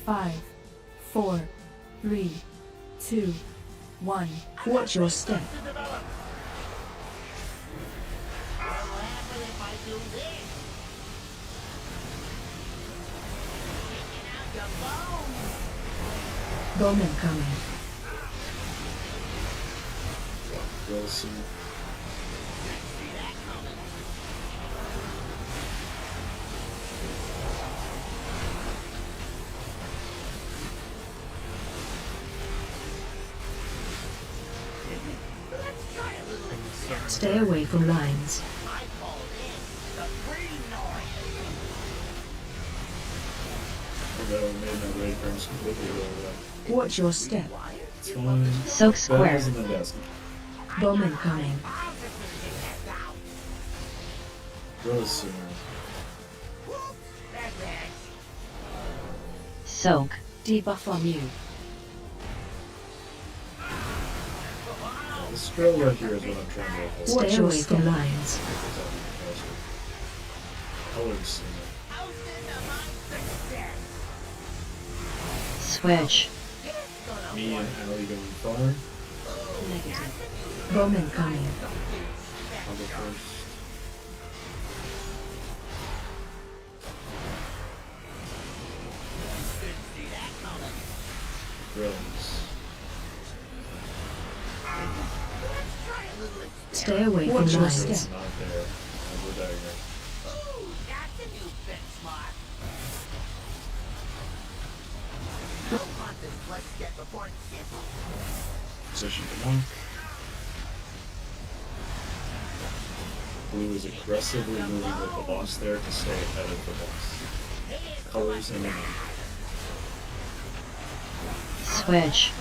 Five, 4, 3, 2, 1. Watch your step. Bomb incoming. Wilson. Stay away from lines. Although maybe my raid burns completely rolled Watch your step. It's fine. Soak square. Bells in the desk. Bomb incoming. Wilson. Soak. Debuff on you. This drill right here is what I'm trying to avoid. Stay away from lines. Colors. Switch. Me and Allie going far. Negative. Bomb incoming. I'll go first. Drills. Stay away from lines. It's not there. I'll go dagger. Position to knock. Blue is aggressively moving with the boss there to stay ahead of the boss. Colors and then Switch.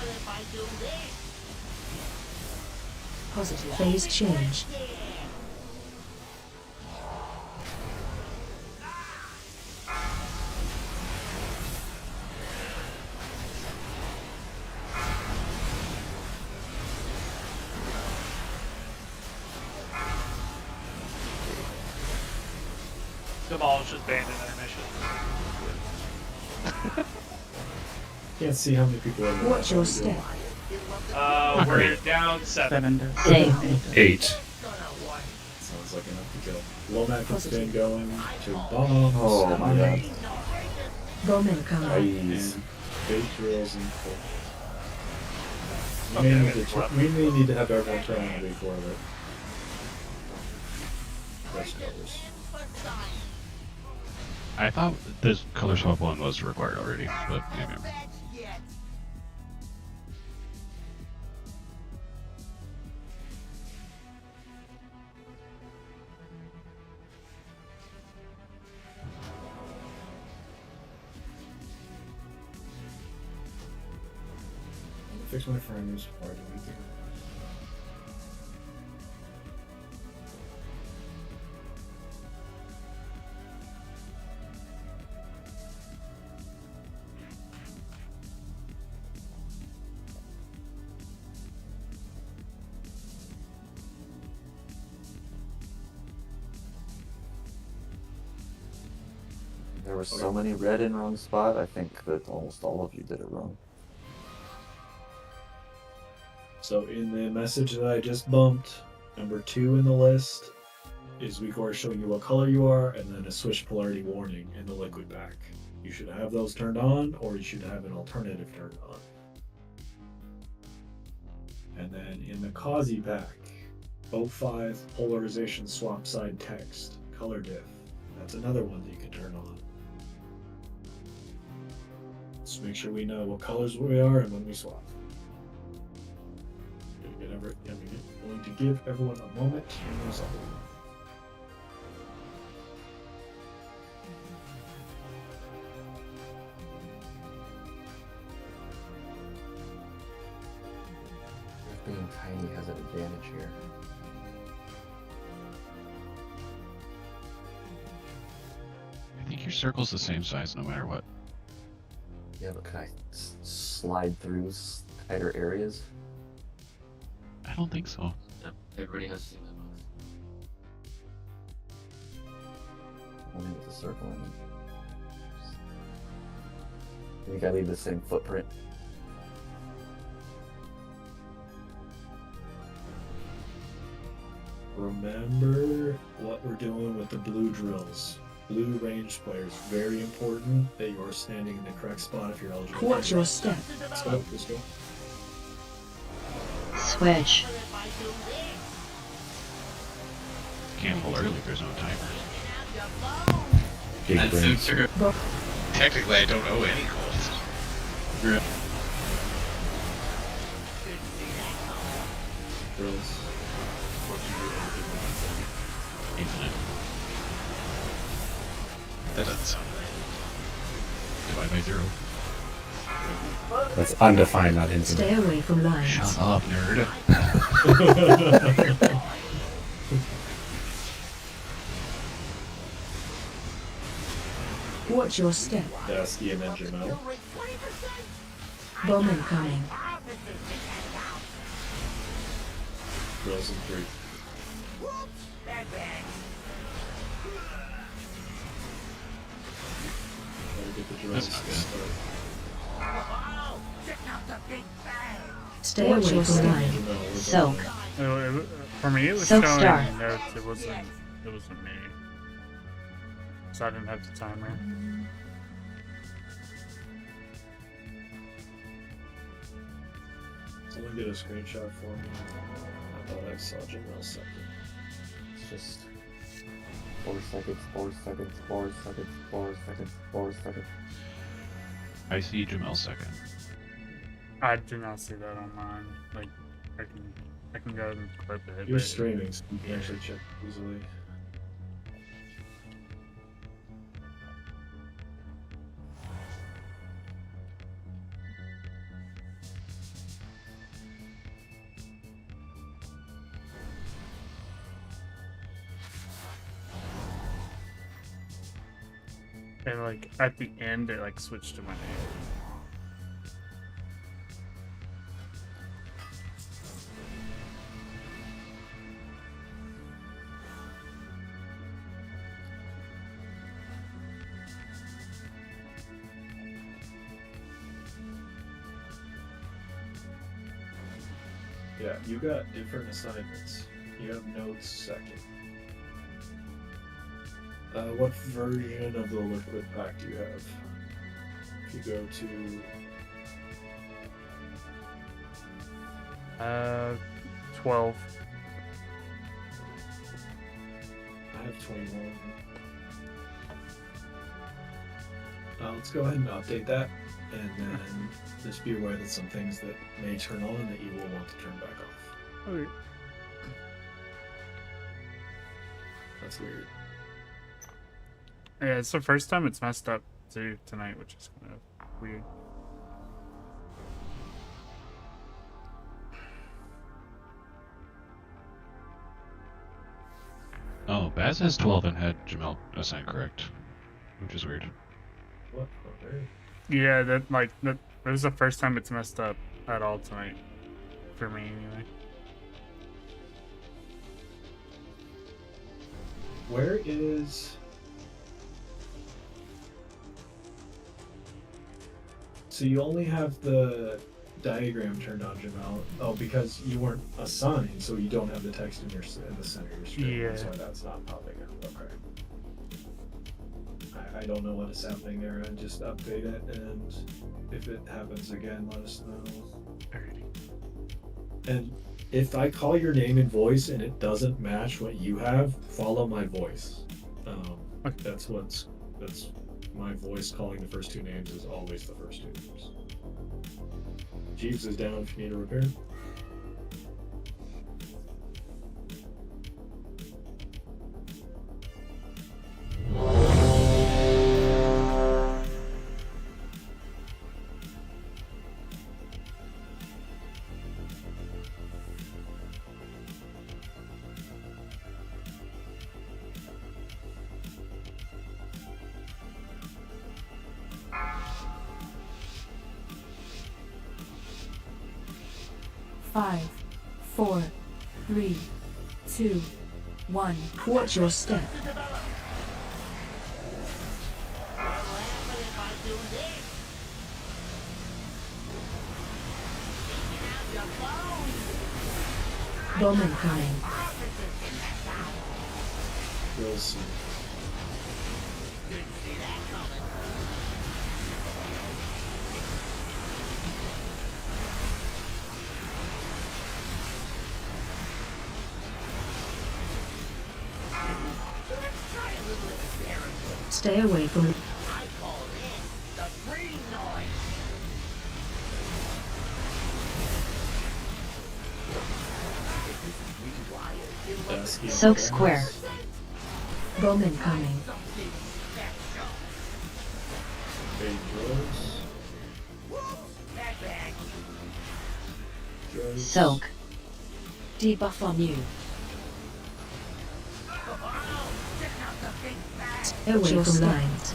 Positive. Phase change. Demolish is banned in intermission. can't see how many people are there. Watch your step. We're down 7. Same. 8. Sounds like enough to kill. Lomac has been going to bombs. Oh my god. Bomb incoming. Nice. And bait drills and full. We may need to have everyone turn on before that. Rest covers. I thought this color swap one was required already, but maybe I'm wrong. Fix my framers before I do anything. There were so many red in wrong spot, I think that almost all of you did it wrong. So in the message that I just bumped, number 2 in the list is WeakOR showing you what color you are, and then a switch polarity warning in the liquid pack. You should have those turned on, or you should have an alternative turned on. And then in the Kazi pack, 05 polarization swap side text, color diff. That's another one that you can turn on. Just make sure we know what colors we are and when we swap. I'm going to give everyone a moment to resolve. Being tiny has an advantage here. your circle's the same size no matter what. Yeah, but can I slide through tighter areas? I don't think so. No, everybody has to see that box. Only with a circle in it. I think I leave the same footprint. Remember what we're doing with the blue drills. Blue ranged players, very important that you're standing in the correct spot if you're eligible. Watch your step. Let's go, let's go. Switch. Can't pull early if there's no timer. Big brain. Technically, I don't owe any gold. Drills. Infinite. That doesn't sound right. Divide by 0. That's undefined, not infinite. Stay away from lines. Shut up, nerd. Watch your step. Dusty and then Jamel. Bomb incoming. Drills in 3. Gotta get the drills to start. Stay away from lines. Soak. For me, it was Soak showing star. notes. It wasn't me. So I didn't have the timer. Someone get a screenshot for me. I thought I saw Jamel second. It's just 4 seconds, 4 seconds, 4 seconds, 4 seconds, 4 seconds. I see Jamel second. I do not see that on mine. Like, I can go and clip it. You're but- streaming, so you can actually check easily. And like at the end, it like switched to my name. Yeah, you got different assignments. You have notes second. What version of the liquid pack do you have? If you go to 12. I have 21. Let's go ahead and update that, and then just be aware that some things that may turn on that you will want to turn back off. Okay. That's weird. Yeah, it's the first time it's messed up too tonight, which is kind of weird. Oh, Baz has 12 and had Jamel assigned correct, which is weird. What? Okay. Yeah, that was the first time it's messed up at all tonight, for me anyway. Where is... So you only have the diagram turned on, Jamel. Oh, because you weren't assigned, so you don't have the text in the center of your screen. Yeah. That's why that's not popping up. Okay. I don't know what is happening there. I just update it, and if it happens again, let us know. Alrighty. And if I call your name and voice and it doesn't match what you have, follow my voice. That's my voice calling the first two names is always the first two names. Jeeves is down if you need a repair. 5, 4, 3, 2, 1. Watch your step. Bomb incoming. We'll see. Stay away from. Soak square. Bomb incoming. Big drills. Soak. Debuff on you. Stay away from lines.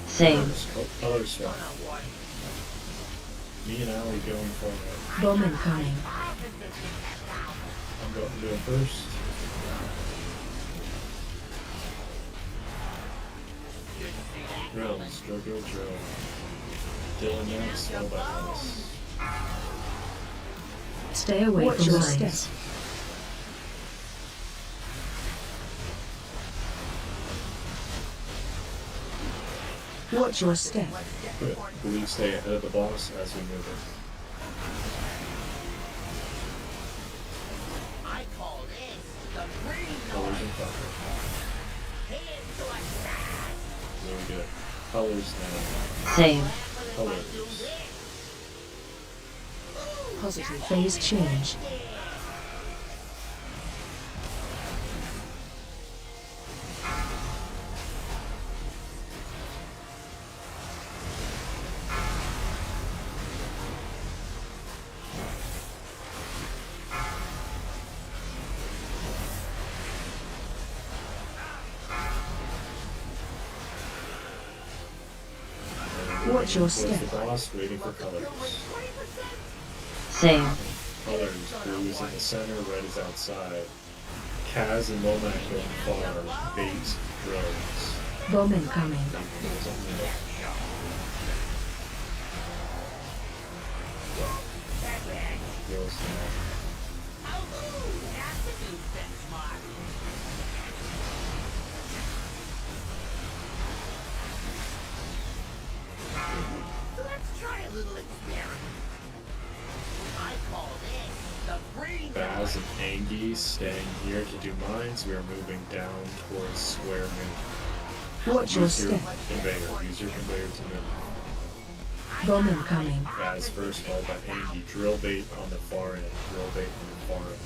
Save. Color swap. Me and Ali going for it. Bomb incoming. I'm going to do it first. Drills, drill. Dylan next, followed by us. Stay away Watch from your lines. step. Watch your step. Good. We stay ahead of the boss as we move in. Colors and color. Really good. Colors now. Save. Colors. Positive phase change. Watch your Towards step. the boss, waiting for colors. Save. Colors. Blue is in the center, red is outside. Kaz and Momac going far. Bait, drills. Bomb incoming. Drills on the middle. Drills now. Baz and Angie staying here to do mines. We are moving down towards square move. Watch your Use your step. conveyor. Use your conveyor to move. Bomb incoming. Baz first, followed by Angie. Drill bait on the far end. Drill bait on the far end.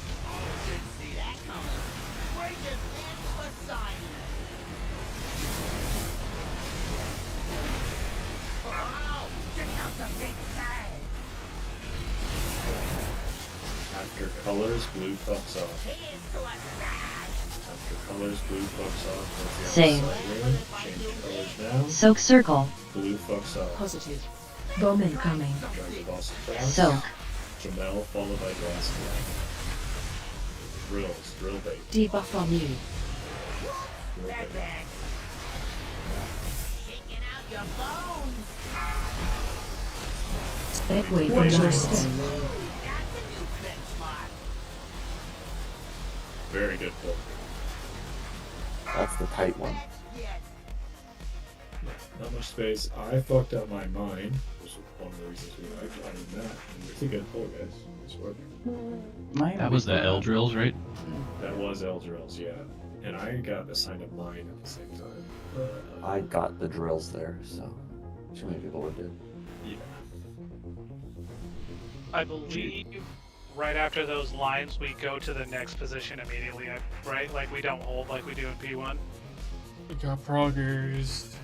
After colors, blue fucks off. After colors, blue fucks off. That's the Same. outside ring. Change colors now. Soak circle. Blue fucks off. Positive. Bomb incoming. Drive the boss across. Soak. Jamel followed by Glass. Drills, drill bait. Debuff on you. Drill bait. Stay away from lines. Very good pull. That's the tight one. Not much space. I fucked up my mine. Which was one of the reasons we I did that. It's a good pull, guys. It's working. That was the L drills, right? That was L drills, yeah. And I got assigned a mine at the same time. I got the drills there, so too many people did. Yeah. I believe right after those lines, we go to the next position immediately, right? Like we don't hold like we do in P1. We got proggers.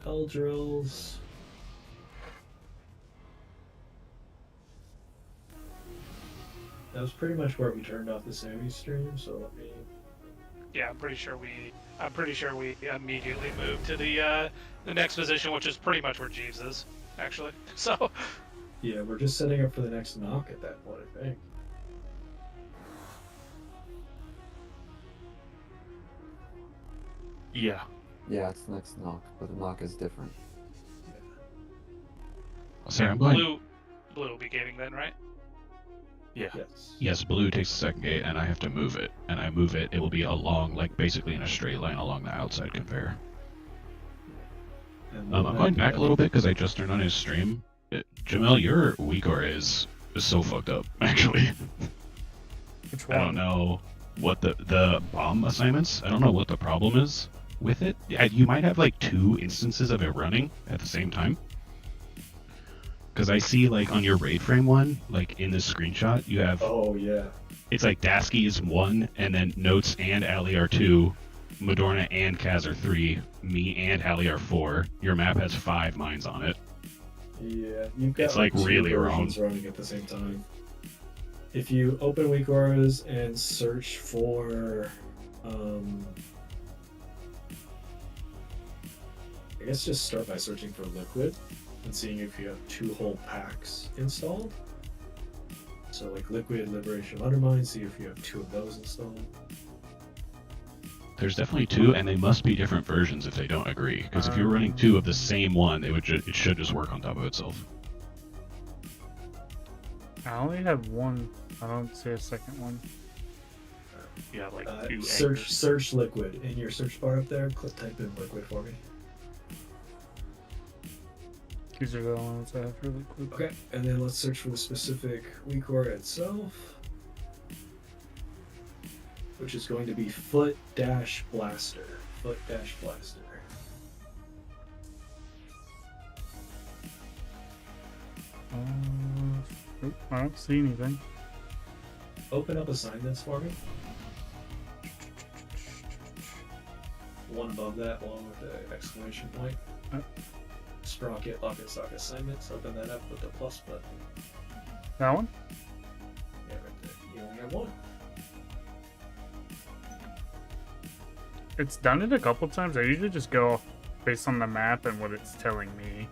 L drills. That was pretty much where we turned off the Sammy stream, so let me... Yeah, I'm pretty sure we immediately moved to the next position, which is pretty much where Jeeves is, actually. So Yeah, we're just setting up for the next knock at that point, I think. Yeah. Yeah, it's the next knock, but the knock is different. Sorry, I'm going. Blue will be gating then, right? Yeah. Yes, blue takes the second gate, and I have to move it. And I move it, it will be along, like basically in a straight line along the outside conveyor. I'm going back a little bit because I just turned on his stream. Jamel, your Weakor is so fucked up, actually. Which one? I don't know what the bomb assignments. I don't know what the problem is with it. You might have like 2 instances of it running at the same time. Because I see, like, on your raid frame one, like, in this screenshot, you have... Oh, yeah. It's like Dasky is 1, and then Notes and Ali are 2, Madorna and Kaz are 3, me and Ali are 4. Your map has 5 mines on it. Yeah, you've got It's, like, 2 really versions wrong. running at the same time. If you open Weakoras and search for... I guess just start by searching for Liquid and seeing if you have 2 whole packs installed. So like Liquid, Liberation of Undermine, see if you have 2 of those installed. There's definitely 2, and they must be different versions if they don't agree. Because if you're running 2 of the same one, it should just work on top of itself. I only have 1. I don't see a second one. Yeah, like 2 Search Liquid in your search bar up there. Type in Liquid for me. These are the ones I have for Liquid. Okay, and then let's search for the specific Weakor itself, which is going to be Foot-Blaster. Foot-Blaster. I don't see anything. Open up assignments for me. One above that, along with the exclamation point. Sprocket, Locket, Stock assignments. Open that up with the plus button. That one? Yeah, right there. You only have 1. It's done it a couple times. I usually just go based on the map and what it's telling me.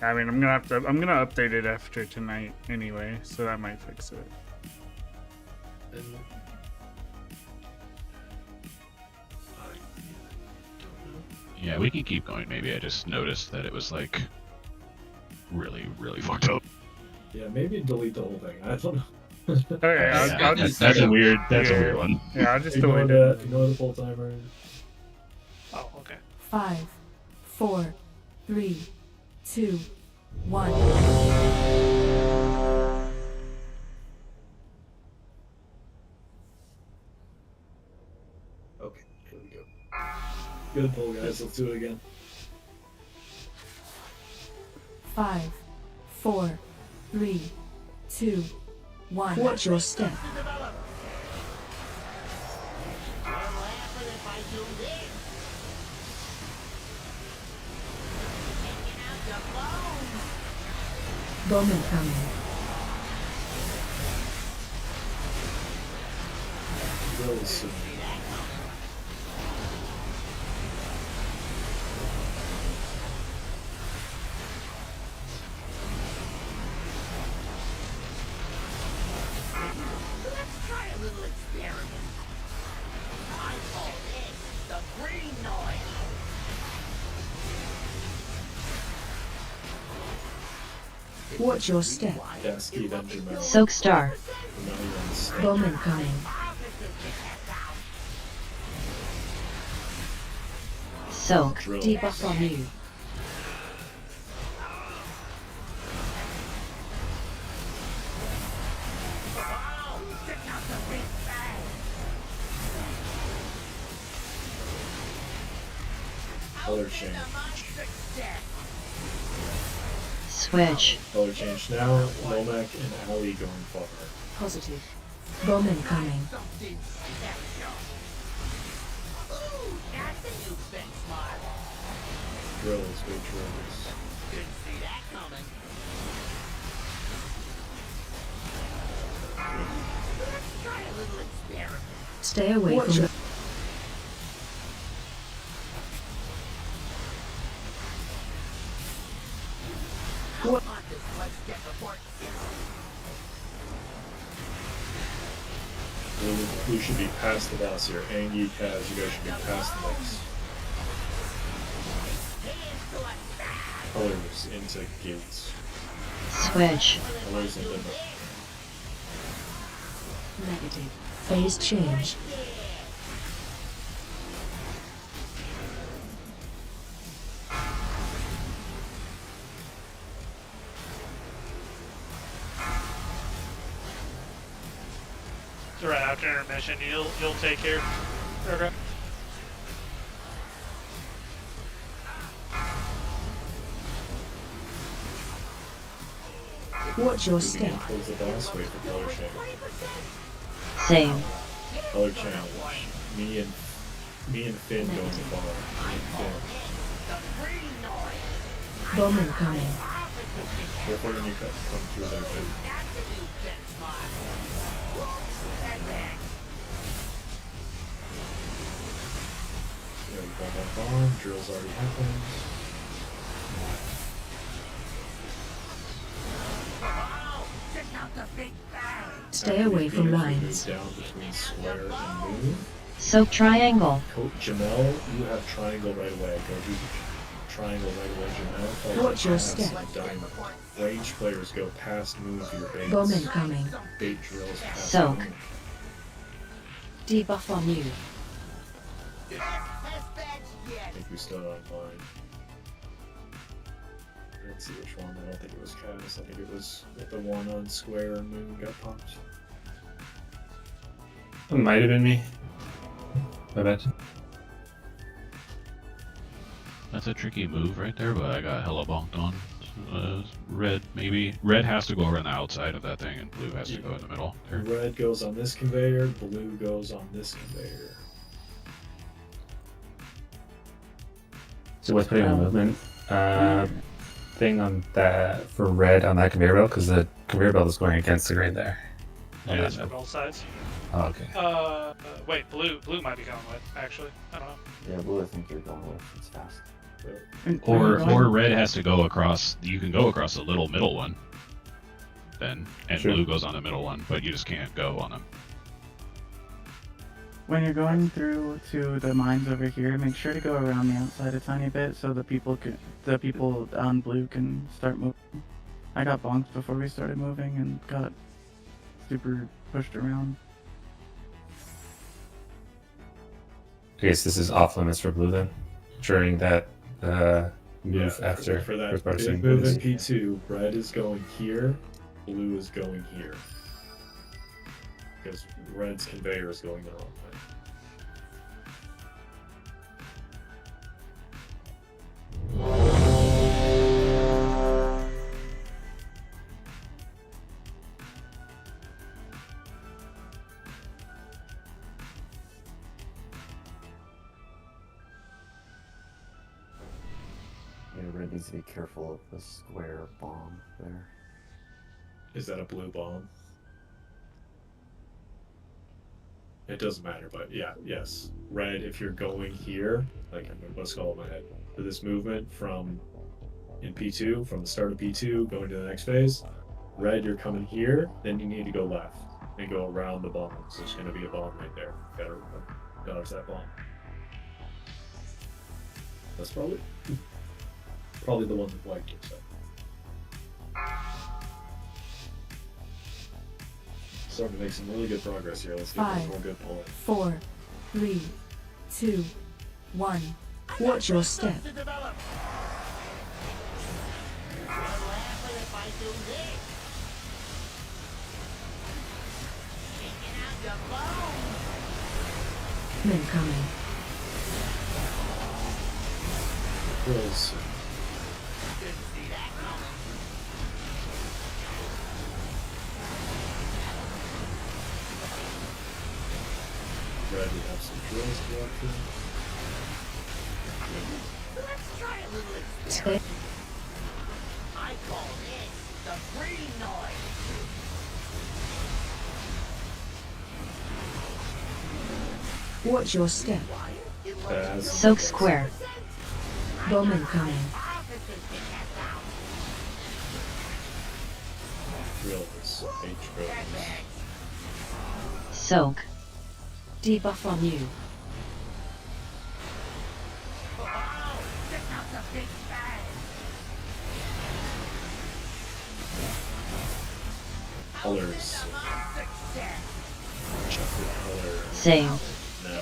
I mean, I'm gonna update it after tonight anyway, so that might fix it. Yeah, we can keep going. Maybe I just noticed that it was like really, really fucked up. Yeah, maybe delete the whole thing. I don't know. Okay, I'll just that's a weird one. Yeah, I'll just ignore delete it. Ignore the full timer. Oh, okay. 5, 4, 3, 2, 1. Okay, here we go. Good pull, guys. Let's do it again. 5, 4, 3, 2, 1. Watch your step. Bomb incoming. Really soon. Let's try a little experiment. I call this the green noise. Watch your step. Yeah, ski dungeon mode. Soak star. Now you're on the step. Bomb incoming. Soak. Debuff on you. Color change. Switch. Color change now. Lomac and Ali going forward. Positive. Bomb incoming. Something special. Ooh, that's a new benchmark. Drills, big drills. Didn't see that coming. Stay away from the... We should be past the boss here. Angie, Kaz, you guys should be past the boss. Colors into gates. Switch. Colors into... Negative. Phase change. So right after intermission, you'll take care. Okay. Watch your step. Close the boss, wait for color change. Same. Color change. Me and Finn going to bar. Me and Finn. Bomb incoming. Careful when you come through there, Finn. Yeah, bomb. Drill's already happened. Stay away from lines. Down between square and move. Soak triangle. Jamel, you have triangle right away. Go do triangle right away, Jamel. Watch your step. Diamond. Range players go past move your baits. Bomb incoming. Bait drills past Soak. move. Debuff on you. I think we still on line. Let's see which one. I don't think it was Kaz. I think it was the one on square and moon got pumped. It might have been me. My bad. That's a tricky move right there, but I got hella bonked on. Red, maybe. Red has to go around the outside of that thing, and blue has to go in the middle. There. Red goes on this conveyor, blue goes on this conveyor. So what's putting on movement? Thing on that for red on that conveyor belt, because the conveyor belt is going against the grade there. Yeah, it's for both sides. Oh, okay. Wait, blue might be going with, actually. I don't know. Yeah, blue I think you're going with. It's fast. Or red has to go across. You can go across the little middle one, then, and Sure. blue goes on the middle one, but you just can't go on them. When you're going through to the mines over here, make sure to go around the outside a tiny bit so the people on blue can start moving. I got bonked before we started moving and got super pushed around. I guess this is off limits for blue then, during that move after for that first part of big swing. move in P2, red is going here, blue is going here. Because red's conveyor is going the wrong way. Yeah, red needs to be careful of the square bomb there. Is that a blue bomb? It doesn't matter, but yeah, yes. Red, if you're going here, like I'm going to bust all in my head, for this movement from in P2, from the start of P2 going to the next phase, red, you're coming here, then you need to go left and go around the bomb. So there's going to be a bomb right there. Gotta dodge that bomb. That's probably the one that liked it. So. Starting to make some really good progress here. Let's get one more good pull. 4, 3, 2, 1. Watch your step. Incoming. Drills. Red, we have some drills to walk through. Stay. I call this the breeding noise. Watch your step. Soak square. Bomb incoming. Drills. 8 drills. Soak. Debuff on you. Colors. Chocolate color. Same. No.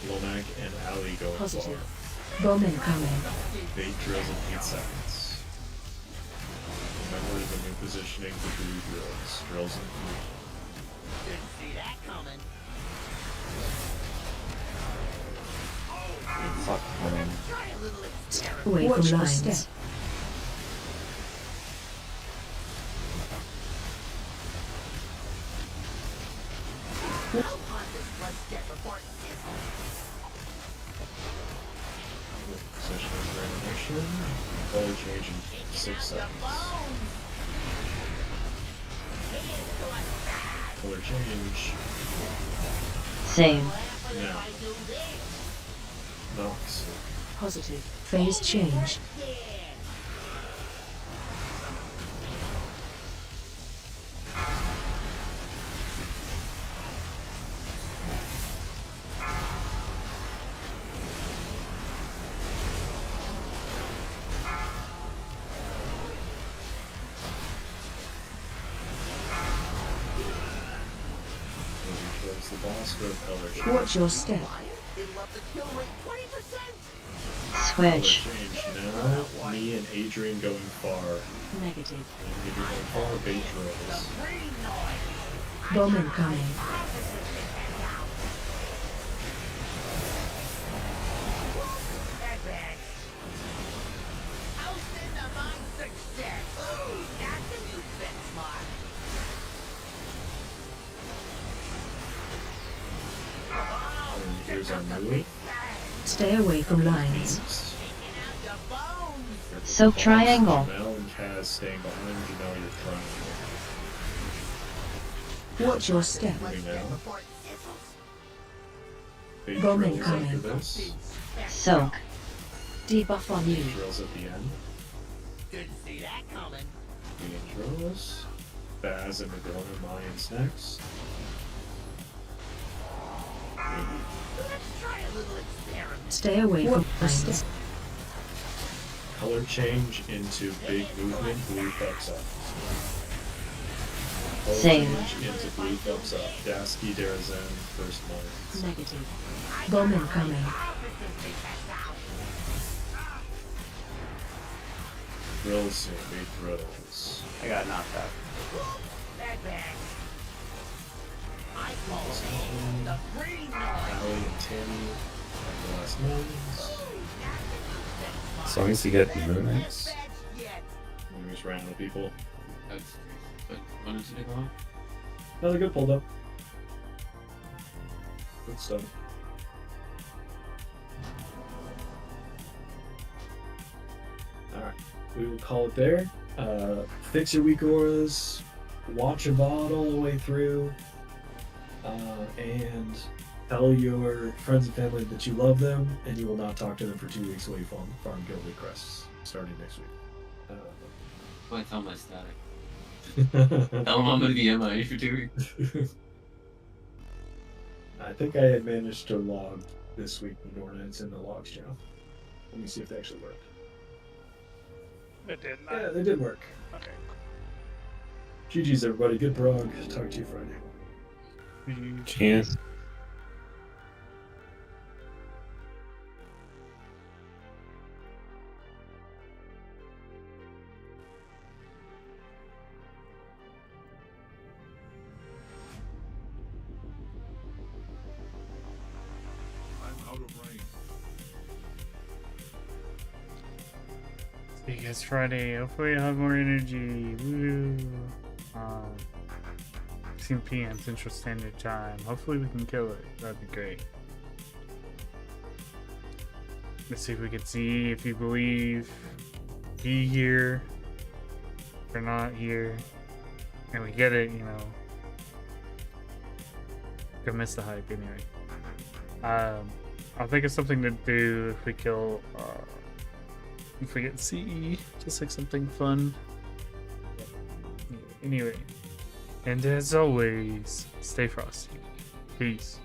Lomac and Ali going Positive. far. Bomb incoming. 8 drills in 8 seconds. Remember the new positioning for 3 drills. Drills in 3. Didn't see that coming. Fuck, man. Try a little experiment. Away Watch from your lines. step. I'll pause this blood step before it sizzles. Position of animation. Color change in 6 seconds. Color change. Same. Now. Nox. Positive. Phase change. Moving towards the boss for color change. Watch your step. It'll up the kill rate 20%. Switch. Color change now. Me and Adrian going far. Negative. And Adrian going far. Bait drills. Bomb incoming. And here's our move. Stay away from lines. Soak triangle. Jamel and Kaz staying behind. Jamel, you're trying. Watch your step. Moving now. Bait Bomb drills after incoming. this. Soak. Debuff on you. Bait drills at the end. Didn't see that coming. Bait drills. Baz and Madonna Mayans next. Try a little experiment. Stay away from lines. Color change into big movement. Blue thumbs up. Color Same. change into blue thumbs up. Dasky, Darazen, first Mayans. Negative. Bomb incoming. Drills soon. Bait drills. I got knocked out. I call it the green noise. Ali and Tammy are the last Mayans. As long as you get movements. And there's random people. But when did it go on? Another good pulled up. Good stuff. Alright, we will call it there. Fix your weak auras, watch a VOD all the way through, and tell your friends and family that you love them, and you will not talk to them for 2 weeks while you farm Guildly Crests starting next week. Oh, I tell my static. Tell them I'm gonna be MIA for 2 weeks. I think I had managed to log this week with Nornets in the logs channel. Let me see if they actually worked. It did. Yeah, they did work. Okay. GG's everybody, good prog. Talk to you Friday. Cheers. I'm out of range. See you guys Friday. Hopefully you'll have more energy. Woo! 16 p.m. Central Standard Time. Hopefully we can kill it. That'd be great. Let's see if we can see if you believe. Be here. If you're not here. And we get it, you know. Gonna miss the hype anyway. I'll think of something to do if we kill. If we get CE, just like something fun. Anyway, and as always, stay frosty. Peace.